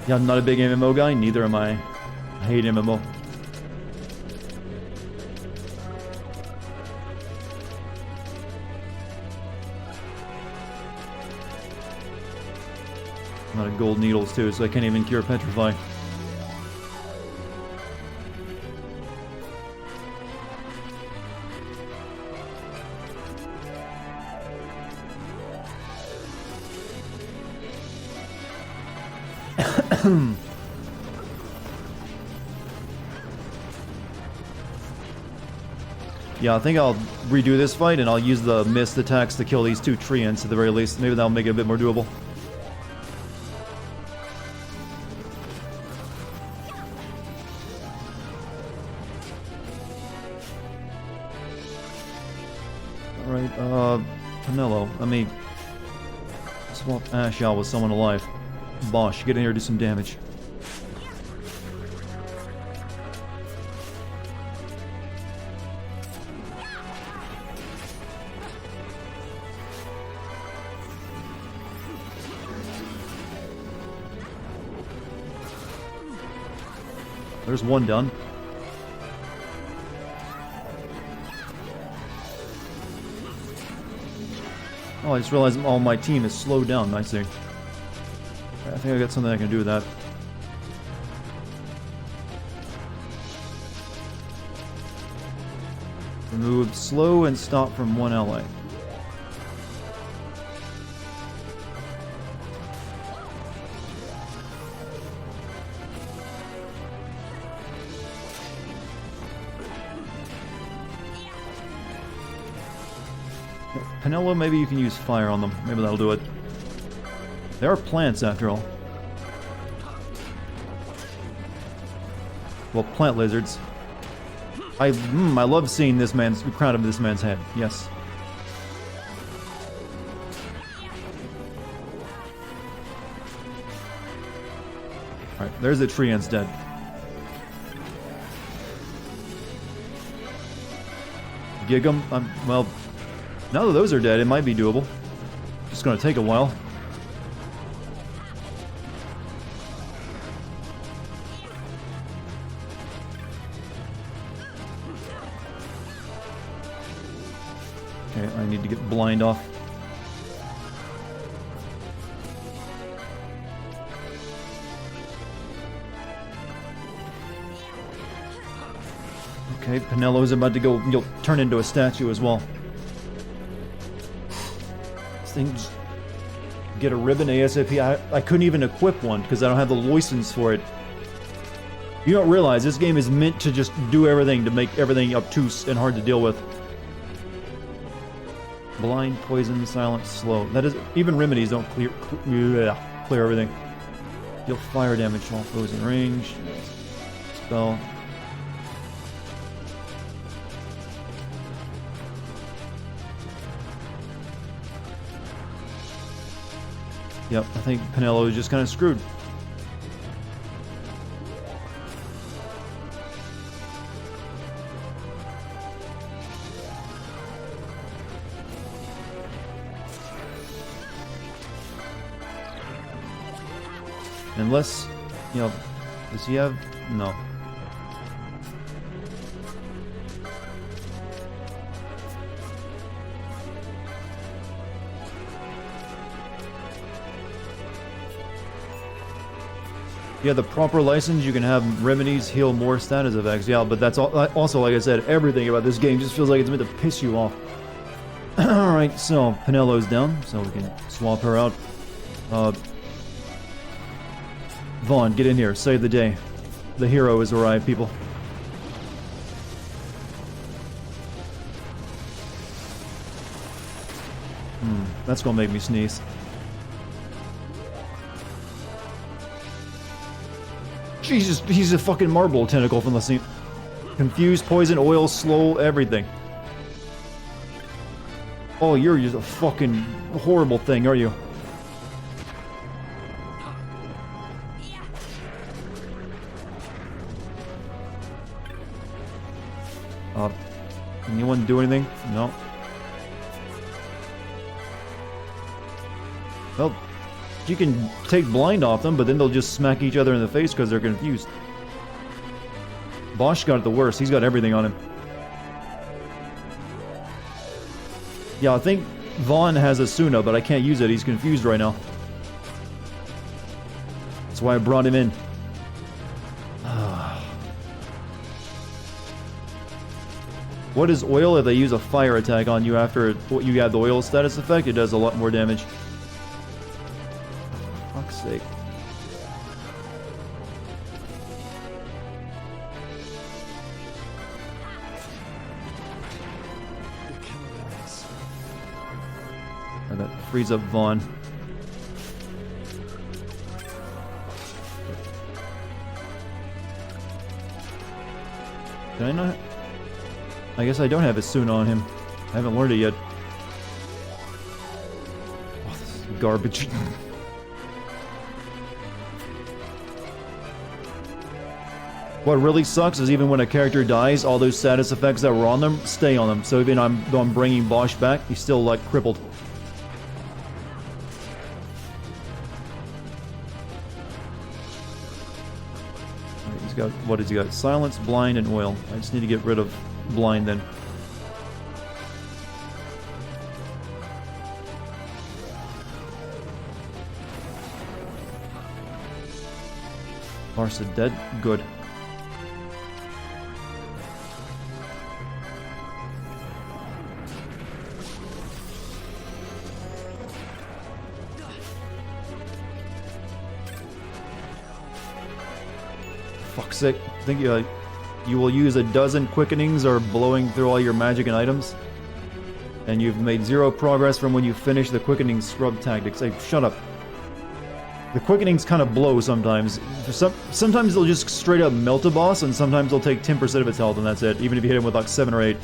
Yeah, I'm not a big MMO guy, neither am I. I hate MMO. I'm out of gold needles too, so I can't even cure Petrify. Yeah, I think I'll redo this fight and I'll use the missed attacks to kill these two treants at the very least. Maybe that'll make it a bit more doable. Alright, Penelo, let me swap Ash out with someone alive. Bosh, get in here and do some damage. There's one done. Oh, I just realized all my team is slowed down. I see. I think I got something I can do with that. Remove slow and stop from one ally. Penelo, maybe you can use fire on them. Maybe that'll do it. They are plants, after all. Well, plant lizards. I love seeing this man's the crown of this man's head. Yes. All right, there's the treants dead. Gig'em. Well. Now that those are dead, it might be doable. Just gonna take a while. Okay, I need to get blind off. Okay, Penelo's about to go, you'll turn into a statue as well. Just get a ribbon ASAP. I couldn't even equip one because I don't have the license for it. You don't realize this game is meant to just do everything to make everything obtuse and hard to deal with. Blind, poison, silent, slow. That is, even remedies don't clear everything. Deal fire damage to all foes in range. Spell. Yep, I think Penelo is just kind of screwed. Unless, you know, does he have... No. Yeah, the proper license, you can have remedies heal more status effects. Yeah, but that's also, like I said, everything about this game just feels like it's meant to piss you off. Alright, so Penelo's down, so we can swap her out. Vaughn, get in here, save the day. The hero has arrived, people. That's gonna make me sneeze. Jesus, he's a fucking marble tentacle from the scene. Confused, poison, oil, slow, everything. Oh, you're just a fucking horrible thing, are you? Anyone do anything? No. Well, you can take blind off them, but then they'll just smack each other in the face because they're confused. Bosch got it the worst. He's got everything on him. Yeah, I think Vaughn has Asuna, but I can't use it. He's confused right now. That's why I brought him in. What is oil? If they use a fire attack on you after you add the oil status effect, it does a lot more damage. For fuck's sake. And that frees up Vaughn. Did I not? I guess I don't have Asuna on him. I haven't learned it yet. Oh, this is garbage. What really sucks is even when a character dies, all those status effects that were on them stay on them. So even though I'm bringing Bosch back, he's still like crippled. He's got, what has he got? Silence, blind, and oil. I just need to get rid of blind then. Larsa dead? Good. Fuck's sake. I think you will use 12 quickenings or blowing through all your magic and items. And you've made 0 progress from when you finish the quickening scrub tactics. Hey, shut up. The quickenings kind of blow sometimes. Sometimes they'll just straight up melt a boss, and sometimes they'll take 10% of its health, and that's it. Even if you hit him with like 7 or 8.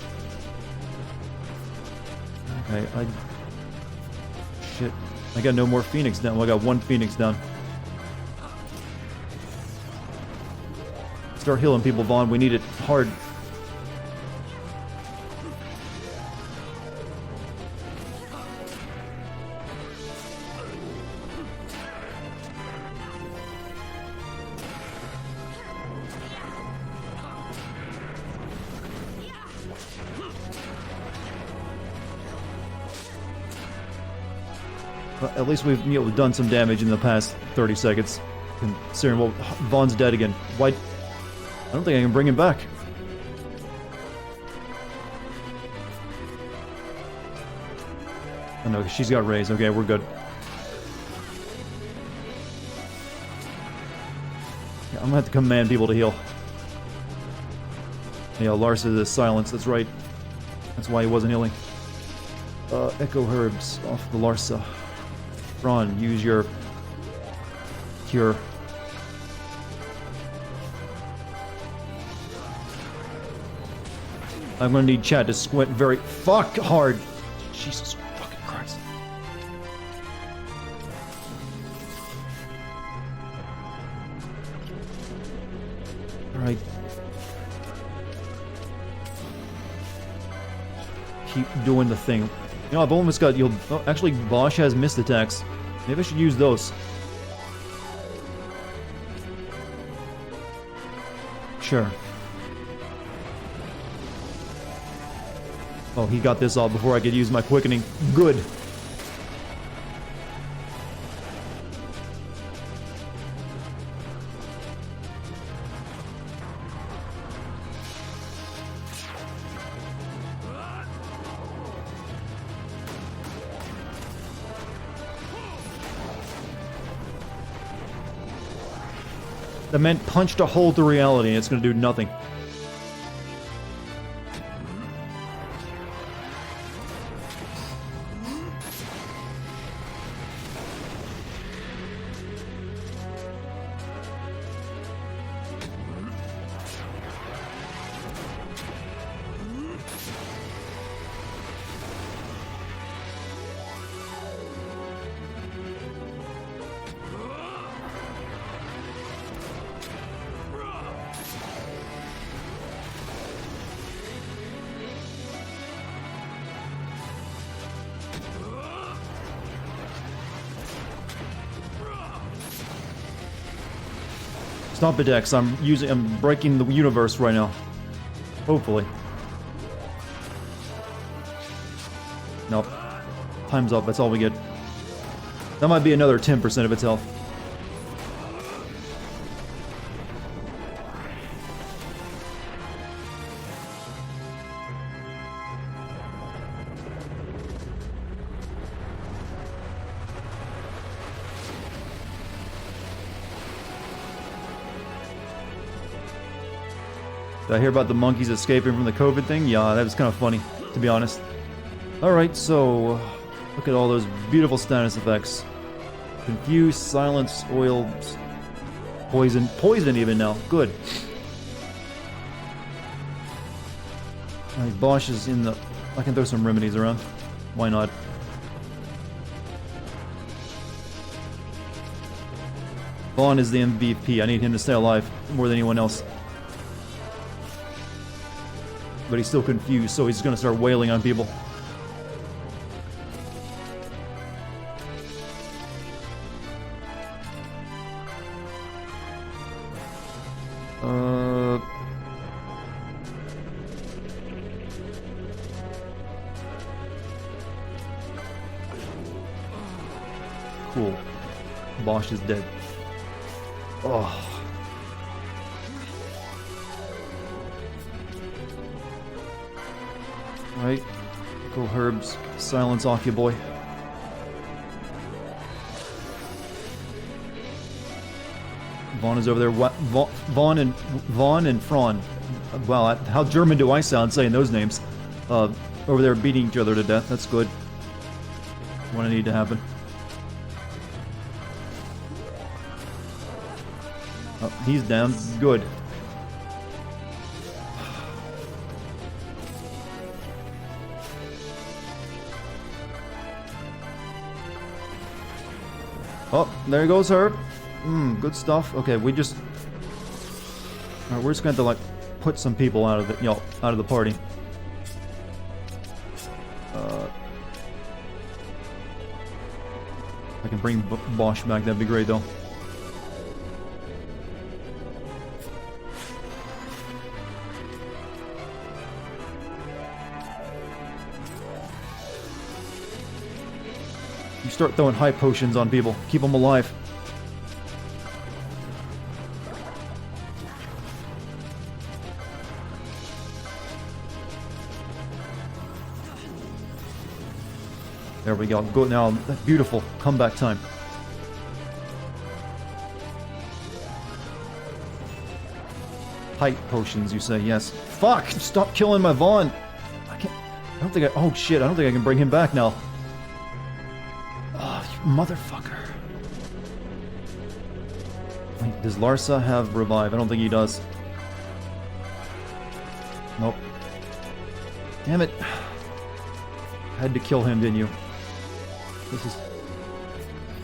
Okay, shit. I got no more Phoenix down. Well, I got 1 Phoenix down. Start healing people, Vaughn. We need it hard. At least we've done some damage in the past 30 seconds. Considering, well, Vaughn's dead again. Why? I don't think I can bring him back. Oh no, she's got rays. Okay, we're good. Yeah, I'm gonna have to command people to heal. Yeah, Larsa is silence, that's right. That's why he wasn't healing. Echo herbs off the Larsa. Ron, use your cure. I'm gonna need chat to squint very fuck hard. Jesus fucking Christ. Alright. Keep doing the thing. You know, I've almost got you. Oh, actually, Bosch has missed attacks. Maybe I should use those. Sure. Oh, he got this off before I could use my quickening. Good. That meant punched a hole through reality and it's gonna do nothing. Stop it, Dex. I'm breaking the universe right now. Hopefully. Nope. Time's up. That's all we get. That might be another 10% of its health. Did I hear about the monkeys escaping from the COVID thing? Yeah, that was kind of funny, to be honest. Alright, so... look at all those beautiful status effects. Confuse, silence, oil... poison. Poison even now. Good. Alright, Bosch is in the... I can throw some remedies around. Why not? Vaughn is the MVP. I need him to stay alive more than anyone else. But he's still confused, so he's gonna start wailing on people. Cool. Bosch is dead. Oh. Right. Go herbs. Silence off you, boy. Vaughn is over there. What? Vaughn and Fraun. Wow, how German do I sound saying those names? Over there beating each other to death. That's good. What I need to happen. Oh, he's down. Good. Oh, there goes her. Good stuff. Okay, we just... Alright, we're just going to like put some people out of the, out of the party. I can bring Bosch back, that'd be great though. You start throwing high potions on people. Keep them alive. There we go. Go now. Beautiful. Comeback time. Height potions, you say? Yes. Fuck! Stop killing my Vaughn! I can't... I don't think I... Oh shit, I don't think I can bring him back now. Oh, you motherfucker. Wait, does Larsa have revive? I don't think he does. Nope. Damn it. Had to kill him, didn't you? This is...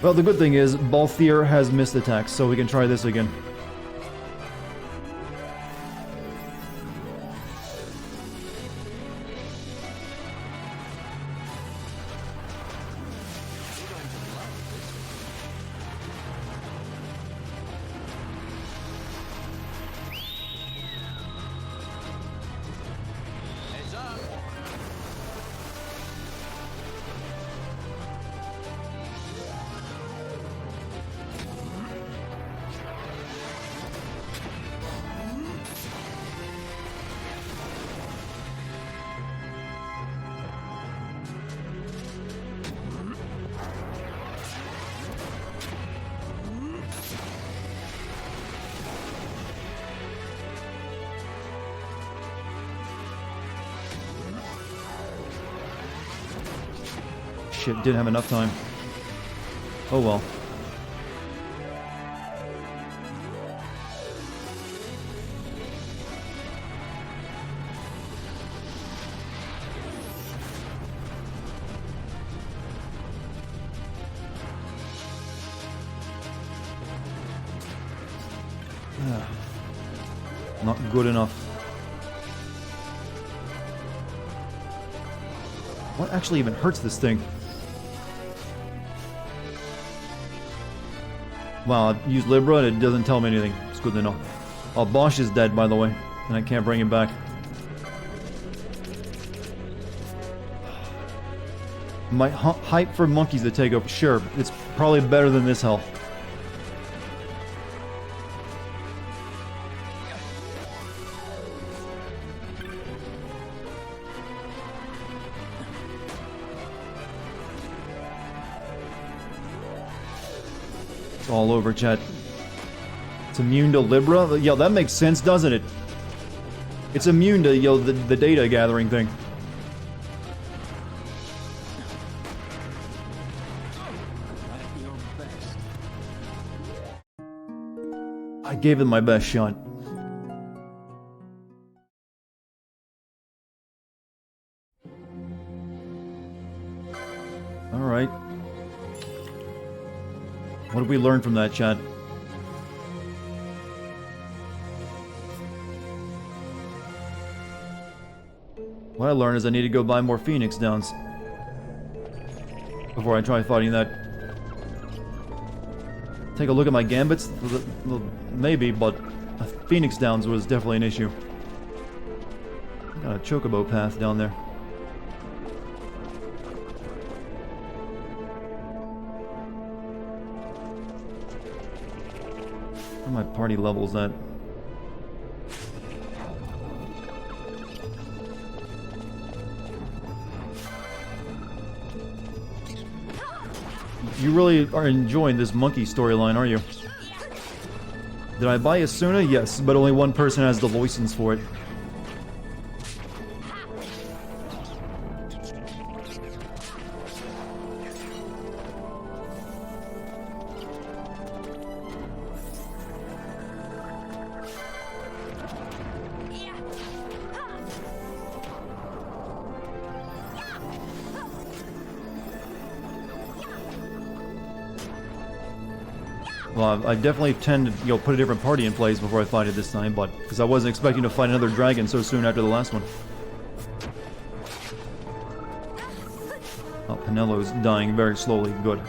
Well, the good thing is, Balthier has missed attacks, so we can try this again. Shit, didn't have enough time. Oh well. Not good enough. What actually even hurts this thing? Wow, I used Libra and it doesn't tell me anything. It's good to know. Oh, Bosch is dead, by the way, and I can't bring him back. My hype for monkeys to take over. Sure, it's probably better than this hell. All over, chat. It's immune to Libra? Yo, that makes sense, doesn't it? It's immune to, yo, the data gathering thing. I gave it my best shot. Alright. What did we learn from that, chat? What I learned is I need to go buy more Phoenix Downs before I try fighting that. Take a look at my gambits? Maybe, but Phoenix Downs was definitely an issue. Got a chocobo path down there. Where are my party levels at? You really are enjoying this monkey storyline, are you? Did I buy Asuna? Yes, but only one person has the license for it. Well, I definitely tend to, you know, put a different party in place before I fight it this time, but because I wasn't expecting to fight another dragon so soon after the last one. Oh, Penelo's dying very slowly. Good.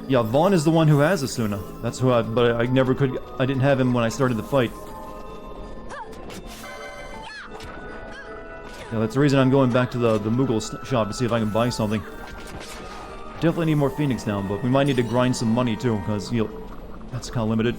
Yeah, Vaughn is the one who has Asuna. That's who but I never could, I didn't have him when I started the fight. Yeah, that's the reason I'm going back to the Moogle shop to see if I can buy something. Definitely need more Phoenix down, but we might need to grind some money too, because, you know, that's kind of limited.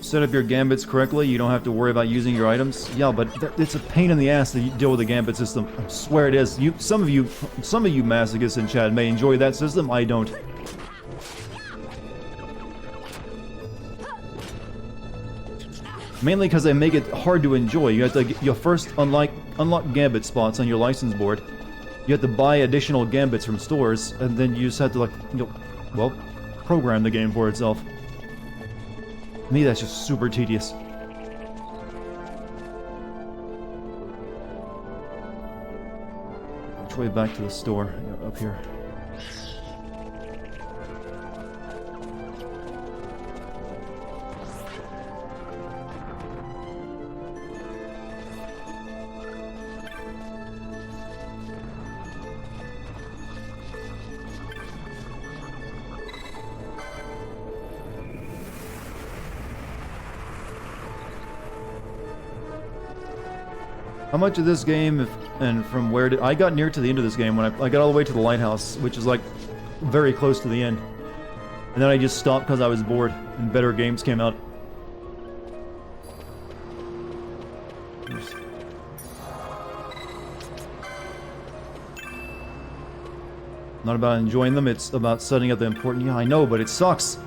Set up your gambits correctly, you don't have to worry about using your items. Yeah, but it's a pain in the ass to deal with the gambit system. I swear it is. Some of you masochists in chat may enjoy that system, I don't. Mainly because they make it hard to enjoy. You have to first unlock gambit spots on your license board. You have to buy additional gambits from stores, and then you just have to, like, you know, well, program the game for itself. To me, that's just super tedious. Which way back to the store? Yeah, up here. How much of this game, and from where did... I got near to the end of this game when I got all the way to the lighthouse, which is like very close to the end. And then I just stopped because I was bored and better games came out. Not about enjoying them, it's about setting up the important... Yeah, I know, but it sucks.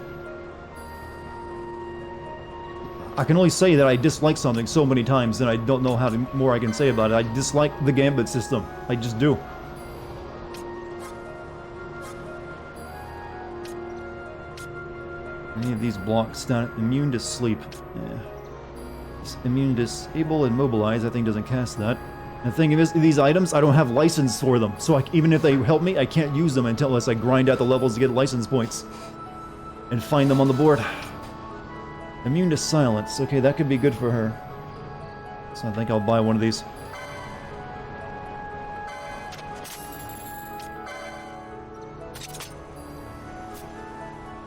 I can only say that I dislike something so many times, and I don't know how more I can say about it. I dislike the gambit system. I just do. Any of these blocks stand immune to sleep. Yeah. Immune, disable, and mobilize, I think doesn't cast that. And the thing is, these items, I don't have license for them. So even if they help me, I can't use them unless I grind out the levels to get license points. And find them on the board. Immune to silence. Okay, that could be good for her. So I think I'll buy one of these.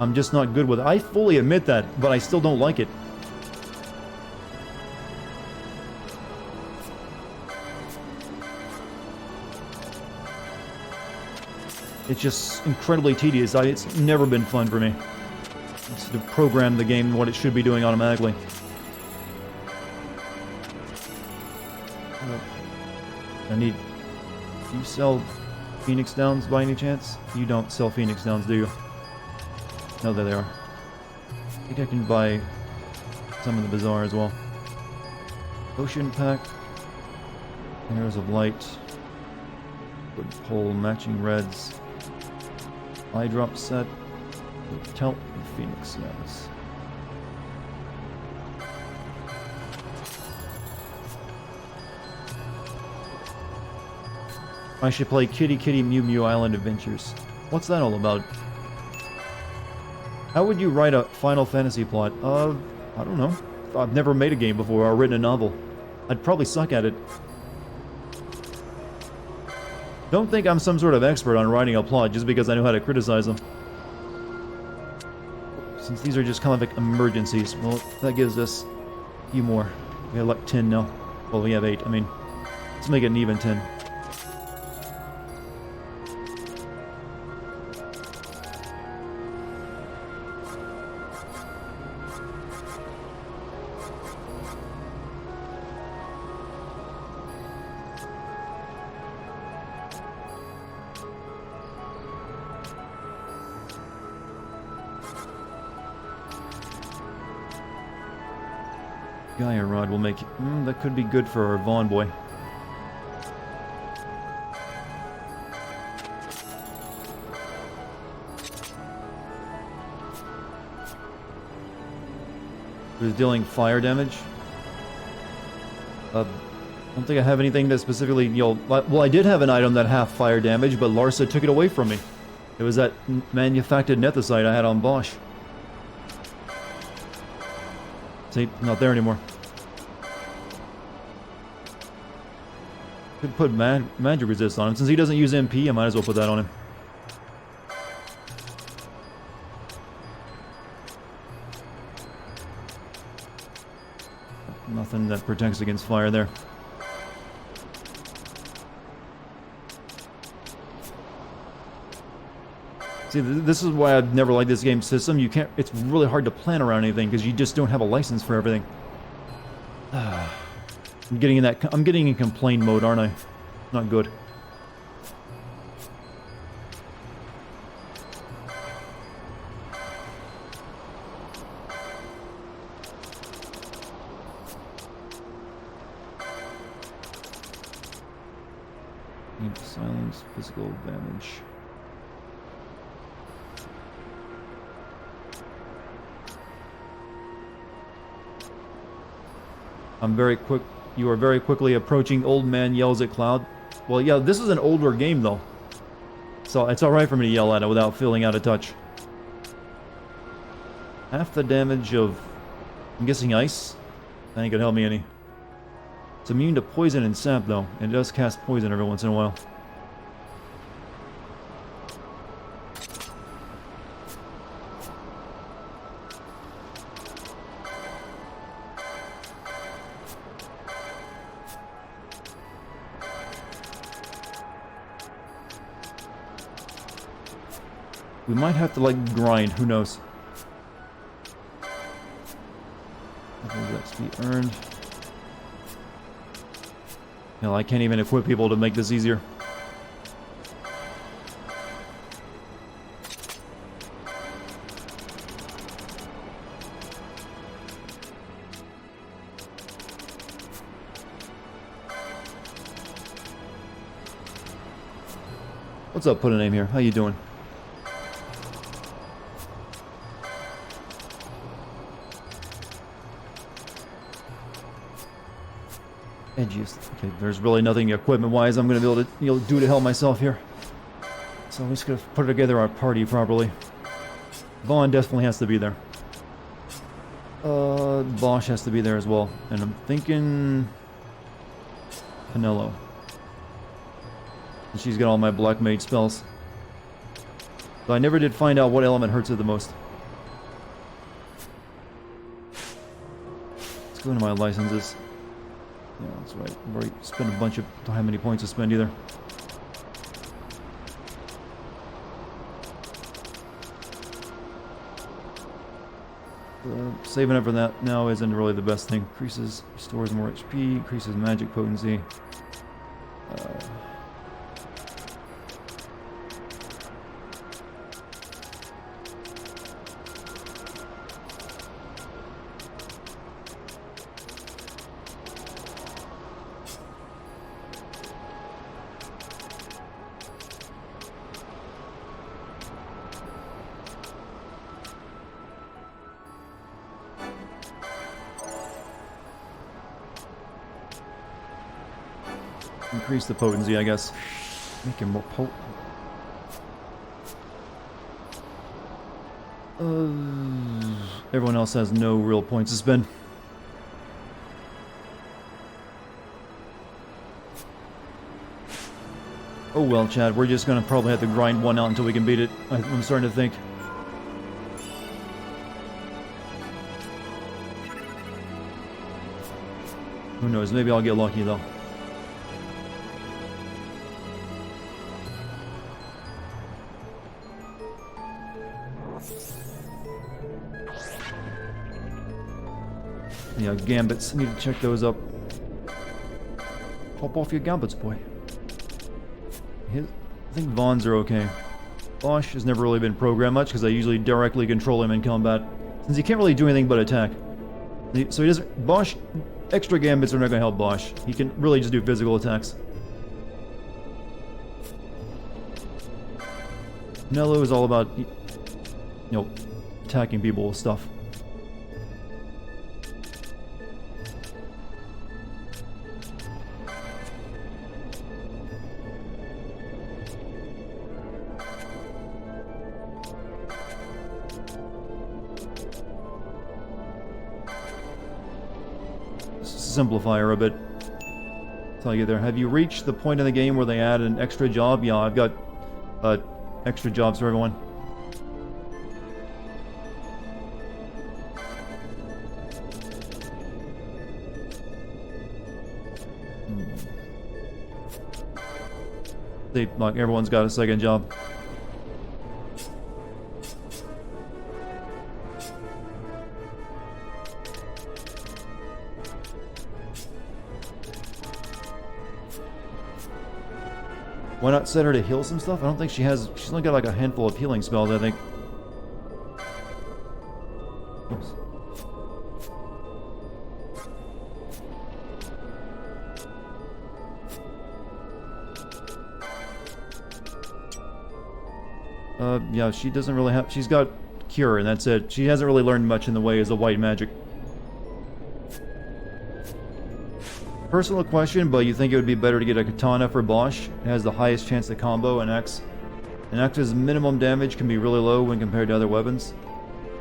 I'm just not good with it. I fully admit that, but I still don't like it. It's just incredibly tedious. It's never been fun for me. It's to program the game what it should be doing automatically. I need... Do you sell Phoenix Downs by any chance? You don't sell Phoenix Downs, do you? No, there they are. I think I can buy some in the bazaar as well. Ocean Pack. Arrows of Light. Wood pole, matching reds. Eye drop set. Telt and Phoenix Downs. I should play Kitty Kitty Mew Mew Island Adventures. What's that all about? How would you write a Final Fantasy plot? I don't know. I've never made a game before or written a novel. I'd probably suck at it. Don't think I'm some sort of expert on writing a plot just because I know how to criticize them. Since these are just kind of like emergencies, well, that gives us a few more. We have like 10 now. Well, we have 8. I mean, let's make it an even 10. Gaia Rod will make... that could be good for our Vaughn boy. Who's dealing fire damage? I don't think I have anything that specifically, well, I did have an item that half fire damage, but Larsa took it away from me. It was that manufactured nethicite I had on Bosch. See, not there anymore. Could put magic resist on him. Since he doesn't use MP, I might as well put that on him. Nothing that protects against fire there. See, this is why I've never liked this game system. You can't. It's really hard to plan around anything because you just don't have a license for everything. I'm getting in that. I'm getting in complain mode, aren't I? Not good. Silence, physical damage. I'm very quick. You are very quickly approaching. Old man yells at Cloud. Well, yeah, this is an older game though, so it's all right for me to yell at it without feeling out of touch. Half the damage of, I'm guessing ice. I think it help me any. It's immune to poison and sap though, and it does cast poison every once in a while. We might have to, like, grind. Who knows? XP earned. Hell, I can't even equip people to make this easier. What's up, put a name here? How you doing? Edgiest. Okay, there's really nothing equipment-wise I'm gonna be able to do to help myself here. So I'm just gonna put together our party properly. Vaughn definitely has to be there. Bosch has to be there as well. And I'm thinking Pinello. And she's got all my black mage spells. But I never did find out what element hurts it the most. Let's go into my licenses. Yeah, that's right. I've already spent a bunch of... don't have many points to spend either. Saving up for that now isn't really the best thing. Increases, restores more HP, increases magic potency. Increase the potency, I guess. Make him more potent. Everyone else has no real points to spend. Oh well, Chad, we're just gonna probably have to grind one out until we can beat it. I'm starting to think. Who knows, maybe I'll get lucky though. Yeah, gambits. Need to check those up. Pop off your gambits, boy. I think Vaughn's are okay. Bosch has never really been programmed much because I usually directly control him in combat. Since he can't really do anything but attack. So he doesn't... Bosch... Extra gambits are not going to help Bosch. He can really just do physical attacks. Nello is all about... you know, attacking people with stuff. Simplify her a bit. Tell you there. Have you reached the point in the game where they add an extra job? Yeah, I've got extra jobs for everyone. See, like everyone's got a second job. Why not set her to heal some stuff? I don't think she has... She's only got like a handful of healing spells, I think. Oops. Yeah, she doesn't really have... She's got Cure, and that's it. She hasn't really learned much in the way as a white magic. Personal question, but you think it would be better to get a katana for Bosch? It has the highest chance to combo an X. An X's minimum damage can be really low when compared to other weapons.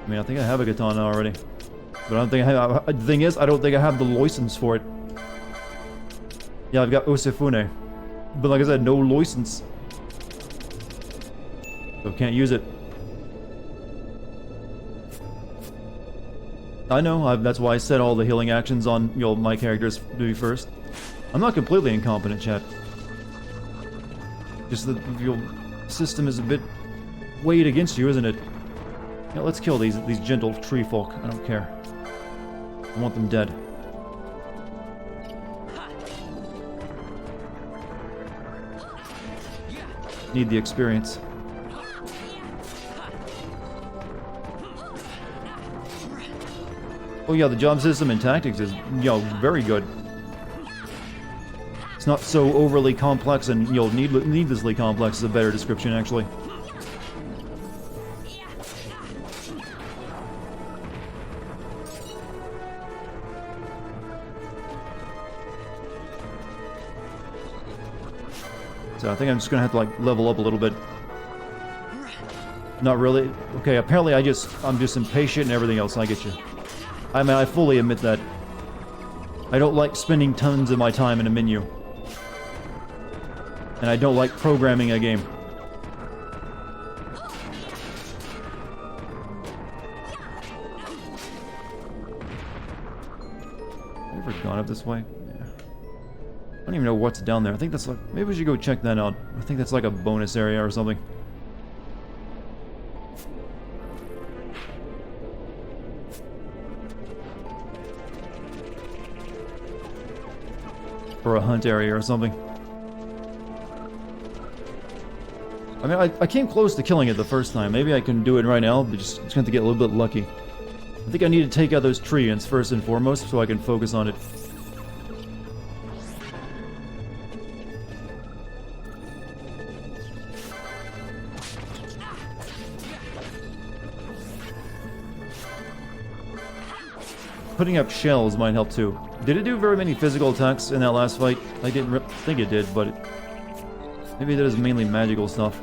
I mean, I think I have a katana already. But I don't think I have... The thing is, I don't think I have the license for it. Yeah, I've got Osefune. But like I said, no license. So can't use it. I know, that's why I set all the healing actions on, you know, my characters to be first. I'm not completely incompetent, chat. Just that your system is a bit weighed against you, isn't it? Yeah, let's kill these gentle tree folk. I don't care. I want them dead. Need the experience. Oh yeah, the job system and tactics is, you know, very good. It's not so overly complex and, you know, needlessly complex is a better description, actually. So I think I'm just gonna have to, like, level up a little bit. Not really. Okay, apparently I'm just impatient and everything else. I get you. I mean, I fully admit that. I don't like spending tons of my time in a menu. And I don't like programming a game. Have you ever gone up this way? Yeah. I don't even know what's down there. I think that's like... Maybe we should go check that out. I think that's like a bonus area or something. Or a hunt area or something. I mean, I came close to killing it the first time. Maybe I can do it right now, but just have to get a little bit lucky. I think I need to take out those treants first and foremost so I can focus on it. Putting up shells might help too. Did it do very many physical attacks in that last fight? I didn't think it did, but maybe that is mainly magical stuff.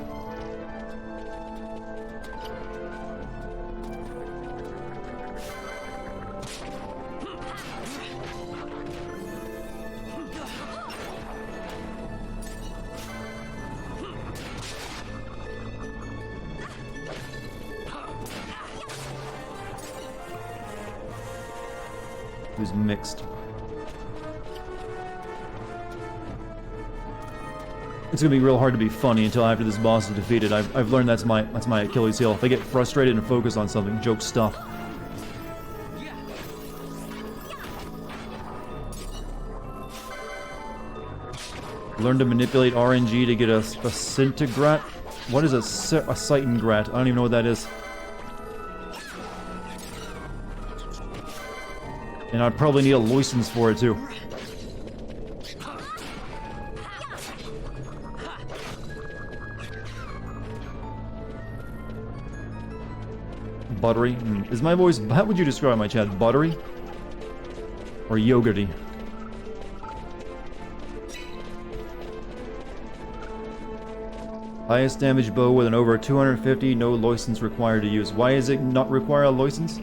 It was mixed. It's gonna be real hard to be funny until after this boss is defeated. I've learned that's my Achilles heel. If I get frustrated and focus on something, jokes stop. Learn to manipulate RNG to get a centigrade. What is a citengrat? I don't even know what that is. And I'd probably need a license for it too. Buttery? Is my voice... How would you describe my chat? Buttery? Or yogurty? Highest damage bow with an over 250, no license required to use. Why is it not require a license?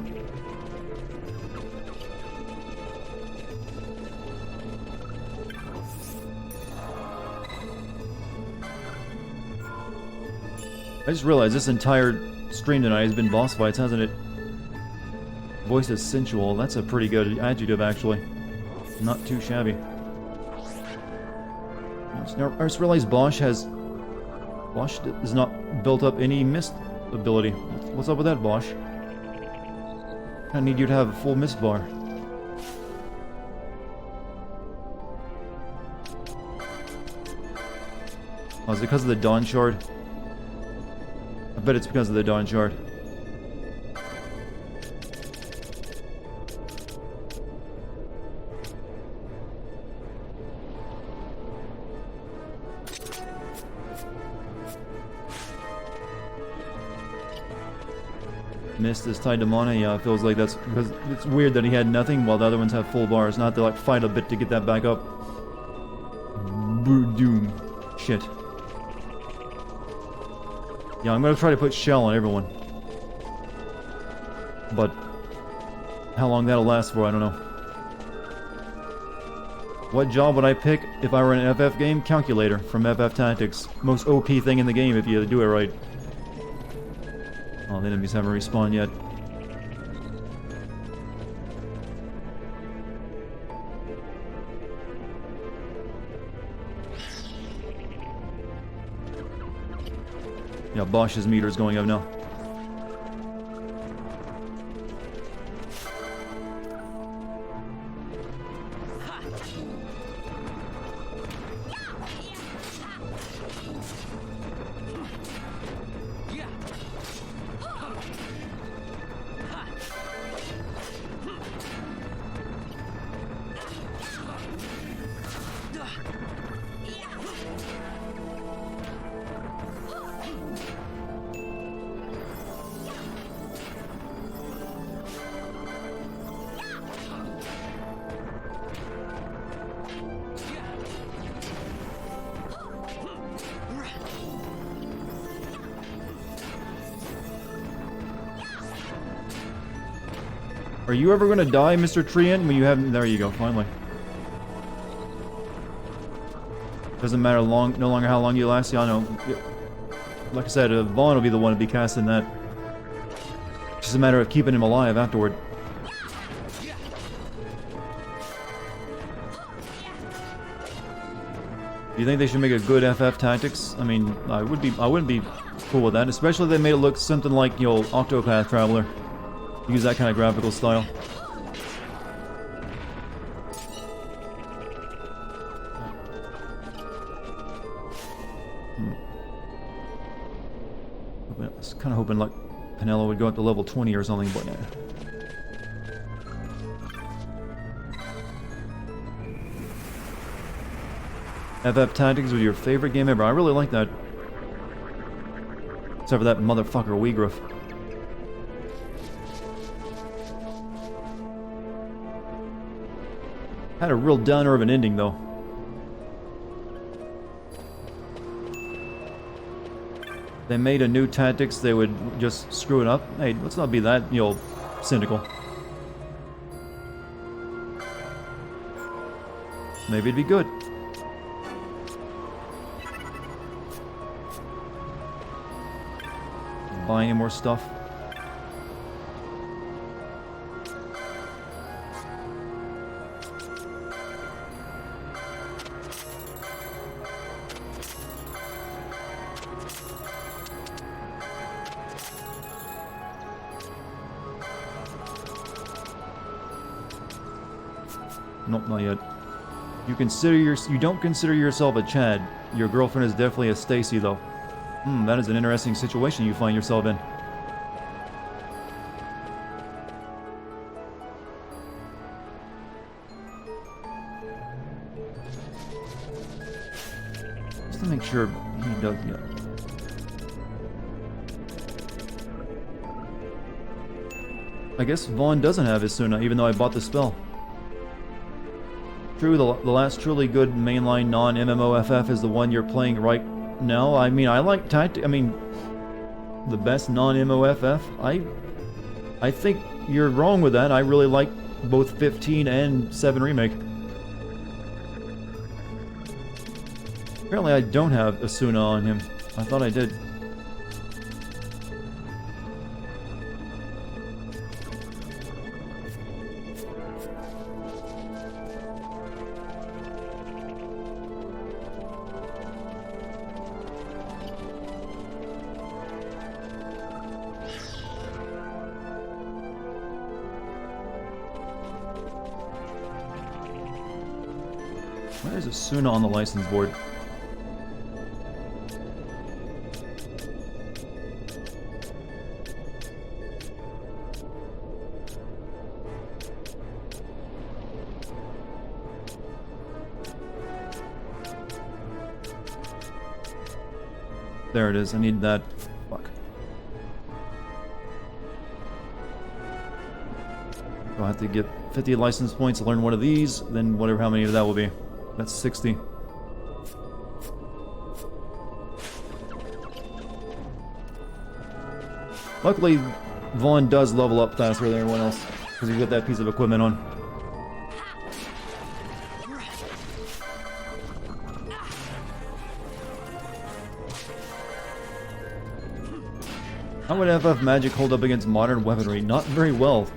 I just realized this entire stream tonight has been boss fights, hasn't it? Voice is sensual. That's a pretty good adjective, actually. Not too shabby. I just realized Bosch has not built up any mist ability. What's up with that, Bosch? I need you to have a full mist bar. Oh, is it because of the Dawn Shard? I bet it's because of the Dawn Shard. Mist is tied to mana. Yeah, it feels like that's because it's weird that he had nothing while the other ones have full bars. Not to like fight a bit to get that back up. Doom. Shit. Yeah, I'm gonna try to put shell on everyone. But how long that'll last for, I don't know. What job would I pick if I were in an FF game? Calculator from FF Tactics. Most OP thing in the game if you do it right. Oh, the enemies haven't respawned yet. Yeah, Bosch's meter is going up now. Are you ever gonna die, Mr. Treant? When you have... There you go, finally. Doesn't matter no longer how long you last. Yeah, I know. Like I said, Vaughn will be the one to be casting that. It's just a matter of keeping him alive afterward. Do you think they should make a good FF Tactics? I mean, I wouldn't be cool with that, especially if they made it look something like, you know, Octopath Traveler. Use that kind of graphical style. I was kind of hoping like Penelo would go up to level 20 or something, but yeah. FF Tactics was your favorite game ever. I really like that. Except for that motherfucker Weegriff. Had a real downer of an ending though. They made a new tactics, they would just screw it up. Hey, let's not be that, you know, cynical. Maybe it'd be good. Buying more stuff. Nope, not yet. You don't consider yourself a Chad. Your girlfriend is definitely a Stacy, though. That is an interesting situation you find yourself in. Just to make sure he does. Yeah. I guess Vaughn doesn't have his Suna, even though I bought the spell. True, the last truly good mainline non-MMOFF is the one you're playing right now. I mean, I like the best non-MMOFF. I think you're wrong with that. I really like both 15 and 7 Remake. Apparently I don't have Asuna on him. I thought I did. Why is Asuna on the license board? There it is. I need that. Fuck. I'll have to get 50 license points to learn one of these, then whatever how many of that will be. That's 60. Luckily, Vaughn does level up faster than everyone else, because he's got that piece of equipment on. How would FF Magic hold up against modern weaponry? Not very well.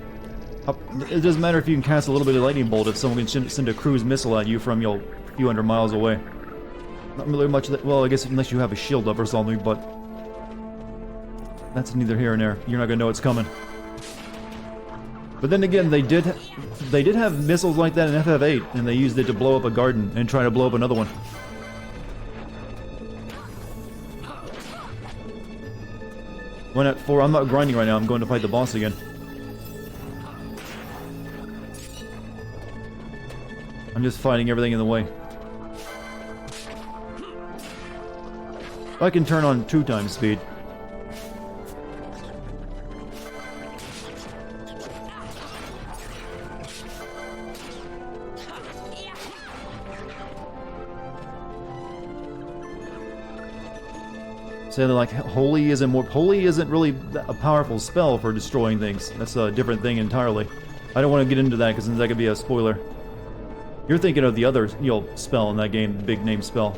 It doesn't matter if you can cast a little bit of lightning bolt if someone can send a cruise missile at you from, you know, a few hundred miles away. Not really much that, well, I guess unless you have a shield up or something, but that's neither here nor there. You're not gonna know it's coming. But then again, they did have missiles like that in FF8, and they used it to blow up a garden and try to blow up another one. When at 4, I'm not grinding right now, I'm going to fight the boss again. I'm just fighting everything in the way. I can turn on 2 times speed. Say that like Holy isn't really a powerful spell for destroying things. That's a different thing entirely. I don't want to get into that because that could be a spoiler. You're thinking of the other, spell in that game, the big name spell.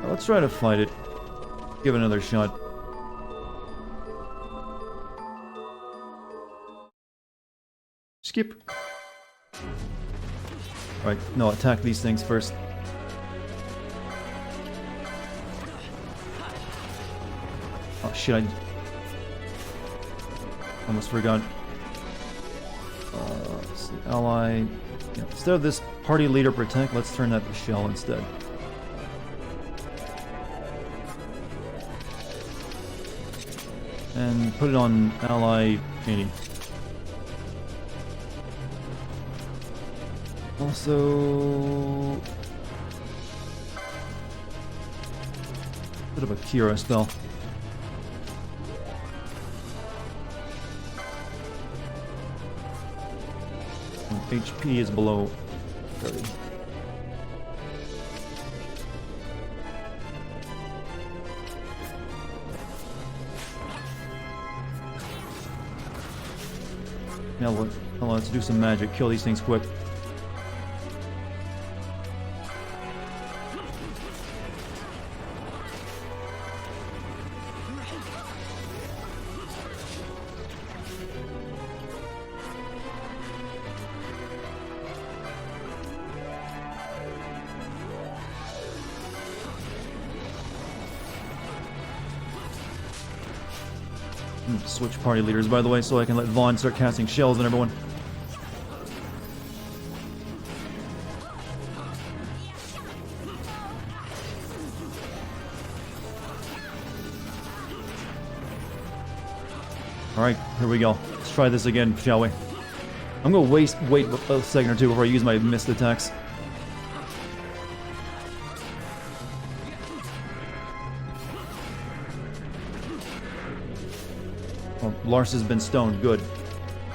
Let's try to fight it. Give it another shot. Skip. Alright, no, attack these things first. Oh shit, I almost forgot. Let's see, ally. Yeah, instead of this party leader protect, let's turn that to shell instead. And put it on ally painting. Also, bit of a Kira spell. And HP is below 30. Now let's do some magic. Kill these things quick. Switch party leaders, by the way, so I can let Vaughn start casting shells on everyone. Alright, here we go. Let's try this again, shall we? I'm gonna wait a second or two before I use my missed attacks. Oh, Lars has been stoned. Good.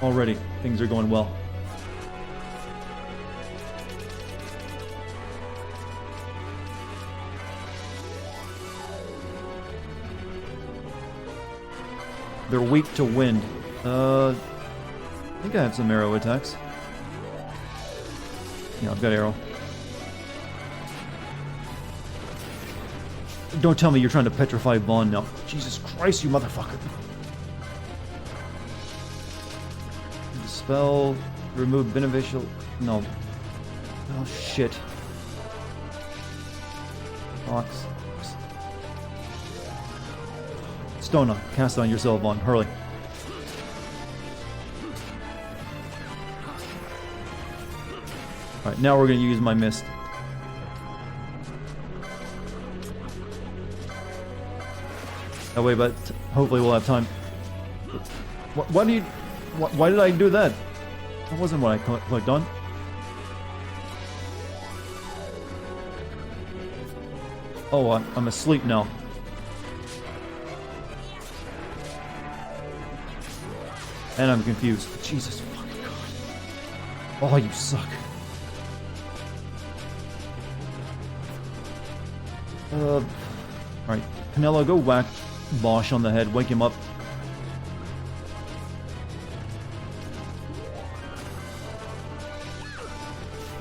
Already, things are going well. They're weak to wind. I think I have some arrow attacks. Yeah, I've got arrow. Don't tell me you're trying to petrify Vaughn now. Jesus Christ, you motherfucker. Spell, remove beneficial, no. Oh shit. Box. Stone on, cast on yourself on, hurry. Alright, now we're gonna use my mist. That way, but hopefully we'll have time. Why do you... Why did I do that? That wasn't what I clicked on. Oh, I'm asleep now. And I'm confused. Jesus fucking God. Oh, you suck. Alright. Canelo, go whack Bosch on the head. Wake him up.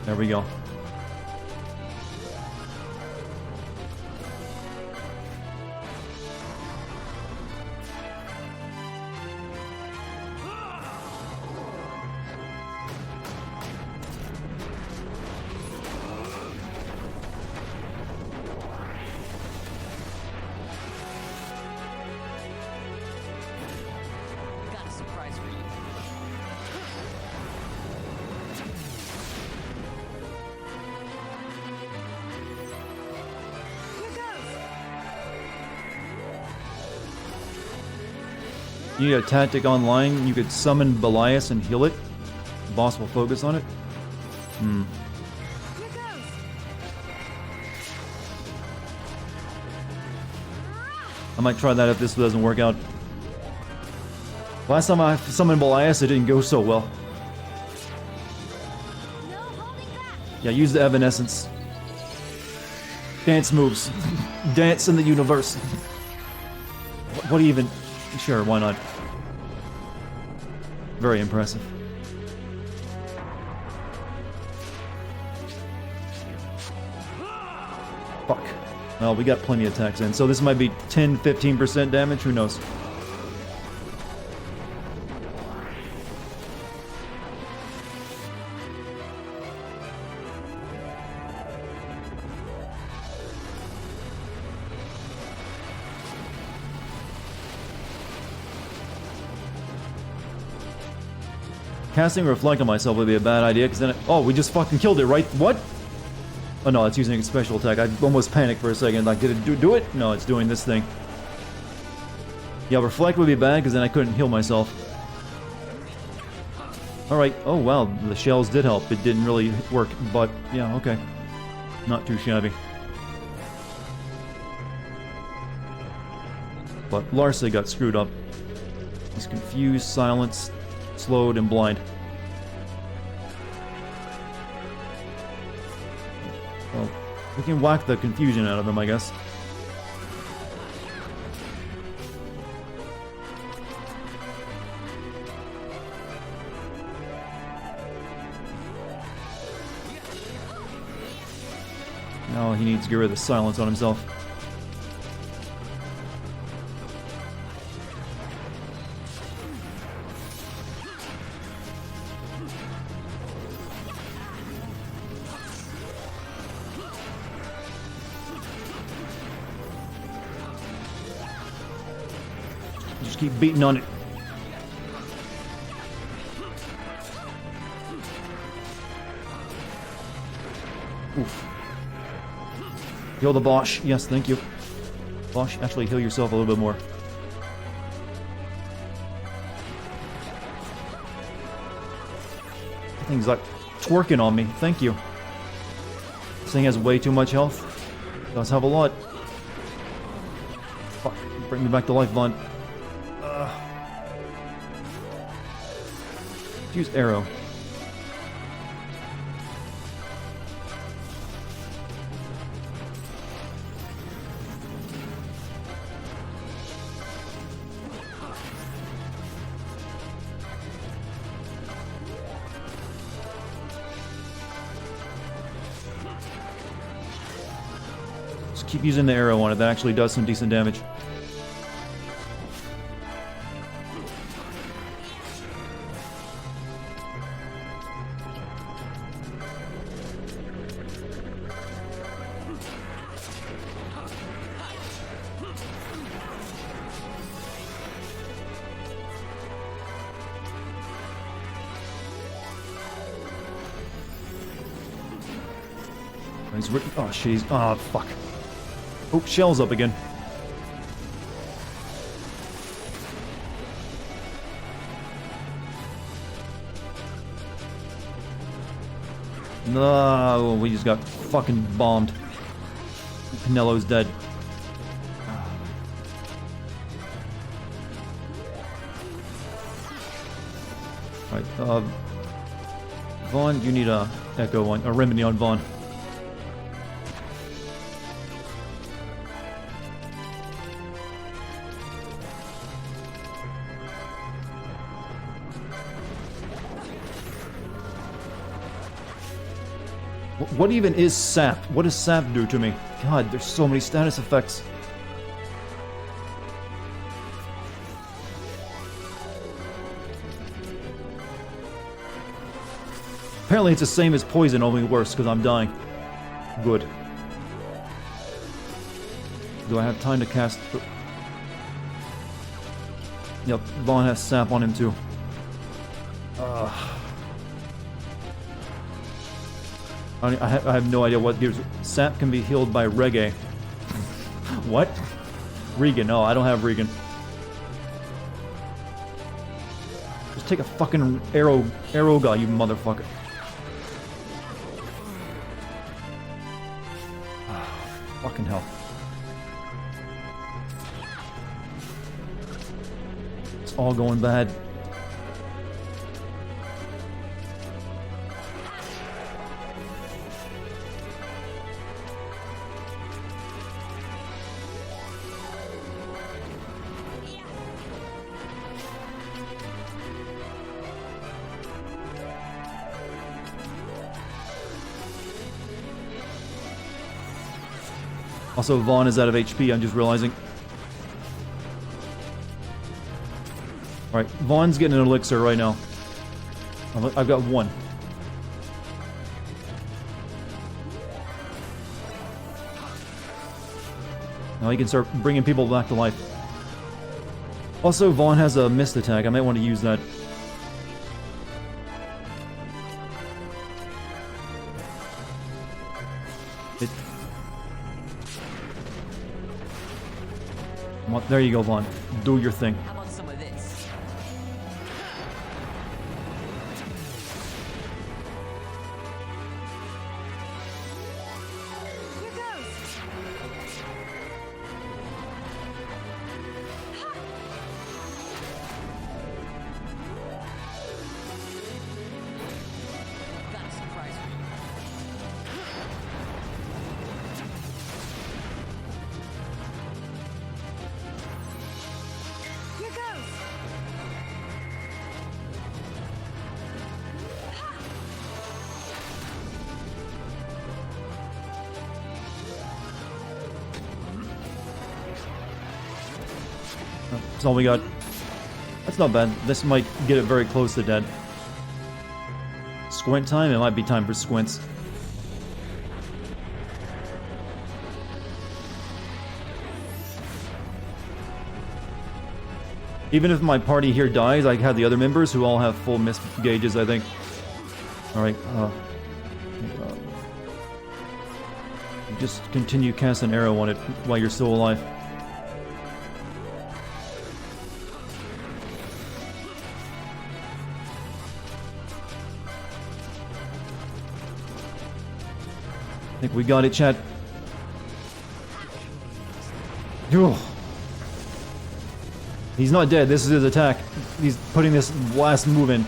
There we go. Got a surprise for you. You need a tactic online, you could summon Belias and heal it. The boss will focus on it. I might try that if this doesn't work out. Last time I summoned Belias, it didn't go so well. No holding back. Yeah, use the evanescence. Dance moves. Dance in the universe. What do you even... Sure, why not? Very impressive. Fuck. Well, we got plenty of attacks in, so this might be 10-15% damage, who knows? Casting Reflect on myself would be a bad idea, because then... Oh, we just fucking killed it, right? What? Oh no, it's using a special attack. I almost panicked for a second. Like, did it do it? No, it's doing this thing. Yeah, Reflect would be bad, because then I couldn't heal myself. Alright. Oh, wow. The shells did help. It didn't really work, but... Yeah, okay. Not too shabby. But Larsa got screwed up. He's confused, silenced, slowed, and blind. Well, we can whack the confusion out of him, I guess. Now he needs to get rid of the silence on himself. Just keep beating on it. Oof. Heal the Bosch. Yes, thank you. Bosch, actually heal yourself a little bit more. Thing's like twerking on me. Thank you. This thing has way too much health. It does have a lot. Fuck. Bring me back to life, Vaughn. Use arrow. Just keep using the arrow on it. That actually does some decent damage. Oh, jeez. Oh, fuck. Oh, shell's up again. No, we just got fucking bombed. Pinello's dead. Alright, Vaughn, you need a echo on, a remedy on Vaughn. What even is sap? What does sap do to me? God, there's so many status effects. Apparently it's the same as poison, only worse, because I'm dying. Good. Do I have time to cast... Yep, Vaughn has sap on him too. I have no idea what gives... Sap can be healed by reggae. What? Regan. No, I don't have Regan. Just take a fucking arrow guy, you motherfucker. Fucking hell. It's all going bad. Also, Vaughn is out of HP, I'm just realizing. Alright, Vaughn's getting an elixir right now. I've got one. Now he can start bringing people back to life. Also, Vaughn has a mist attack. I might want to use that. Well, there you go, Vaughn. Do your thing. How about some of this? Here goes! Got a surprise for you. Here goes! That's all we got. That's not bad. This might get it very close to dead. Squint time? It might be time for squints. Even if my party here dies, I have the other members who all have full miss gauges, I think. Alright, just continue casting an arrow on it while you're still alive. I think we got it, chat. Ugh. He's not dead. This is his attack. He's putting this last move in.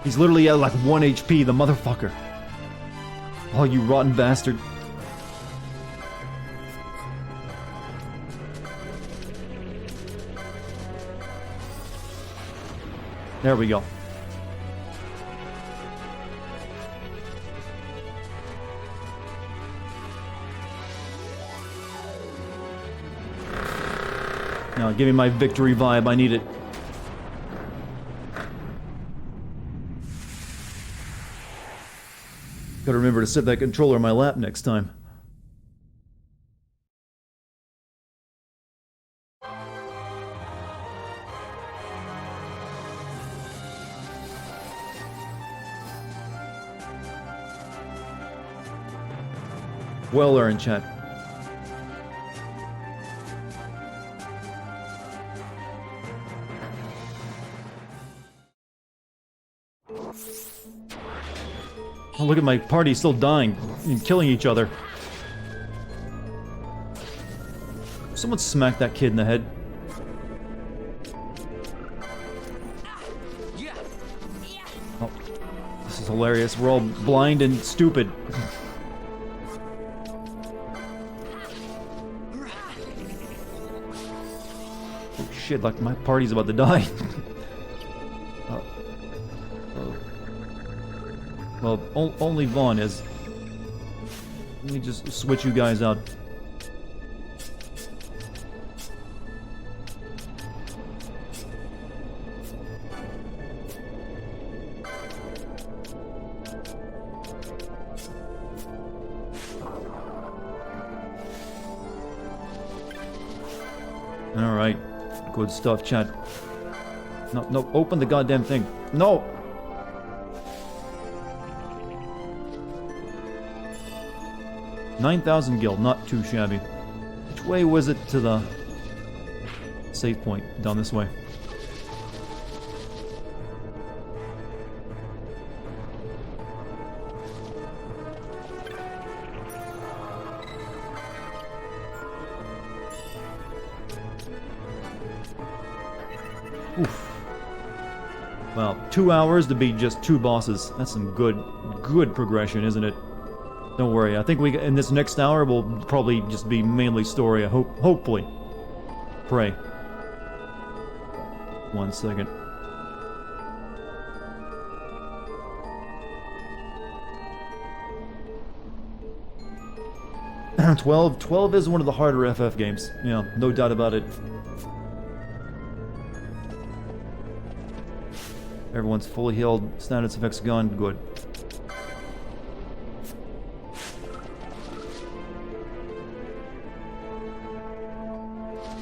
He's literally at like 1 HP, the motherfucker. Oh, you rotten bastard. There we go. Now, give me my victory vibe. I need it. Gotta remember to set that controller in my lap next time. Well earned, chat. Oh, look at my party still dying and killing each other. Someone smacked that kid in the head. Oh, this is hilarious. We're all blind and stupid. Oh shit, like my party's about to die. Well, only Vaughn is. Let me just switch you guys out. Alright. Good stuff, chat. No, open the goddamn thing. No! 9,000 gil, not too shabby. Which way was it to the save point? Down this way. Oof. Well, 2 hours to beat just 2 bosses. That's some good progression, isn't it? Don't worry, I think in this next hour will probably just be mainly story, hopefully. Pray. 1 second. 12 is one of the harder FF games. Yeah, no doubt about it. Everyone's fully healed. Status effects gone. Good.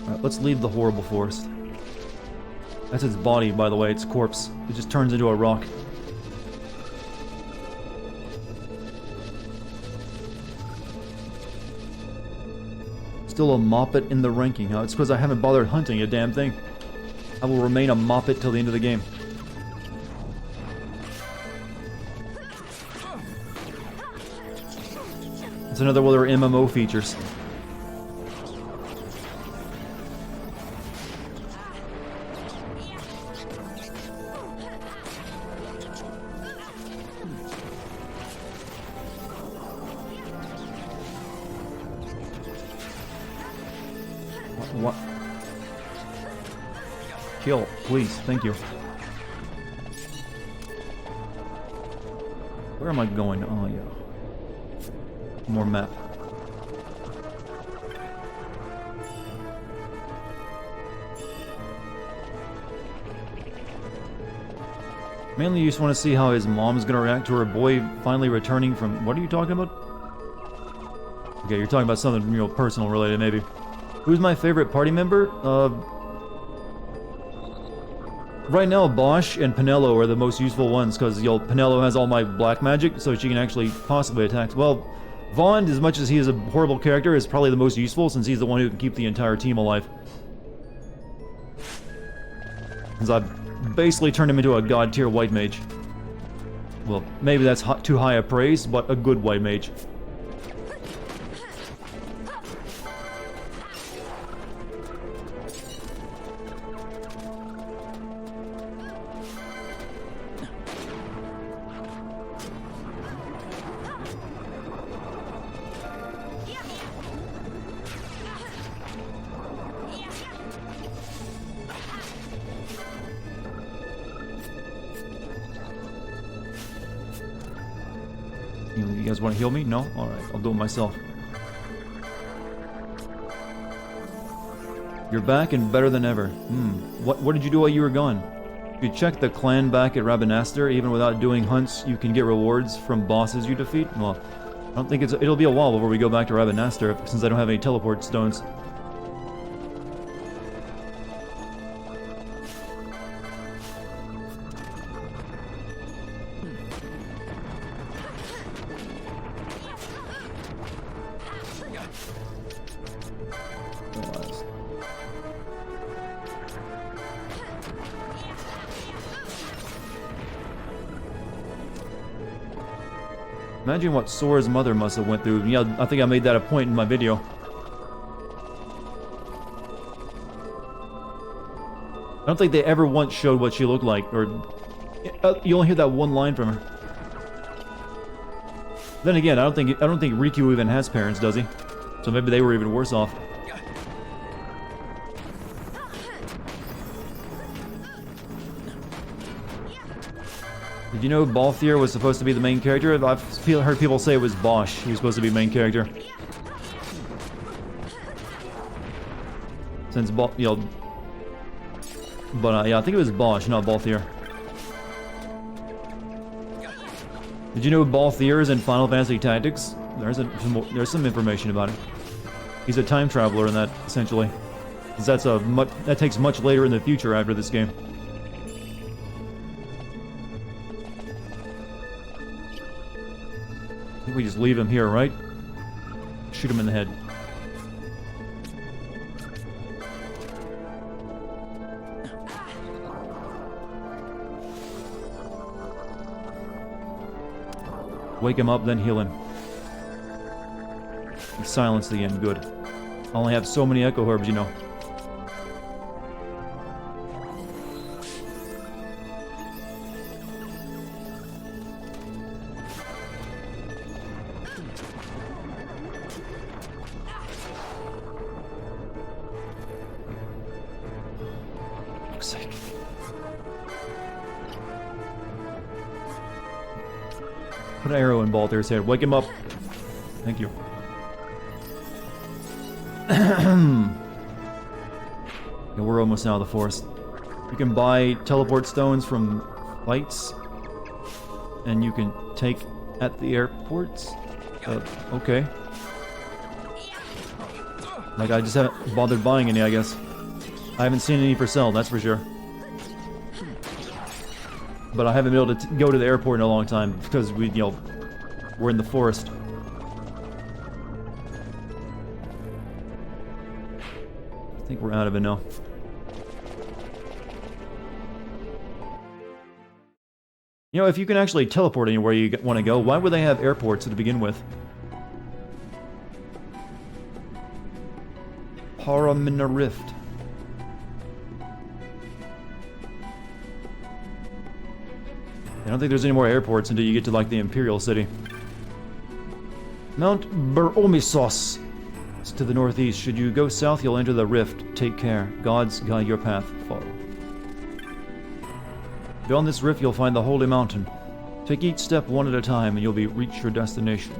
Alright, let's leave the horrible forest. That's its body, by the way, its corpse. It just turns into a rock. Still a moppet in the ranking, huh? It's because I haven't bothered hunting a damn thing. I will remain a moppet till the end of the game. It's another one of their MMO features. What? Kill, please. Thank you. Where am I going? Oh, yeah. More map. Mainly you just want to see how his mom's gonna react to her boy finally returning from... What are you talking about? Okay, you're talking about something real personal related, maybe. Who's my favorite party member? Right now, Bosch and Pinello are the most useful ones, because, Pinello has all my black magic, so she can actually possibly attack. Well, Vaughn, as much as he is a horrible character, is probably the most useful, since he's the one who can keep the entire team alive. Because I've basically turned him into a god-tier white mage. Well, maybe that's too high a praise, but a good white mage. You guys want to heal me? No? Alright, I'll do it myself. You're back and better than ever. What did you do while you were gone? You check the clan back at Rabanastre. Even without doing hunts, you can get rewards from bosses you defeat. Well, I don't think it'll be a while before we go back to Rabanastre, since I don't have any teleport stones. Imagine what Sora's mother must have went through. Yeah, I think I made that a point in my video. I don't think they ever once showed what she looked like, or... you only hear that one line from her. Then again, I don't think Riku even has parents, does he? So maybe they were even worse off. Did you know Balthier was supposed to be the main character? I've heard people say it was Bosch. He was supposed to be the main character. Since but yeah, I think it was Bosch, not Balthier. Did you know Balthier is in Final Fantasy Tactics? There's some information about it. He's a time traveler in that, essentially. That takes much later in the future after this game. We just leave him here, right? Shoot him in the head. Wake him up, then heal him. And silence the end. Good. I only have so many echo herbs, you know. Put an arrow in Balthier's head. Wake him up. Thank you. Yeah, we're almost out of the forest. You can buy teleport stones from lights, and you can take at the airports. Okay. Like, I just haven't bothered buying any, I guess. I haven't seen any for sale, that's for sure. But I haven't been able to go to the airport in a long time because we're in the forest. I think we're out of it now. You know, if you can actually teleport anywhere you want to go, why would they have airports to begin with? Paramina Rift. I don't think there's any more airports until you get to, like, the Imperial City. Mount Ber-Omisos. It's to the northeast. Should you go south, you'll enter the rift. Take care. Gods guide your path. Follow. Beyond this rift, you'll find the Holy Mountain. Take each step one at a time, and you'll reach your destination.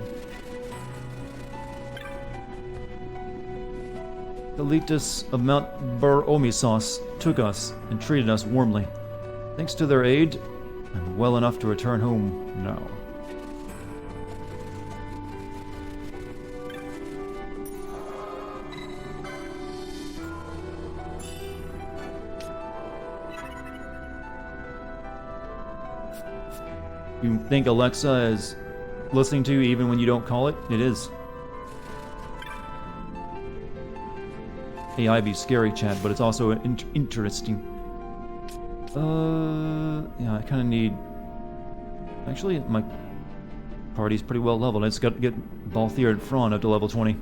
The Elites of Mount Ber-Omisos took us and treated us warmly. Thanks to their aid, I'm well enough to return home now. You think Alexa is listening to you even when you don't call it? It is. AI be scary, chat, but it's also interesting. Yeah, I kind of need... Actually, my party's pretty well leveled. I just got to get Balthier and Fron up to level 20.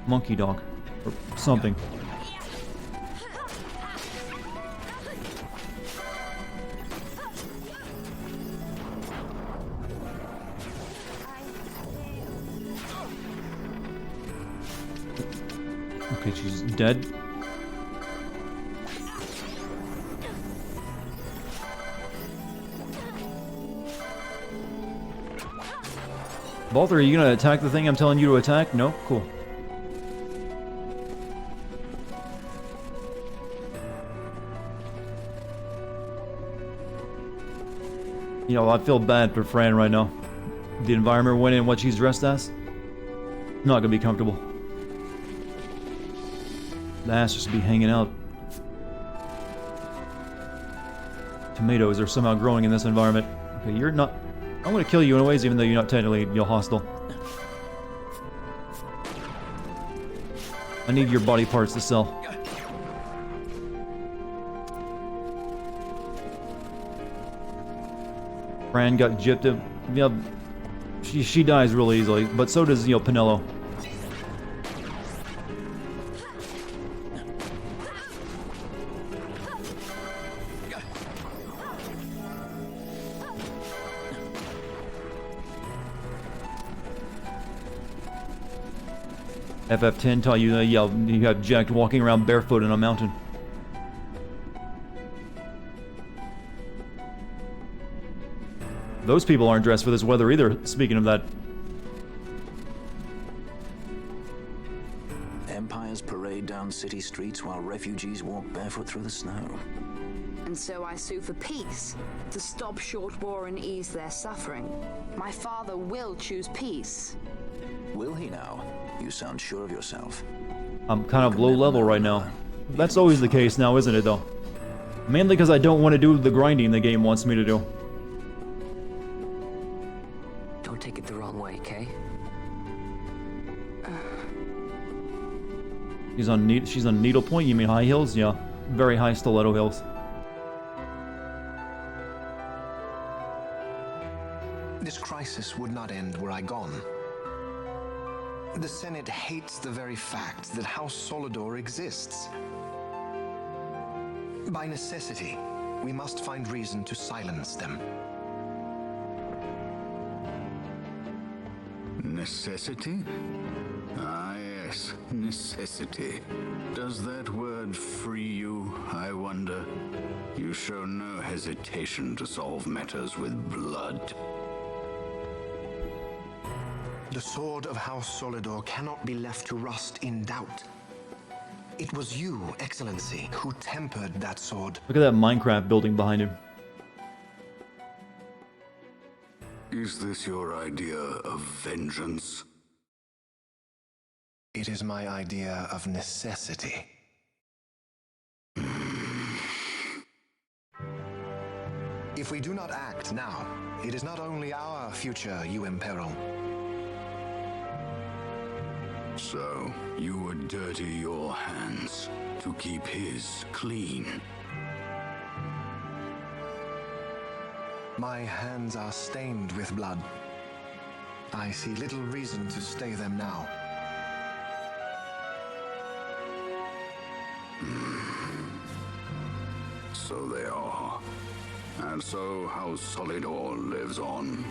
Monkey dog. Or something. Okay, she's dead. Balther, are you gonna attack the thing I'm telling you to attack? No? Cool. You know, I feel bad for Fran right now. The environment went in what she's dressed as. Not gonna be comfortable. The ass just be hanging out. Tomatoes are somehow growing in this environment. Okay, you're not... I'm gonna kill you anyways, even though you're not technically, hostile. I need your body parts to sell. Fran got gypped. Yeah, she dies real easily, but so does, Pinello. FF10 taught you that, you have Jack walking around barefoot in a mountain. Those people aren't dressed for this weather either, speaking of that. Empires parade down city streets while refugees walk barefoot through the snow. And so I sue for peace, to stop short war and ease their suffering. My father will choose peace. Will he now? You sound sure of yourself. I'm kind of low level right now. That's always the case now, isn't it, though? Mainly because I don't want to do the grinding the game wants me to do. Don't take it the wrong way, Kay. She's on needle point, you mean high heels? Yeah. Very high stiletto heels. This crisis would not end were I gone. The Senate hates the very fact that House Solidor exists. By necessity, we must find reason to silence them. Necessity? I Yes, necessity. Does that word free you, I wonder? You show no hesitation to solve matters with blood. The sword of House Solidor cannot be left to rust in doubt. It was you, Excellency, who tempered that sword. Look at that Minecraft building behind him. Is this your idea of vengeance? It is my idea of necessity. If we do not act now, it is not only our future you imperil. So, you would dirty your hands to keep his clean. My hands are stained with blood. I see little reason to stay them now. So they are. And so House Solidor lives on.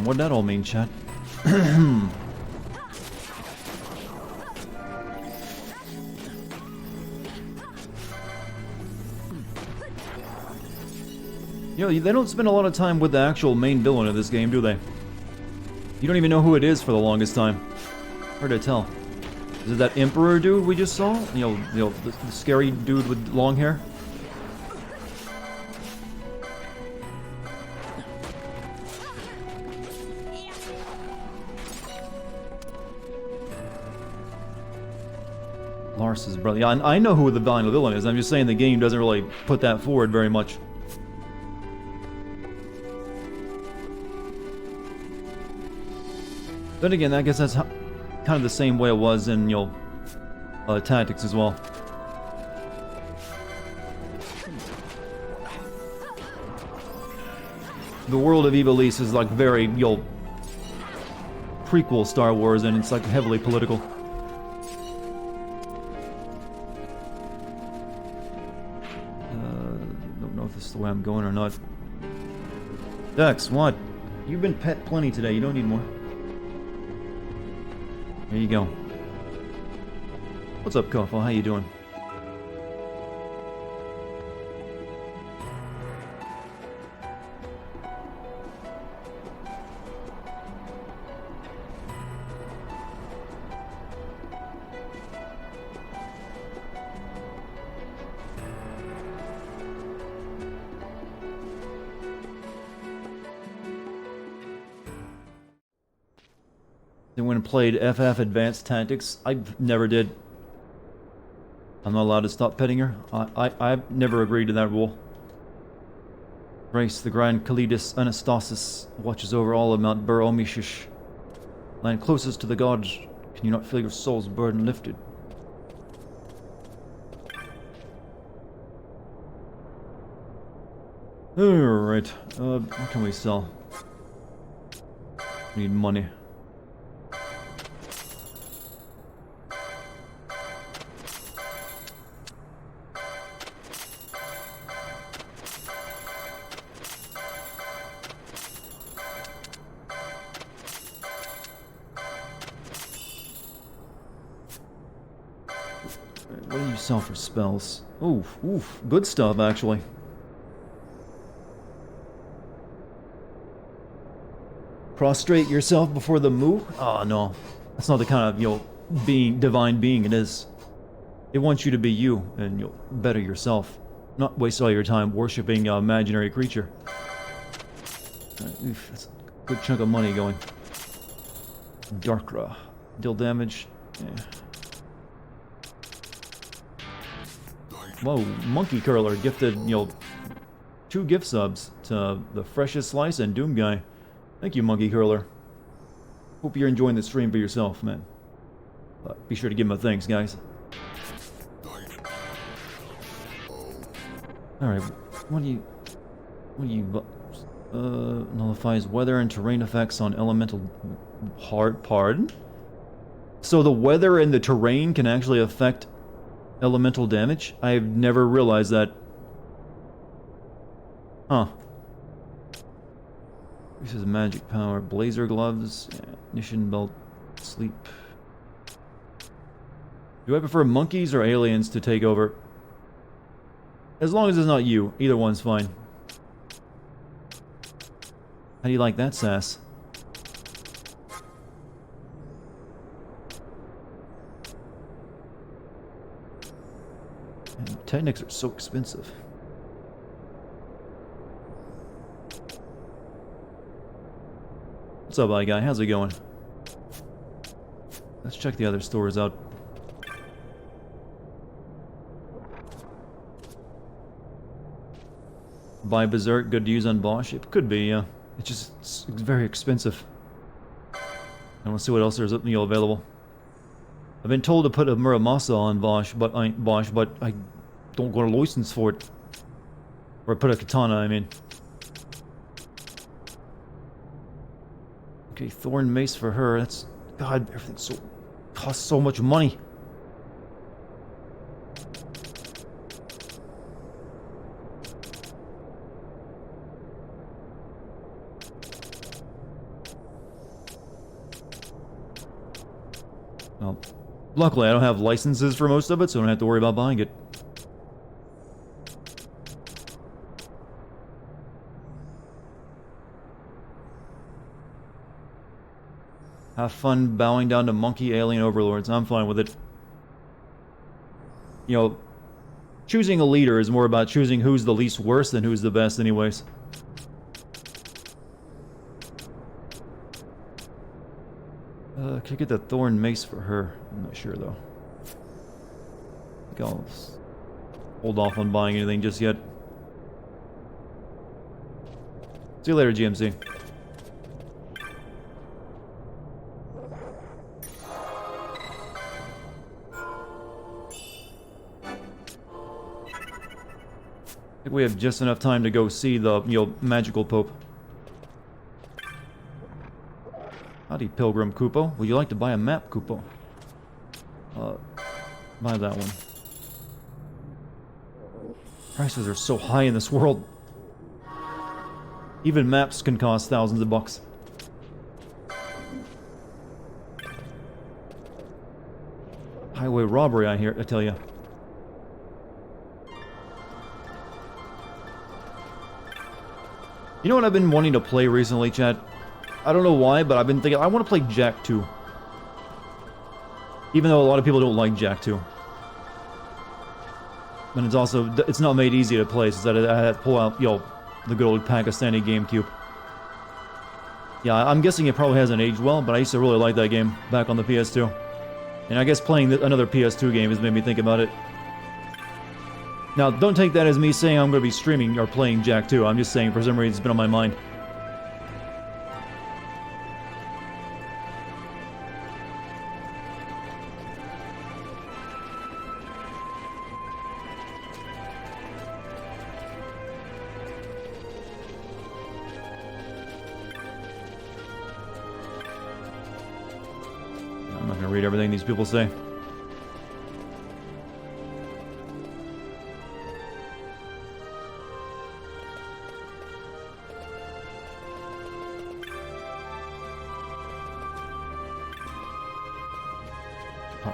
What'd that all mean, chat? You know, they don't spend a lot of time with the actual main villain of this game, do they? You don't even know who it is for the longest time. Hard to tell. Is it that Emperor dude we just saw? You know, the scary dude with long hair? Lars's brother. Yeah, I know who the final villain is. I'm just saying the game doesn't really put that forward very much. Then again, I guess that's kind of the same way it was in, you know, Tactics as well. The world of Ivalice is like very, you know, prequel Star Wars, and it's like heavily political. Don't know if this is the way I'm going or not. Dex, what? You've been pet plenty today. You don't need more. There you go. What's up, Kofo? How you doing? Anyone played FF Advanced Tactics? I never did. I'm not allowed to stop petting her. I've never agreed to that rule. Grace, the Grand Kalidus Anastasis, watches over all of Mount Bur-Omishish. Land closest to the gods, can you not feel your soul's burden lifted? Alright, what can we sell? Need money. What do you sell for spells? Oof, good stuff actually. Prostrate yourself before the moo? Oh no, that's not the kind of, you know, divine being it is. It wants you to be you, and you'll better yourself. Not waste all your time worshipping an imaginary creature. Oof, that's a good chunk of money going. Darkra. Deal damage. Yeah. Whoa, Monkey Curler gifted, you know, 2 gift subs to the Freshest Slice and Doom Guy. Thank you, Monkey Curler. Hope you're enjoying the stream for yourself, man. Be sure to give him a thanks, guys. Alright, what do you... Nullifies weather and terrain effects on elemental... Pardon? So the weather and the terrain can actually affect elemental damage? I've never realized that. Huh. This is magic power. Blazer gloves, ignition belt, sleep. Do I prefer monkeys or aliens to take over? As long as it's not you. Either one's fine. How do you like that sass? And Technics are so expensive. What's up, bye guy? How's it going? Let's check the other stores out. Buy Berserk, good to use on Bosch? It could be, yeah. It's very expensive. I want to see what else there's available. I've been told to put a Muramasa on Bosch, but I don't got a license for it. Or put a katana, I mean. Okay, Thorn Mace for her. That's... God, everything costs so much money. Well, luckily I don't have licenses for most of it, so I don't have to worry about buying it. Have fun bowing down to monkey alien overlords. I'm fine with it. You know, choosing a leader is more about choosing who's the least worst than who's the best anyways. Can I get the Thorn Mace for her? I'm not sure though. I think I'll hold off on buying anything just yet. See you later, GMC. I think we have just enough time to go see the, magical Pope. Howdy, Pilgrim Kupo. Would you like to buy a map, Kupo? Buy that one. Prices are so high in this world. Even maps can cost thousands of bucks. Highway robbery, I tell you. You know what I've been wanting to play recently, chat? I don't know why, but I've been thinking, I want to play Jak 2. Even though a lot of people don't like Jak 2. And it's also, it's not made easy to play, since I had to pull out, the good old Pakistani GameCube. Yeah, I'm guessing it probably hasn't aged well, but I used to really like that game back on the PS2. And I guess playing another PS2 game has made me think about it. Now, don't take that as me saying I'm going to be streaming or playing Jak 2. I'm just saying for some reason it's been on my mind. I'm not going to read everything these people say.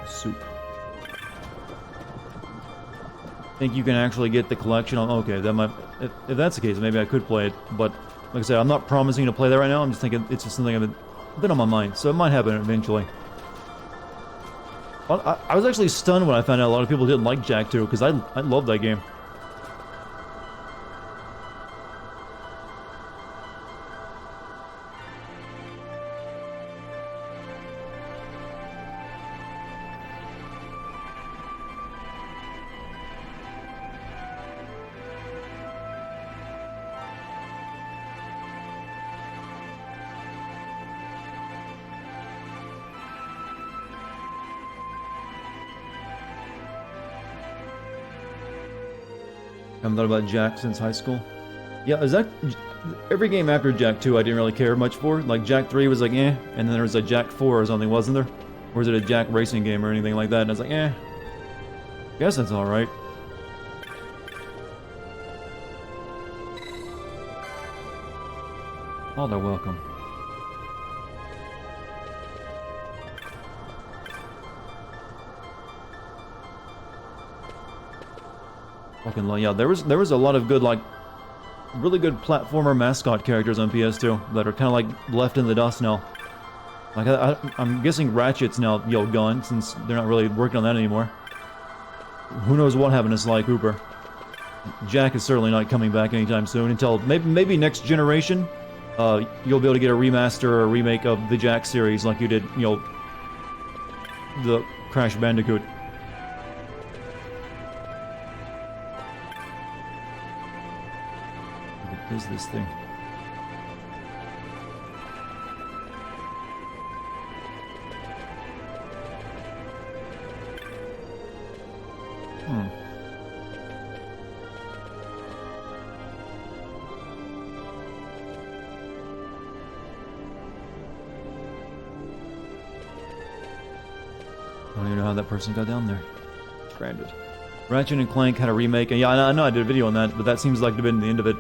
Soup. Think you can actually get the collection on... Okay, that might... If that's the case, maybe I could play it. But, like I said, I'm not promising to play that right now. I'm just thinking it's just something I've been on my mind. So it might happen eventually. I was actually stunned when I found out a lot of people didn't like Jak 2, because I love that game. I haven't thought about Jak since high school. Yeah, is that... every game after Jak 2 I didn't really care much for. Like Jak 3 was like eh, and then there was a Jak 4 or something, wasn't there? Or is it a Jak racing game or anything like that? And I was like eh, guess that's alright. Oh, they're welcome. Fucking yeah, there was a lot of good, like, really good platformer mascot characters on PS2 that are kind of like left in the dust now. Like I'm guessing Ratchet's now gone since they're not really working on that anymore. Who knows what happened to Sly Cooper? Jak is certainly not coming back anytime soon until maybe next generation. You'll be able to get a remaster or a remake of the Jak series like you did, the Crash Bandicoot. What is this thing? I don't even know how that person got down there. Stranded. Ratchet and Clank had a remake, and yeah, I know I did a video on that, but that seems like to have been the end of it.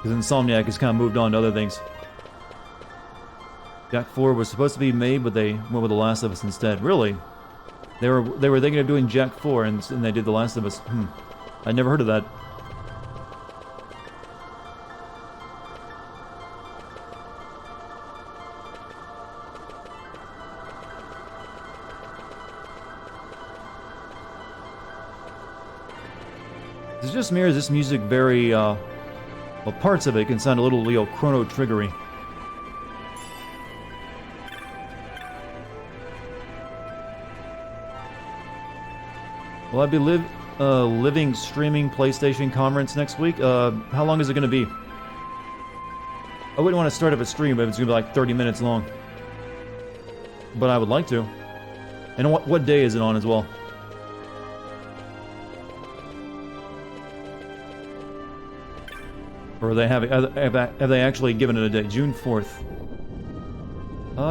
Because Insomniac has kind of moved on to other things. Jak 4 was supposed to be made, but they went with The Last of Us instead. Really? They were thinking of doing Jak 4, and they did The Last of Us. I never heard of that. Is it just me, or is this music very, well, parts of it can sound a little, Chrono Triggery. Will I be living streaming PlayStation conference next week? How long is it going to be? I wouldn't want to start up a stream if it's going to be like 30 minutes long. But I would like to. And what day is it on as well? Or have they actually given it a date? June 4th.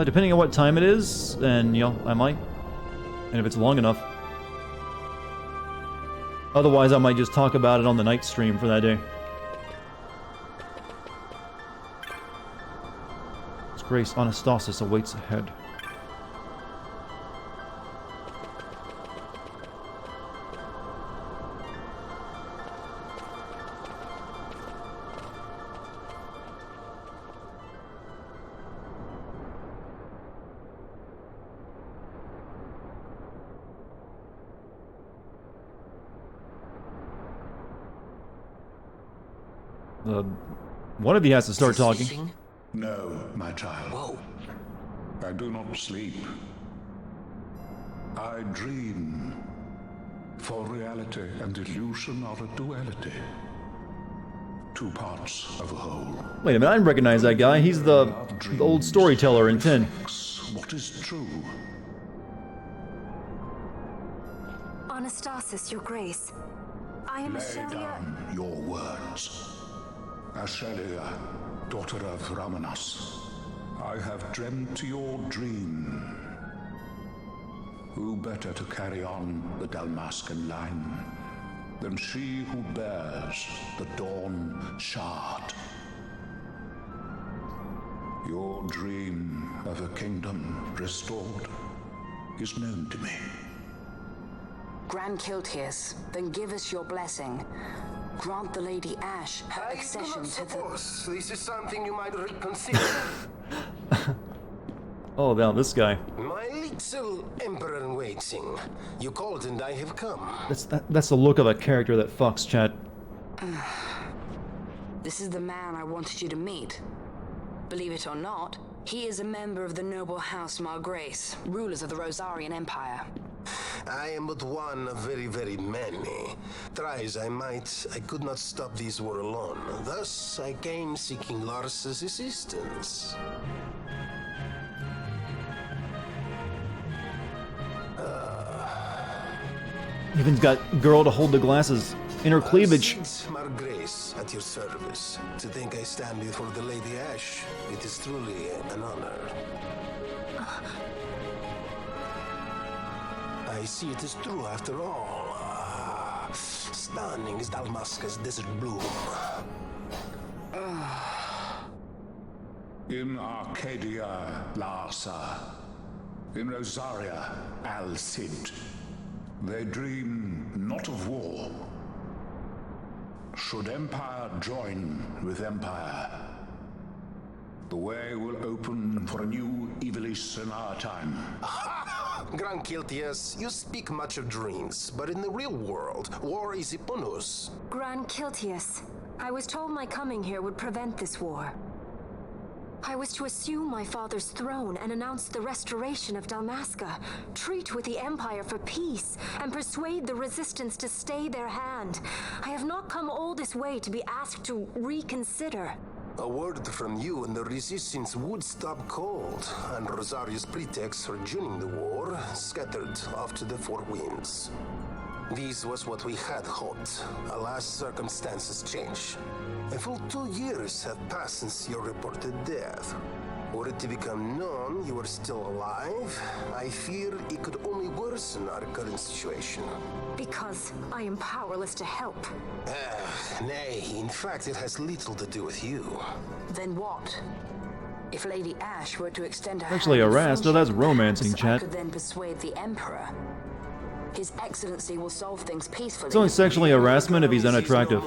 Depending on what time it is, then, I might. And if it's long enough. Otherwise, I might just talk about it on the night stream for that day. His Grace Anastasis awaits ahead. One of you has to start talking. No, my child. Whoa. I do not sleep. I dream. For reality and illusion are a duality. Two parts of a whole. Wait a minute, I recognize that guy. He's the old storyteller in 10. What is true? Anastasis, Your Grace. I am Lay Ashelia. down your words. Ashelia, daughter of Ramanas, I have dreamt your dream. Who better to carry on the Dalmascan line than she who bears the Dawn Shard? Your dream of a kingdom restored is known to me. Grand Kiltias, then give us your blessing. Grant the Lady Ash her accession to the... This is something you might reconsider. Oh, now this guy. My little emperor-in-waiting. You called and I have come. That's the look of a character that fucks, chat. This is the man I wanted you to meet. Believe it or not, he is a member of the noble house Margrace, rulers of the Rosarian Empire. I am but one of very, very many. Try as I might, I could not stop this war alone. Thus, I came seeking Lars's assistance. Even got girl to hold the glasses in her cleavage. Since Margrace, at your service. To think I stand before the Lady Ash, it is truly an honor. I see it is true after all. Stunning is Dalmasca's desert bloom. In Arcadia, Larsa. In Rosaria, Al Cid. They dream not of war. Should Empire join with Empire, the way will open for a new Ivalice in our time. Grand Kiltias, you speak much of dreams, but in the real world, war is upon us. Grand Kiltias, I was told my coming here would prevent this war. I was to assume my father's throne and announce the restoration of Dalmasca, treat with the Empire for peace, and persuade the Resistance to stay their hand. I have not come all this way to be asked to reconsider. A word from you and the Resistance would stop cold, and Rosaria's pretext for joining the war scattered off to the four winds. This was what we had hoped. Alas, circumstances change. A full 2 years have passed since your reported death. Were it to become known you are still alive, I fear it could only worsen our current situation. Because I am powerless to help. Nay, in fact it has little to do with you. Then what? If Lady Ash were to extend her Actually, hand in harassed. No, that's friendship, romancing, perhaps chat. I could then persuade the Emperor. His Excellency will solve things peacefully. It's only sexually harassment if he's unattractive.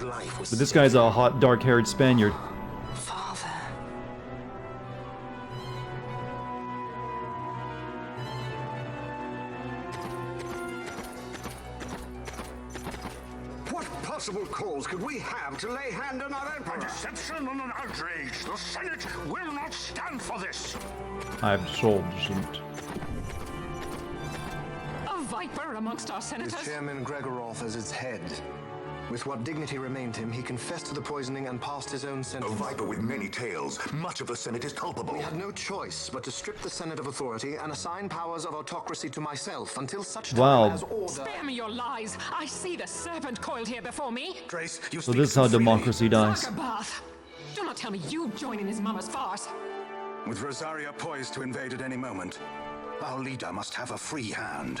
But this guy's a hot, dark-haired Spaniard. Father. What possible cause could we have to lay hand on our Emperor? A deception and an outrage. The Senate will not stand for this. Absolvent. A viper amongst our senators? With Chairman Gregoroth as its head. With what dignity remained him, he confessed to the poisoning and passed his own sentence. A viper with many tails. Much of the Senate is culpable. We had no choice but to strip the Senate of authority and assign powers of autocracy to myself until such time as order... Spare me your lies! I see the serpent coiled here before me! Trace, you So this is how democracy dies. Zargabath! Do not tell me you join in his mama's farce! With Rosaria poised to invade at any moment, our leader must have a free hand.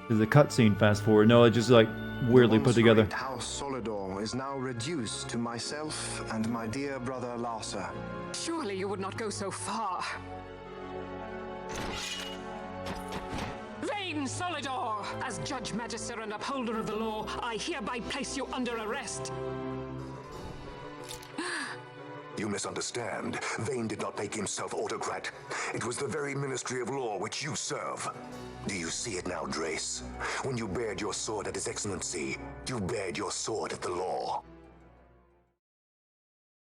There's a cutscene fast forward. No, it's just like weirdly put together. The House Solidor is now reduced to myself and my dear brother Larsa. Surely you would not go so far. Vain Solidor! As Judge Magister and upholder of the law, I hereby place you under arrest. You misunderstand. Vane did not make himself autocrat. It was the very Ministry of Law which you serve. Do you see it now, Drace? When you bared your sword at His Excellency, you bared your sword at the law.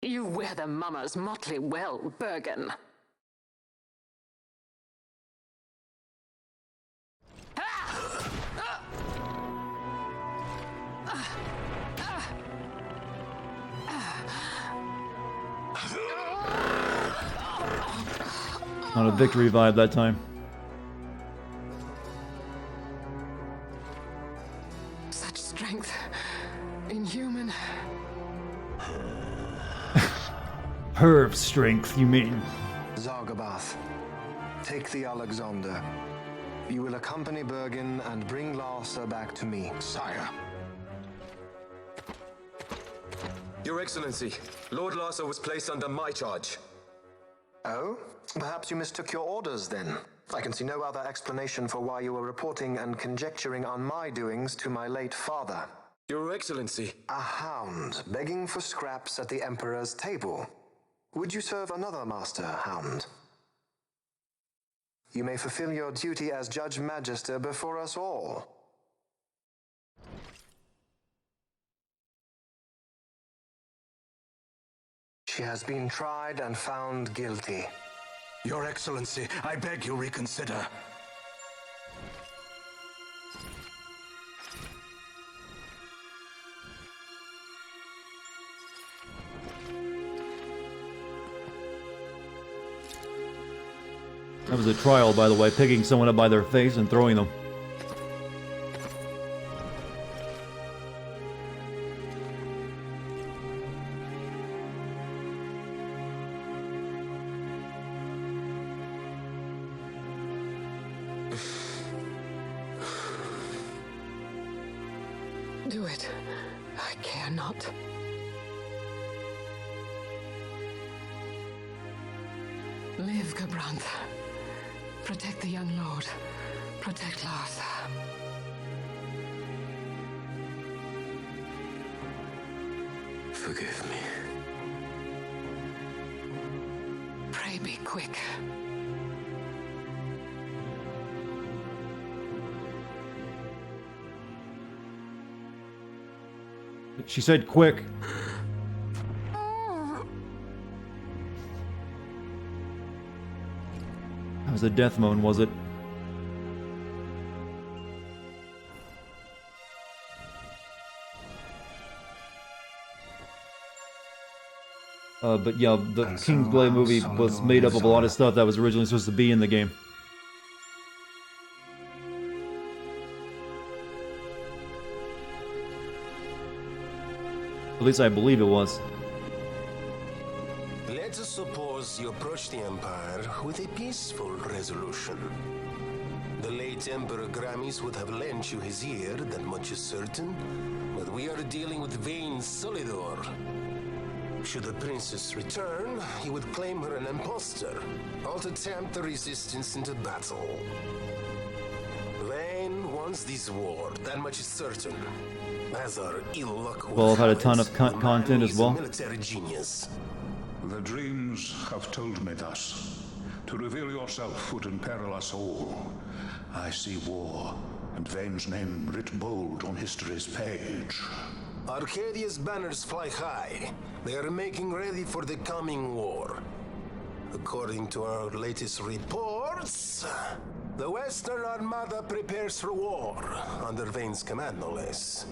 You wear the mama's motley well, Bergen. Not a victory vibe that time. Such strength. Inhuman. Herb strength, you mean? Zargabath, take the Alexander. You will accompany Bergen and bring Larsa back to me. Sire. Your Excellency, Lord Larsa was placed under my charge. Oh? Perhaps you mistook your orders then. I can see no other explanation for why you were reporting and conjecturing on my doings to my late father. Your Excellency. A hound begging for scraps at the Emperor's table. Would you serve another master, hound? You may fulfill your duty as Judge Magister before us all. She has been tried and found guilty. Your Excellency, I beg you reconsider. That was a trial, by the way, picking someone up by their face and throwing them. Do it. I care not. Live, Gabrantha. Protect the young lord. Protect Larsa. Forgive me. Pray be quick. She said quick. That was a death moan, was it? But yeah, the Kingsglaive movie was made up of a lot of stuff that was originally supposed to be in the game. At least I believe it was. Let us suppose you approach the Empire with a peaceful resolution. The late Emperor Gramis would have lent you his ear, that much is certain. But we are dealing with vain Solidor. Should the princess return, he would claim her an impostor, or to tempt the resistance into battle. Vayne wants this war, that much is certain. As our ill luck will Well, I've had a ton have of it, content as well. Military genius. The dreams have told me thus. To reveal yourself would imperil us all. I see war, and Vayne's name writ bold on history's page. Arcadia's banners fly high. They are making ready for the coming war. According to our latest reports, the Western Armada prepares for war, under Vayne's command, no less.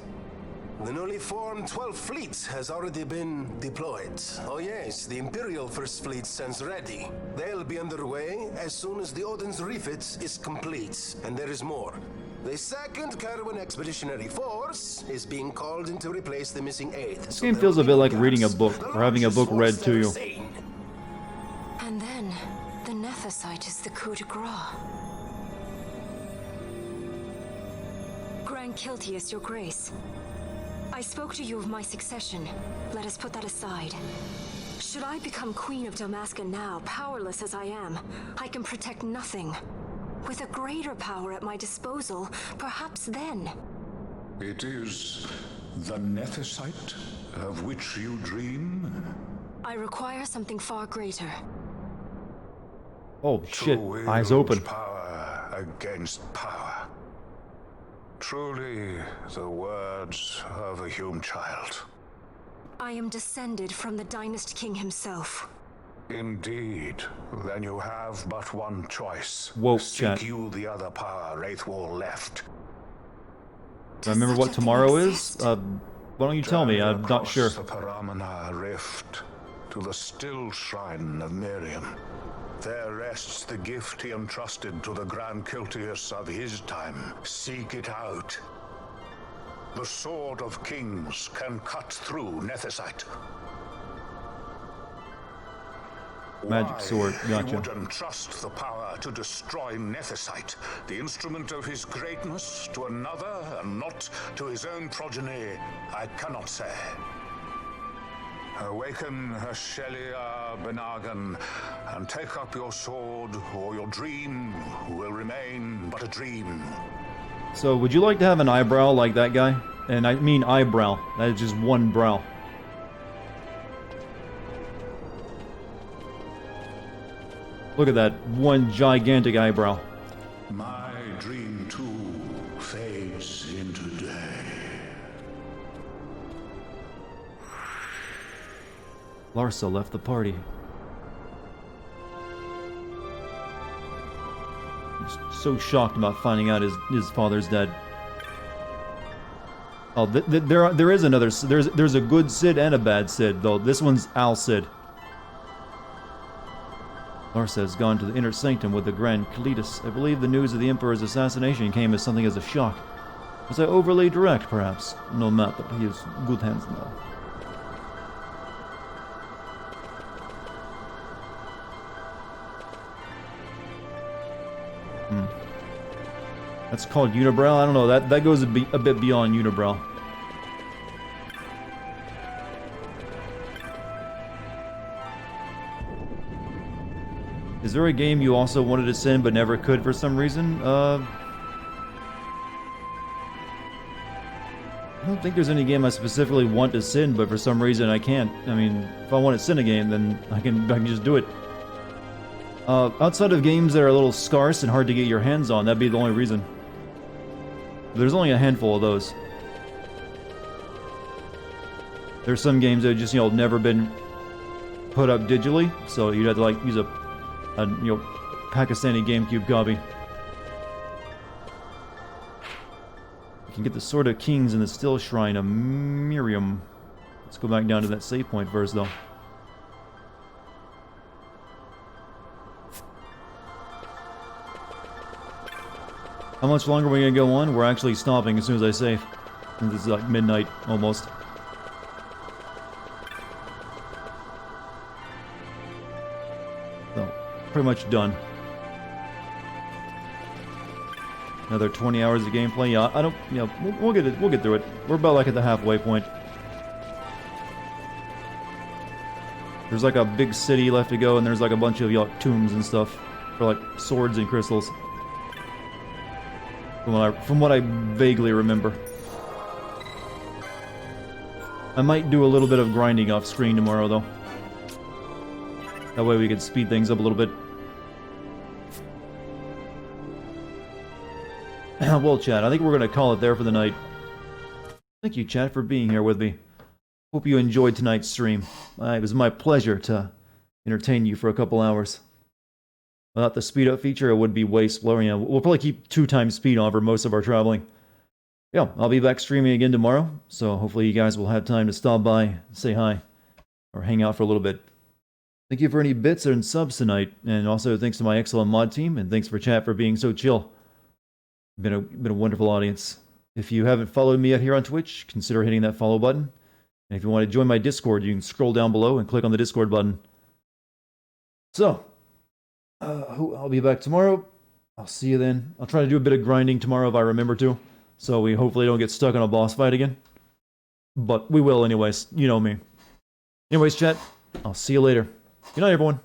The newly formed 12th Fleet has already been deployed. Oh yes, the Imperial First Fleet stands ready. They'll be underway as soon as the Odin's refit is complete. And there is more. The 2nd Caravan Expeditionary Force is being called in to replace the missing 8th. This game feels a bit like reading a book, or having a book read to you. And then, the Nethicite is the coup de grace. Grand Kiltius, your grace. I spoke to you of my succession. Let us put that aside. Should I become Queen of Dalmasca now, powerless as I am, I can protect nothing. With a greater power at my disposal, perhaps then. It is the Nethicite of which you dream? I require something far greater. Oh shit, To wield eyes open. Power against power. Truly, the words of a human child. I am descended from the Dynast King himself. Indeed. Then you have but one choice. Whoa, Seek chat. you the other power Wraithwall left. Do I remember what tomorrow is? Why don't you tell me? I'm not sure. The Paramana Rift to the still shrine of Miriam. There rests the gift he entrusted to the Grand Kiltius of his time. Seek it out. The Sword of Kings can cut through Nethicite. Magic sword, gotcha. He would entrust the power to destroy Nethicite, the instrument of his greatness, to another and not to his own progeny, I cannot say. Awaken Shelia Benagan and take up your sword, or your dream will remain but a dream. So, would you like to have an eyebrow like that guy? And I mean eyebrow. That is just one brow. Look at that one gigantic eyebrow. My dream too fades into day. Larsa left the party. He's so shocked about finding out his father's dead. Oh, there is another. There's a good Cid and a bad Cid, though. This one's Al Cid. Larsa has gone to the inner sanctum with the Grand Kalitas. I believe the news of the Emperor's assassination came as something as a shock. Was I overly direct, perhaps? No matter, he is in good hands now. That's called unibrow? I don't know, that goes a bit beyond unibrow. Is there a game you also wanted to sin but never could for some reason? I don't think there's any game I specifically want to sin, but for some reason I can't. I mean, if I want to sin a game, then I can just do it. Outside of games that are a little scarce and hard to get your hands on, that'd be the only reason. There's only a handful of those. There's some games that just, never been put up digitally, so you'd have to, use a Pakistani GameCube copy. You can get the Sword of Kings in the Still Shrine of Miriam. Let's go back down to that save point first, though. How much longer are we gonna go on? We're actually stopping as soon as I save. This is like midnight, almost. So, pretty much done. Another 20 hours of gameplay. Yeah, I don't. We'll get it. We'll get through it. We're about at the halfway point. There's a big city left to go, and there's a bunch of tombs and stuff for swords and crystals. From what I vaguely remember. I might do a little bit of grinding off screen tomorrow, though. That way we can speed things up a little bit. Well, chat, I think we're going to call it there for the night. Thank you, chat, for being here with me. Hope you enjoyed tonight's stream. It was my pleasure to entertain you for a couple hours. Without the speed up feature, it would be way slower. We'll probably keep 2 times speed on for most of our traveling. Yeah, I'll be back streaming again tomorrow, so hopefully you guys will have time to stop by, say hi, or hang out for a little bit. Thank you for any bits and subs tonight, and also thanks to my excellent mod team, and thanks for chat for being so chill. Been a wonderful audience. If you haven't followed me yet here on Twitch, consider hitting that follow button. And if you want to join my Discord, you can scroll down below and click on the Discord button. So, I'll be back tomorrow. I'll see you then. I'll try to do a bit of grinding tomorrow if I remember to, so we hopefully don't get stuck on a boss fight again. But we will anyways, you know me. Anyways, chat, I'll see you later. Good night, everyone.